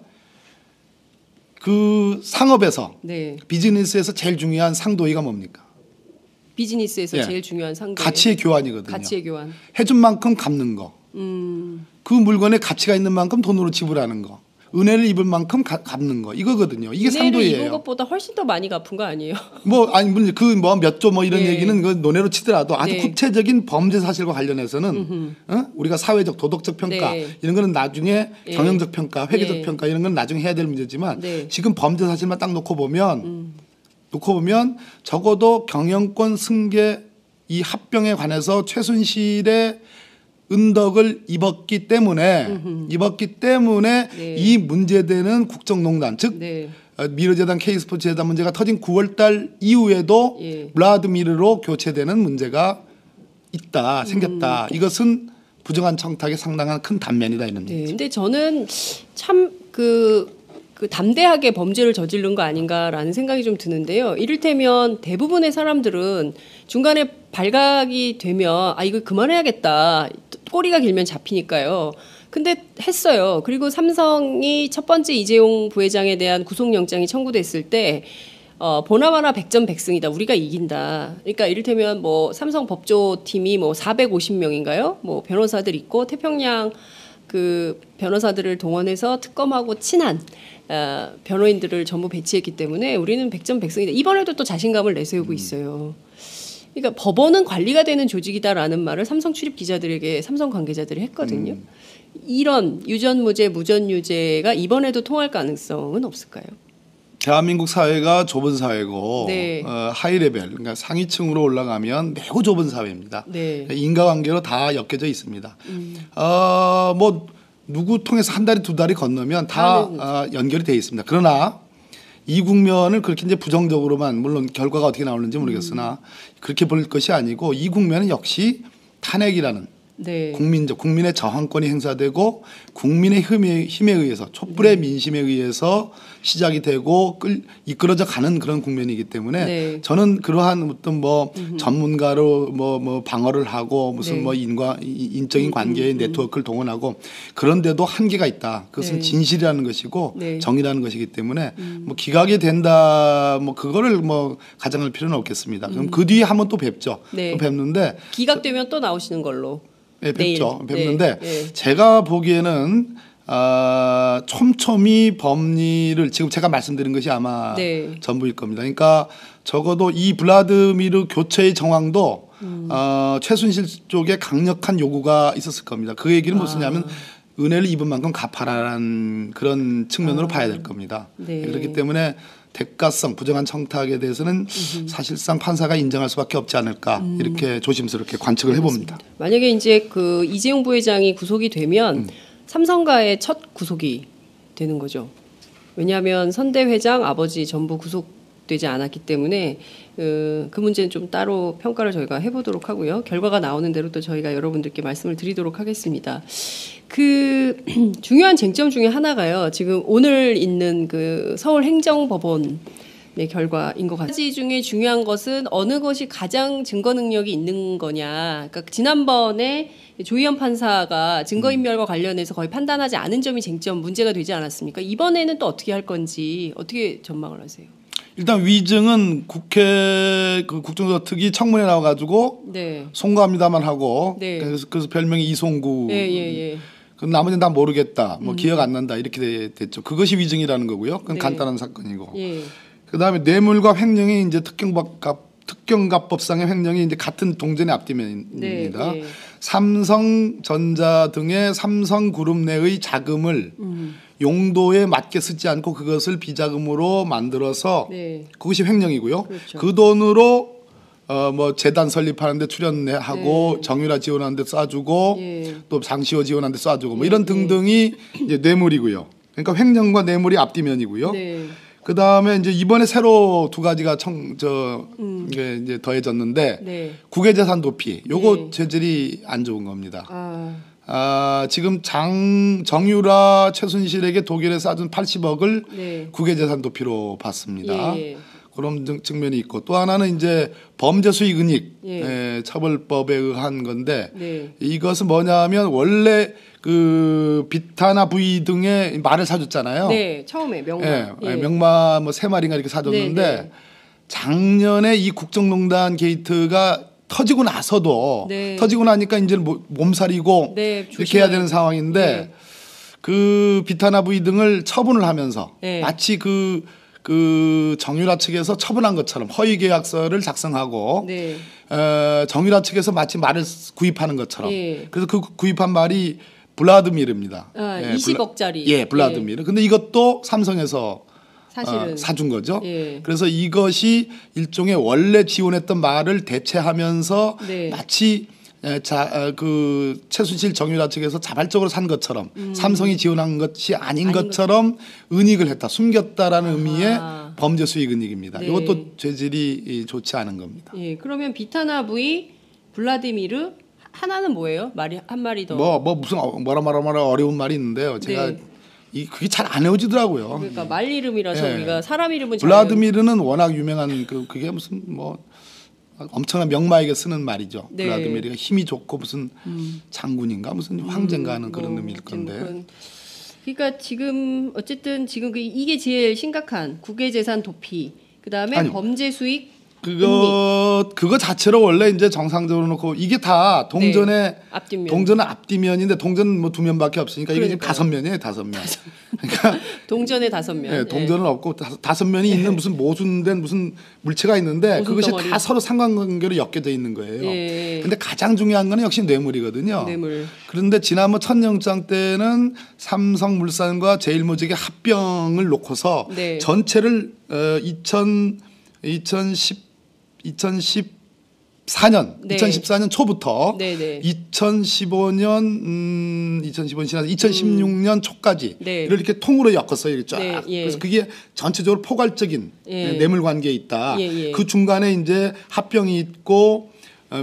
S3: 그 상업에서
S2: 네,
S3: 비즈니스에서 제일 중요한 상도의가 뭡니까?
S2: 비즈니스에서
S3: 예.
S2: 제일 중요한 상대.
S3: 가치의 교환이거든요.
S2: 가치의 교환.
S3: 해준 만큼 갚는 거. 그 물건에 가치가 있는 만큼 돈으로 지불하는 거. 은혜를 입을 만큼 갚는 거. 이거거든요. 이게
S2: 은혜를
S3: 상도예요.
S2: 입은 것보다 훨씬 더 많이 갚은 거 아니에요?
S3: 물론 그 몇 조 이런
S2: 예.
S3: 얘기는 그 논외로 치더라도 아주
S2: 네.
S3: 구체적인 범죄 사실과 관련해서는 우리가 사회적 도덕적 평가
S2: 네.
S3: 이런 거는 나중에
S2: 예.
S3: 경영적 평가, 회계적
S2: 예.
S3: 평가 이런 건 나중에 해야 될 문제지만
S2: 네.
S3: 지금 범죄 사실만 딱 놓고 보면 적어도 경영권 승계 이 합병에 관해서 최순실의 은덕을 입었기 때문에
S2: 네.
S3: 이 문제되는 국정농단 즉
S2: 네.
S3: 미르재단 K스포츠재단 문제가 터진 9월달 이후에도
S2: 예.
S3: 블라드미르로 교체되는 문제가 있다 생겼다. 이것은 부정한 청탁에 상당한 큰 단면이다 이런
S2: 네.
S3: 얘기죠.
S2: 근데 저는 참 그 담대하게 범죄를 저지른 거 아닌가라는 생각이 좀 드는데요. 이를테면 대부분의 사람들은 중간에 발각이 되면 이거 그만해야겠다. 꼬리가 길면 잡히니까요. 근데 했어요. 그리고 삼성이 첫 번째 이재용 부회장에 대한 구속영장이 청구됐을 때 보나마나 백전백승이다. 우리가 이긴다. 그러니까 이를테면 뭐 삼성 법조팀이 뭐 450명인가요? 뭐 변호사들 있고 태평양 그 변호사들을 동원해서 특검하고 친한 변호인들을 전부 배치했기 때문에 우리는 백전백승이다. 이번에도 또 자신감을 내세우고 있어요. 그러니까 법원은 관리가 되는 조직이다라는 말을 삼성 출입 기자들에게 삼성 관계자들이 했거든요. 이런 유전무죄, 무전유죄가 이번에도 통할 가능성은 없을까요?
S3: 대한민국 사회가 좁은 사회고
S2: 네.
S3: 하이 레벨 그러니까 상위층으로 올라가면 매우 좁은 사회입니다.
S2: 네.
S3: 인과관계로 다 엮여져 있습니다. 뭐 누구 통해서 한 달이 두 달이 건너면 다 연결이 돼 있습니다. 그러나 이 국면을 그렇게 이제 부정적으로만 물론 결과가 어떻게 나오는지 모르겠으나 그렇게 볼 것이 아니고 이 국면은 역시 탄핵이라는
S2: 네.
S3: 국민의 저항권이 행사되고 국민의 힘에 의해서 촛불의 민심에 의해서 시작이 되고 이끌어져 가는 그런 국면이기 때문에
S2: 네.
S3: 저는 그러한 어떤 뭐 전문가로 뭐 방어를 하고 무슨
S2: 네.
S3: 뭐 인적인 관계의 네트워크를 동원하고 그런데도 한계가 있다. 그것은
S2: 네.
S3: 진실이라는 것이고
S2: 네.
S3: 정의라는 것이기 때문에 뭐 기각이 된다 뭐 그거를 뭐 가정할 필요는 없겠습니다. 그럼 그 뒤에 한번 또 뵙죠.
S2: 네.
S3: 또 뵙는데
S2: 기각되면 또 나오시는 걸로.
S3: 네,
S2: 내일.
S3: 뵙는데
S2: 네.
S3: 제가 보기에는 촘촘히 법리를 지금 제가 말씀드린 것이 아마
S2: 네.
S3: 전부일 겁니다. 그러니까 적어도 이 블라드미르 교체의 정황도 최순실 쪽에 강력한 요구가 있었을 겁니다. 그 얘기는 무엇이냐면 은혜를 입은 만큼 갚아라라는 그런 측면으로 봐야 될 겁니다.
S2: 네.
S3: 그렇기 때문에 대가성 부정한 청탁에 대해서는 사실상 판사가 인정할 수밖에 없지 않을까 이렇게 조심스럽게 관측을 해봅니다.
S2: 만약에 이제 그 이재용 부회장이 구속이 되면 삼성가의 첫 구속이 되는 거죠. 왜냐하면 선대 회장 아버지 전부 구속되지 않았기 때문에 그 문제는 좀 따로 평가를 저희가 해보도록 하고요. 결과가 나오는 대로 또 저희가 여러분들께 말씀을 드리도록 하겠습니다. 그 중요한 쟁점 중에 하나가요. 지금 오늘 있는 그 서울행정법원의 결과인 것 같아요. 가지 중에 중요한 것은 어느 것이 가장 증거 능력이 있는 거냐. 그러니까 지난번에 조희연 판사가 증거인멸과 관련해서 거의 판단하지 않은 점이 쟁점 문제가 되지 않았습니까? 이번에는 또 어떻게 할 건지 어떻게 전망을 하세요?
S3: 일단 위증은 국회 그 국정조사특위 청문회 나와가지고
S2: 네.
S3: 송구합니다만 하고
S2: 네.
S3: 그래서 별명이 이송구.
S2: 예.
S3: 그럼 나머지는 다 모르겠다. 뭐 기억 안 난다. 이렇게 됐죠. 그것이 위증이라는 거고요. 그건
S2: 네.
S3: 간단한 사건이고.
S2: 예.
S3: 그다음에 뇌물과 횡령이 이제 특경법상의 횡령이 이제 같은 동전의 앞뒤면입니다.
S2: 네.
S3: 삼성전자 등의 삼성그룹 내의 자금을 용도에 맞게 쓰지 않고 그것을 비자금으로 만들어서
S2: 네.
S3: 그것이 횡령이고요.
S2: 그렇죠.
S3: 그 돈으로 뭐 재단 설립하는데 출연하고
S2: 네.
S3: 정유라 지원하는데 쏴주고
S2: 예.
S3: 또 장시호 지원하는데 쏴주고 뭐 이런 등등이 이제 뇌물이고요. 그러니까 횡령과 뇌물이 앞뒤면이고요.
S2: 네.
S3: 그 다음에 이제 이번에 새로 두 가지가 이게 이제 더해졌는데
S2: 네.
S3: 국외재산 도피. 요거
S2: 네.
S3: 재질이 안 좋은 겁니다.
S2: 아,
S3: 지금 정유라 최순실에게 독일에 싸준 80억을
S2: 네.
S3: 국외재산 도피로 받습니다.
S2: 예.
S3: 그런 측면이 있고 또 하나는 이제 범죄 수익 은닉
S2: 예.
S3: 처벌법에 의한 건데
S2: 네.
S3: 이것은 뭐냐면 원래 그 비타나 부이 등의 말을 사줬잖아요.
S2: 네. 처음에 명마.
S3: 예. 명마 뭐 3마리인가 이렇게 사줬는데
S2: 네.
S3: 작년에 이 국정농단 게이트가 터지고 나서도
S2: 네.
S3: 터지고 나니까 이제 몸살이고
S2: 네,
S3: 이렇게 해야 되는
S2: 조심해야죠.
S3: 상황인데
S2: 네.
S3: 그 비타나 부이 등을 처분을 하면서
S2: 네.
S3: 마치 그 정유라 측에서 처분한 것처럼 허위 계약서를 작성하고
S2: 네.
S3: 정유라 측에서 마치 말을 구입하는 것처럼
S2: 예.
S3: 그래서 그 구입한 말이 블라드미르입니다.
S2: 20억짜리.
S3: 예, 블라드미르. 근데 이것도 삼성에서
S2: 사실은
S3: 사준 거죠.
S2: 예.
S3: 그래서 이것이 일종의 원래 지원했던 말을 대체하면서
S2: 네.
S3: 마치 그 최순실 정유라 측에서 자발적으로 산 것처럼 삼성이 지원한 것이 아닌 것처럼 은닉을 했다, 숨겼다라는 의미의 범죄 수익 은닉입니다.
S2: 네.
S3: 이것도 죄질이 좋지 않은 겁니다.
S2: 예. 그러면 비타나 부이 블라디미르 하나는 뭐예요? 말이 한 마리 더.
S3: 뭐 무슨 뭐라 어려운 말이 있는데요. 제가
S2: 네.
S3: 그게 잘 안 외워지더라고요.
S2: 그러니까 말 이름이라서
S3: 예.
S2: 우리가 사람 이름은 잘
S3: 블라드미르는 워낙 유명한 그게 무슨 뭐 엄청난 명마에게 쓰는 말이죠.
S2: 네.
S3: 블라드미르가 힘이 좋고 무슨 장군인가 무슨 황제인가 하는 그런
S2: 뭐
S3: 의미일 건데.
S2: 그러니까 지금 어쨌든 지금 이게 제일 심각한 국외재산 도피. 그다음에
S3: 아니요.
S2: 범죄 수익
S3: 그거 자체로 원래 이제 정상적으로 놓고 이게 다 동전의
S2: 앞뒷면.
S3: 동전은 앞뒤면인데 동전 뭐 두 면밖에 없으니까 이게 지금
S2: 그러니까요.
S3: 5면이에요, 5면. 그러니까
S2: 동전의 5면.
S3: 예, 동전은 없고 5면이 있는 무슨 모순된 무슨 물체가 있는데
S2: 모순
S3: 그것이
S2: 덩어리.
S3: 다 서로 상관관계로 엮여져 있는 거예요.
S2: 예.
S3: 근데 가장 중요한 건 역시 뇌물이거든요.
S2: 뇌물.
S3: 그런데 지난번 첫 영장 때는 삼성물산과 제일모직의 합병을 놓고서
S2: 네.
S3: 전체를 2014년
S2: 네.
S3: 2014년 초부터
S2: 네네.
S3: 2016년 초까지
S2: 네.
S3: 이렇게 통으로 엮었어요. 이렇게 쫙.
S2: 네, 예.
S3: 그래서 그게 전체적으로 포괄적인
S2: 예.
S3: 뇌물 관계에 있다.
S2: 예, 예.
S3: 그 중간에 이제 합병이 있고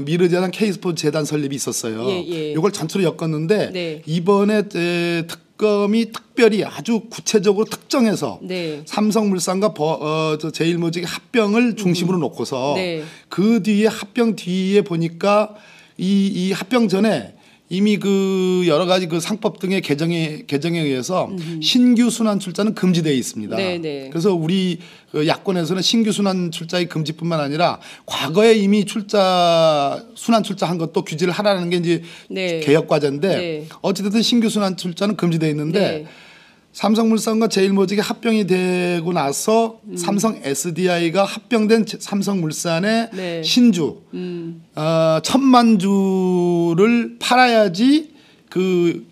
S3: 미르재단 K스포츠 재단 설립이 있었어요. 이걸 전체로 엮었는데
S2: 네.
S3: 이번에 특검이 특별히 아주 구체적으로 특정해서
S2: 네.
S3: 삼성물산과 제일모직의 합병을 중심으로 놓고서
S2: 네.
S3: 그 뒤에 합병 뒤에 보니까 이 합병 전에 이미 그 여러 가지 그 상법 등의 개정에 의해서 신규 순환 출자는 금지되어 있습니다.
S2: 네네.
S3: 그래서 우리 그 야권에서는 신규 순환 출자의 금지뿐만 아니라 과거에 이미 순환 출자한 것도 규제를 하라는 게 이제
S2: 네.
S3: 개혁 과제인데
S2: 네.
S3: 어찌됐든 신규 순환 출자는 금지되어 있는데
S2: 네. 삼성물산과
S3: 제일모직이 합병이 되고 나서 삼성 SDI가 합병된 삼성물산의
S2: 네.
S3: 신주 1,000만 주를 팔아야지 그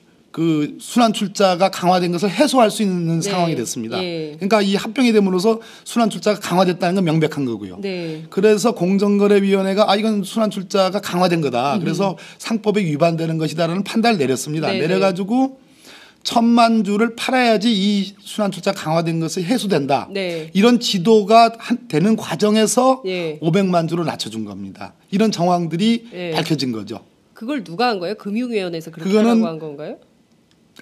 S3: 순환 출자가 강화된 것을 해소할 수 있는
S2: 네.
S3: 상황이 됐습니다.
S2: 예.
S3: 그러니까 이 합병이 됨으로써 순환 출자가 강화됐다는 건 명백한 거고요.
S2: 네.
S3: 그래서 공정거래위원회가 이건 순환 출자가 강화된 거다. 그래서 상법에 위반되는 것이다라는 판단을 내렸습니다.
S2: 네네.
S3: 내려가지고 1,000만 주를 팔아야지 이 순환 출자 강화된 것이 해소된다.
S2: 네.
S3: 이런 지도가 되는 과정에서
S2: 예.
S3: 500만 주로 낮춰준 겁니다. 이런 정황들이
S2: 예.
S3: 밝혀진 거죠.
S2: 그걸 누가 한 거예요? 금융위원회에서 그렇게
S3: 그거는
S2: 하라고 한 건가요?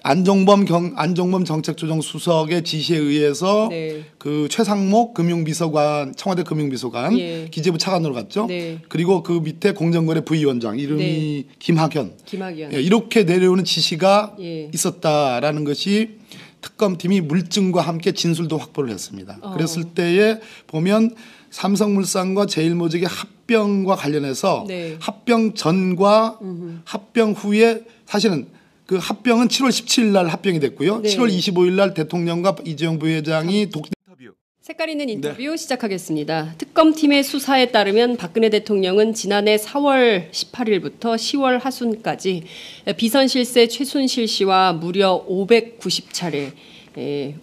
S3: 안종범 정책조정수석의 지시에 의해서
S2: 네.
S3: 그 최상목 금융비서관 청와대 금융비서관
S2: 예.
S3: 기재부 차관으로 갔죠.
S2: 네.
S3: 그리고 그 밑에 공정거래 부위원장 이름이
S2: 네.
S3: 김학현.
S2: 김학연.
S3: 예, 이렇게 내려오는 지시가
S2: 예.
S3: 있었다라는 것이 특검팀이 물증과 함께 진술도 확보를 했습니다. 그랬을 때에 보면 삼성물산과 제일모직의 합병과 관련해서
S2: 네.
S3: 합병 전과 합병 후에 사실은 그 합병은 7월 17일 날 합병이 됐고요.
S2: 네.
S3: 7월 25일 날 대통령과 이재용 부회장이
S2: 색깔 있는 인터뷰 시작하겠습니다. 특검팀의 수사에 따르면 박근혜 대통령은 지난해 4월 18일부터 10월 하순까지 비선 실세 최순실 씨와 무려 590차례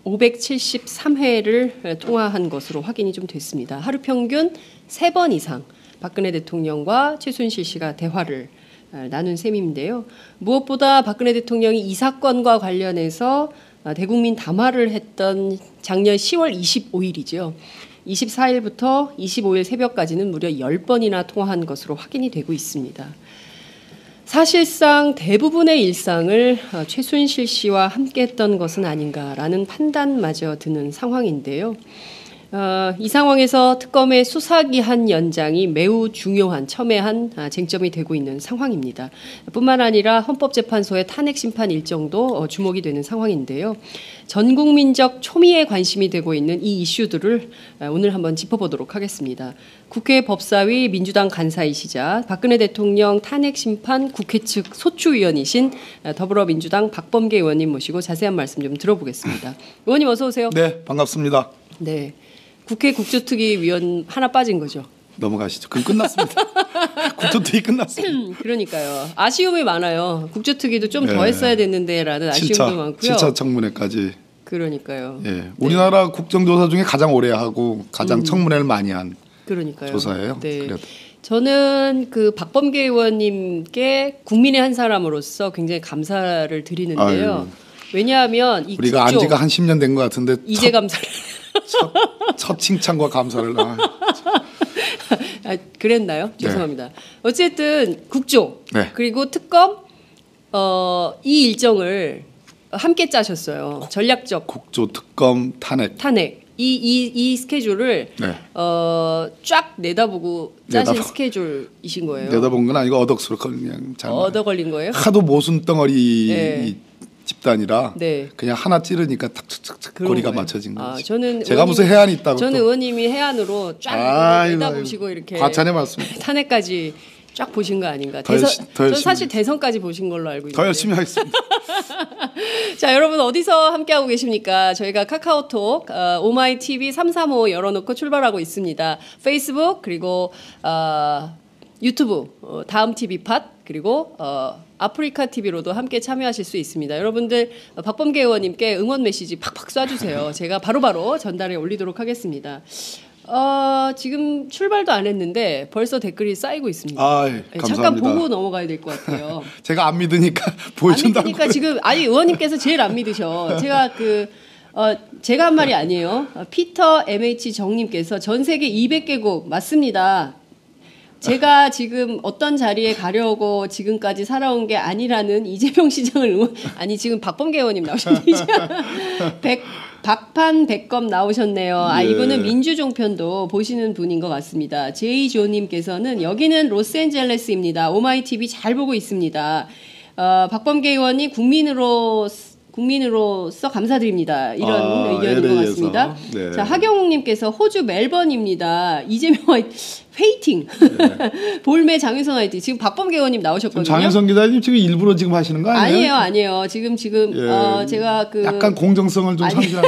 S2: 573회를 통화한 것으로 확인이 좀 됐습니다. 하루 평균 3번 이상 박근혜 대통령과 최순실 씨가 대화를 나눈 셈인데요. 무엇보다 박근혜 대통령이 이 사건과 관련해서 대국민 담화를 했던 작년 10월 25일이죠. 24일부터 25일 새벽까지는 무려 10번이나 통화한 것으로 확인이 되고 있습니다. 사실상 대부분의 일상을 최순실 씨와 함께했던 것은 아닌가라는 판단마저 드는 상황인데요. 이 상황에서 특검의 수사기한 연장이 매우 중요한 첨예한 쟁점이 되고 있는 상황입니다. 뿐만 아니라 헌법재판소의 탄핵 심판 일정도 주목이 되는 상황인데요. 전 국민적 초미의 관심이 되고 있는 이 이슈들을 오늘 한번 짚어보도록 하겠습니다. 국회 법사위 민주당 간사이시자 박근혜 대통령 탄핵 심판 국회 측 소추위원이신 더불어민주당 박범계 의원님 모시고 자세한 말씀 좀 들어보겠습니다. 의원님 어서 오세요.
S3: 네, 반갑습니다.
S2: 네. 국회 국조특위 위원 하나 빠진 거죠.
S3: 넘어가시죠. 그럼 끝났습니다. 국조특위 끝났습니다.
S2: 그러니까요. 아쉬움이 많아요. 국조특위도 좀 더 했어야 됐는데라는 아쉬움도 많고요.
S3: 7차 청문회까지.
S2: 그러니까요.
S3: 예, 우리나라 국정조사 중에 가장 오래 하고 가장 청문회를 많이 한
S2: 그러니까요.
S3: 조사예요.
S2: 네.
S3: 그래도.
S2: 저는 그 박범계 의원님께 국민의 한 사람으로서 굉장히 감사를 드리는데요.
S3: 아유.
S2: 왜냐하면 이
S3: 우리가 안 지가 한 10년 된 것 같은데
S2: 이제 감사를
S3: 첫 칭찬과 감사를
S2: 그랬나요?
S3: 네.
S2: 죄송합니다. 어쨌든 국조
S3: 네.
S2: 그리고 특검 이 일정을 함께 짜셨어요. 전략적
S3: 국조 특검 탄핵.
S2: 이 스케줄을
S3: 네.
S2: 쫙 내다보고 짜신 스케줄이신 거예요.
S3: 내다본 건 아니고 어덕수로 그냥
S2: 얻어 걸린 거예요?
S3: 하도 모순 덩어리
S2: 네.
S3: 집단이라
S2: 네.
S3: 그냥 하나 찌르니까 탁탁탁 거리가
S2: 거예요.
S3: 맞춰진 거죠.
S2: 저는
S3: 제가 무슨 해안이 있다고
S2: 저는
S3: 또.
S2: 의원님이 해안으로 쫙
S3: 아이고,
S2: 내다보시고 이렇게
S3: 과찬의 말씀.
S2: 탄핵까지 쫙 보신 거 아닌가?
S3: 더
S2: 저는
S3: 열심히.
S2: 사실 대선까지 보신 걸로 알고 있는데.
S3: 더 열심히 하겠습니다.
S2: 자, 여러분 어디서 함께하고 계십니까? 저희가 카카오톡, 오마이 TV 335 열어놓고 출발하고 있습니다. 페이스북 그리고 유튜브, 다음 TV 팟 그리고 아프리카 TV로도 함께 참여하실 수 있습니다. 여러분들 박범계 의원님께 응원 메시지 팍팍 쏴주세요. 제가 바로바로 전달해 올리도록 하겠습니다. 지금 출발도 안 했는데 벌써 댓글이 쌓이고 있습니다.
S3: 감사합니다.
S2: 잠깐 보고 넘어가야 될 것 같아요.
S3: 제가 안 믿으니까
S2: 안
S3: 보여준다고.
S2: 믿으니까 지금 의원님께서 제일 안 믿으셔. 제가 한 말이 아니에요. 피터 MH 정님께서 전 세계 200개국 맞습니다. 제가 지금 어떤 자리에 가려고 지금까지 살아온 게 아니라는 이재명 시장을 아니 지금 박범계 의원님 나오셨네요. 박판 백검 나오셨네요. 아,
S3: 예.
S2: 이분은 민주종편도 보시는 분인 것 같습니다. 제이조님께서는 여기는 로스앤젤레스입니다. 오마이TV 잘 보고 있습니다. 박범계 의원이 국민으로서 감사드립니다. 이런 의견인 것 같습니다.
S3: 네.
S2: 자, 하경욱님께서 호주 멜번입니다. 이재명 회이팅. 네. 볼매 장윤선 화이팅. 지금 박범계 의원님 나오셨거든요.
S3: 장윤선 기자님 지금 일부러 지금 하시는 거 아니에요?
S2: 아니에요. 지금
S3: 예.
S2: 제가
S3: 약간 공정성을 좀 상실한.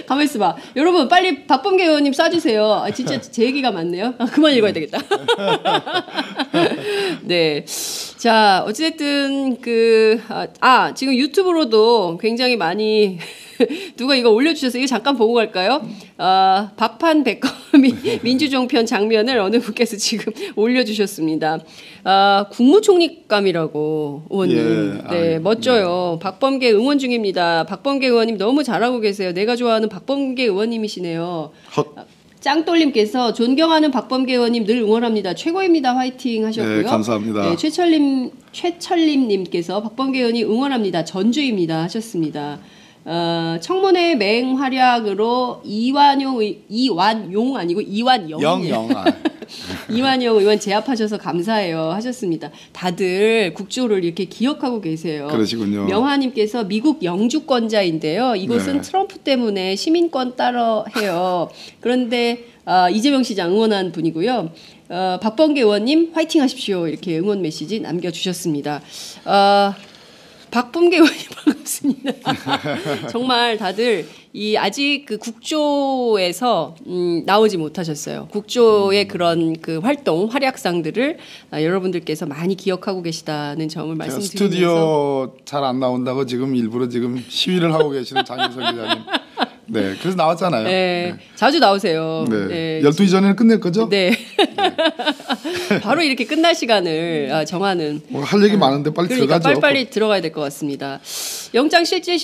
S2: 가만 있어봐. 여러분 빨리 박범계 의원님 쏴주세요. 아, 진짜 제 얘기가 많네요. 그만 읽어야 되겠다. 네. 자, 어찌됐든 지금 유튜브로도 굉장히 많이 누가 이거 올려주셔서 이거 잠깐 보고 갈까요? 박판 백검이 민주종편 장면을 어느 분께서 지금 올려주셨습니다. 국무총리감이라고 의원님.
S3: 예.
S2: 네, 멋져요. 박범계 응원 중입니다. 박범계 의원님 너무 잘하고 계세요. 내가 좋아하는 박범계 의원님이시네요. 짱돌님께서 존경하는 박범계 의원님 늘 응원합니다. 최고입니다. 화이팅 하셨고요.
S3: 네, 감사합니다.
S2: 네, 최철림님께서 박범계 의원이 응원합니다. 전주입니다 하셨습니다. 청문회 맹활약으로 이완용 아니고 이완영 이완영 의원 제압하셔서 감사해요 하셨습니다. 다들 국조를 이렇게 기억하고 계세요.
S3: 그러시군요.
S2: 명화님께서 미국 영주권자인데요. 이곳은
S3: 네.
S2: 트럼프 때문에 시민권 따러 해요. 그런데 이재명 시장 응원한 분이고요. 박범계 의원님 화이팅 하십시오. 이렇게 응원 메시지 남겨주셨습니다. 박범계 의원님 반갑습니다. 정말 다들 아직 그 국조에서 나오지 못하셨어요. 국조의 그런 그 활약상들을 여러분들께서 많이 기억하고 계시다는 점을 말씀드리면서
S3: 스튜디오 잘 안 나온다고 지금 일부러 지금 시위를 하고 계시는 장윤선 기자님. 네, 그래서 나왔잖아요.
S2: 네, 자주 나오세요.
S3: 네. 12시 전에는 끝낼 거죠?
S2: 네. 바로 이렇게 끝날 시간을 정하는.
S3: 할 얘기 많은데 빨리
S2: 그러니까
S3: 들어가죠.
S2: 빨리 들어가야 될 것 같습니다. 영장 실질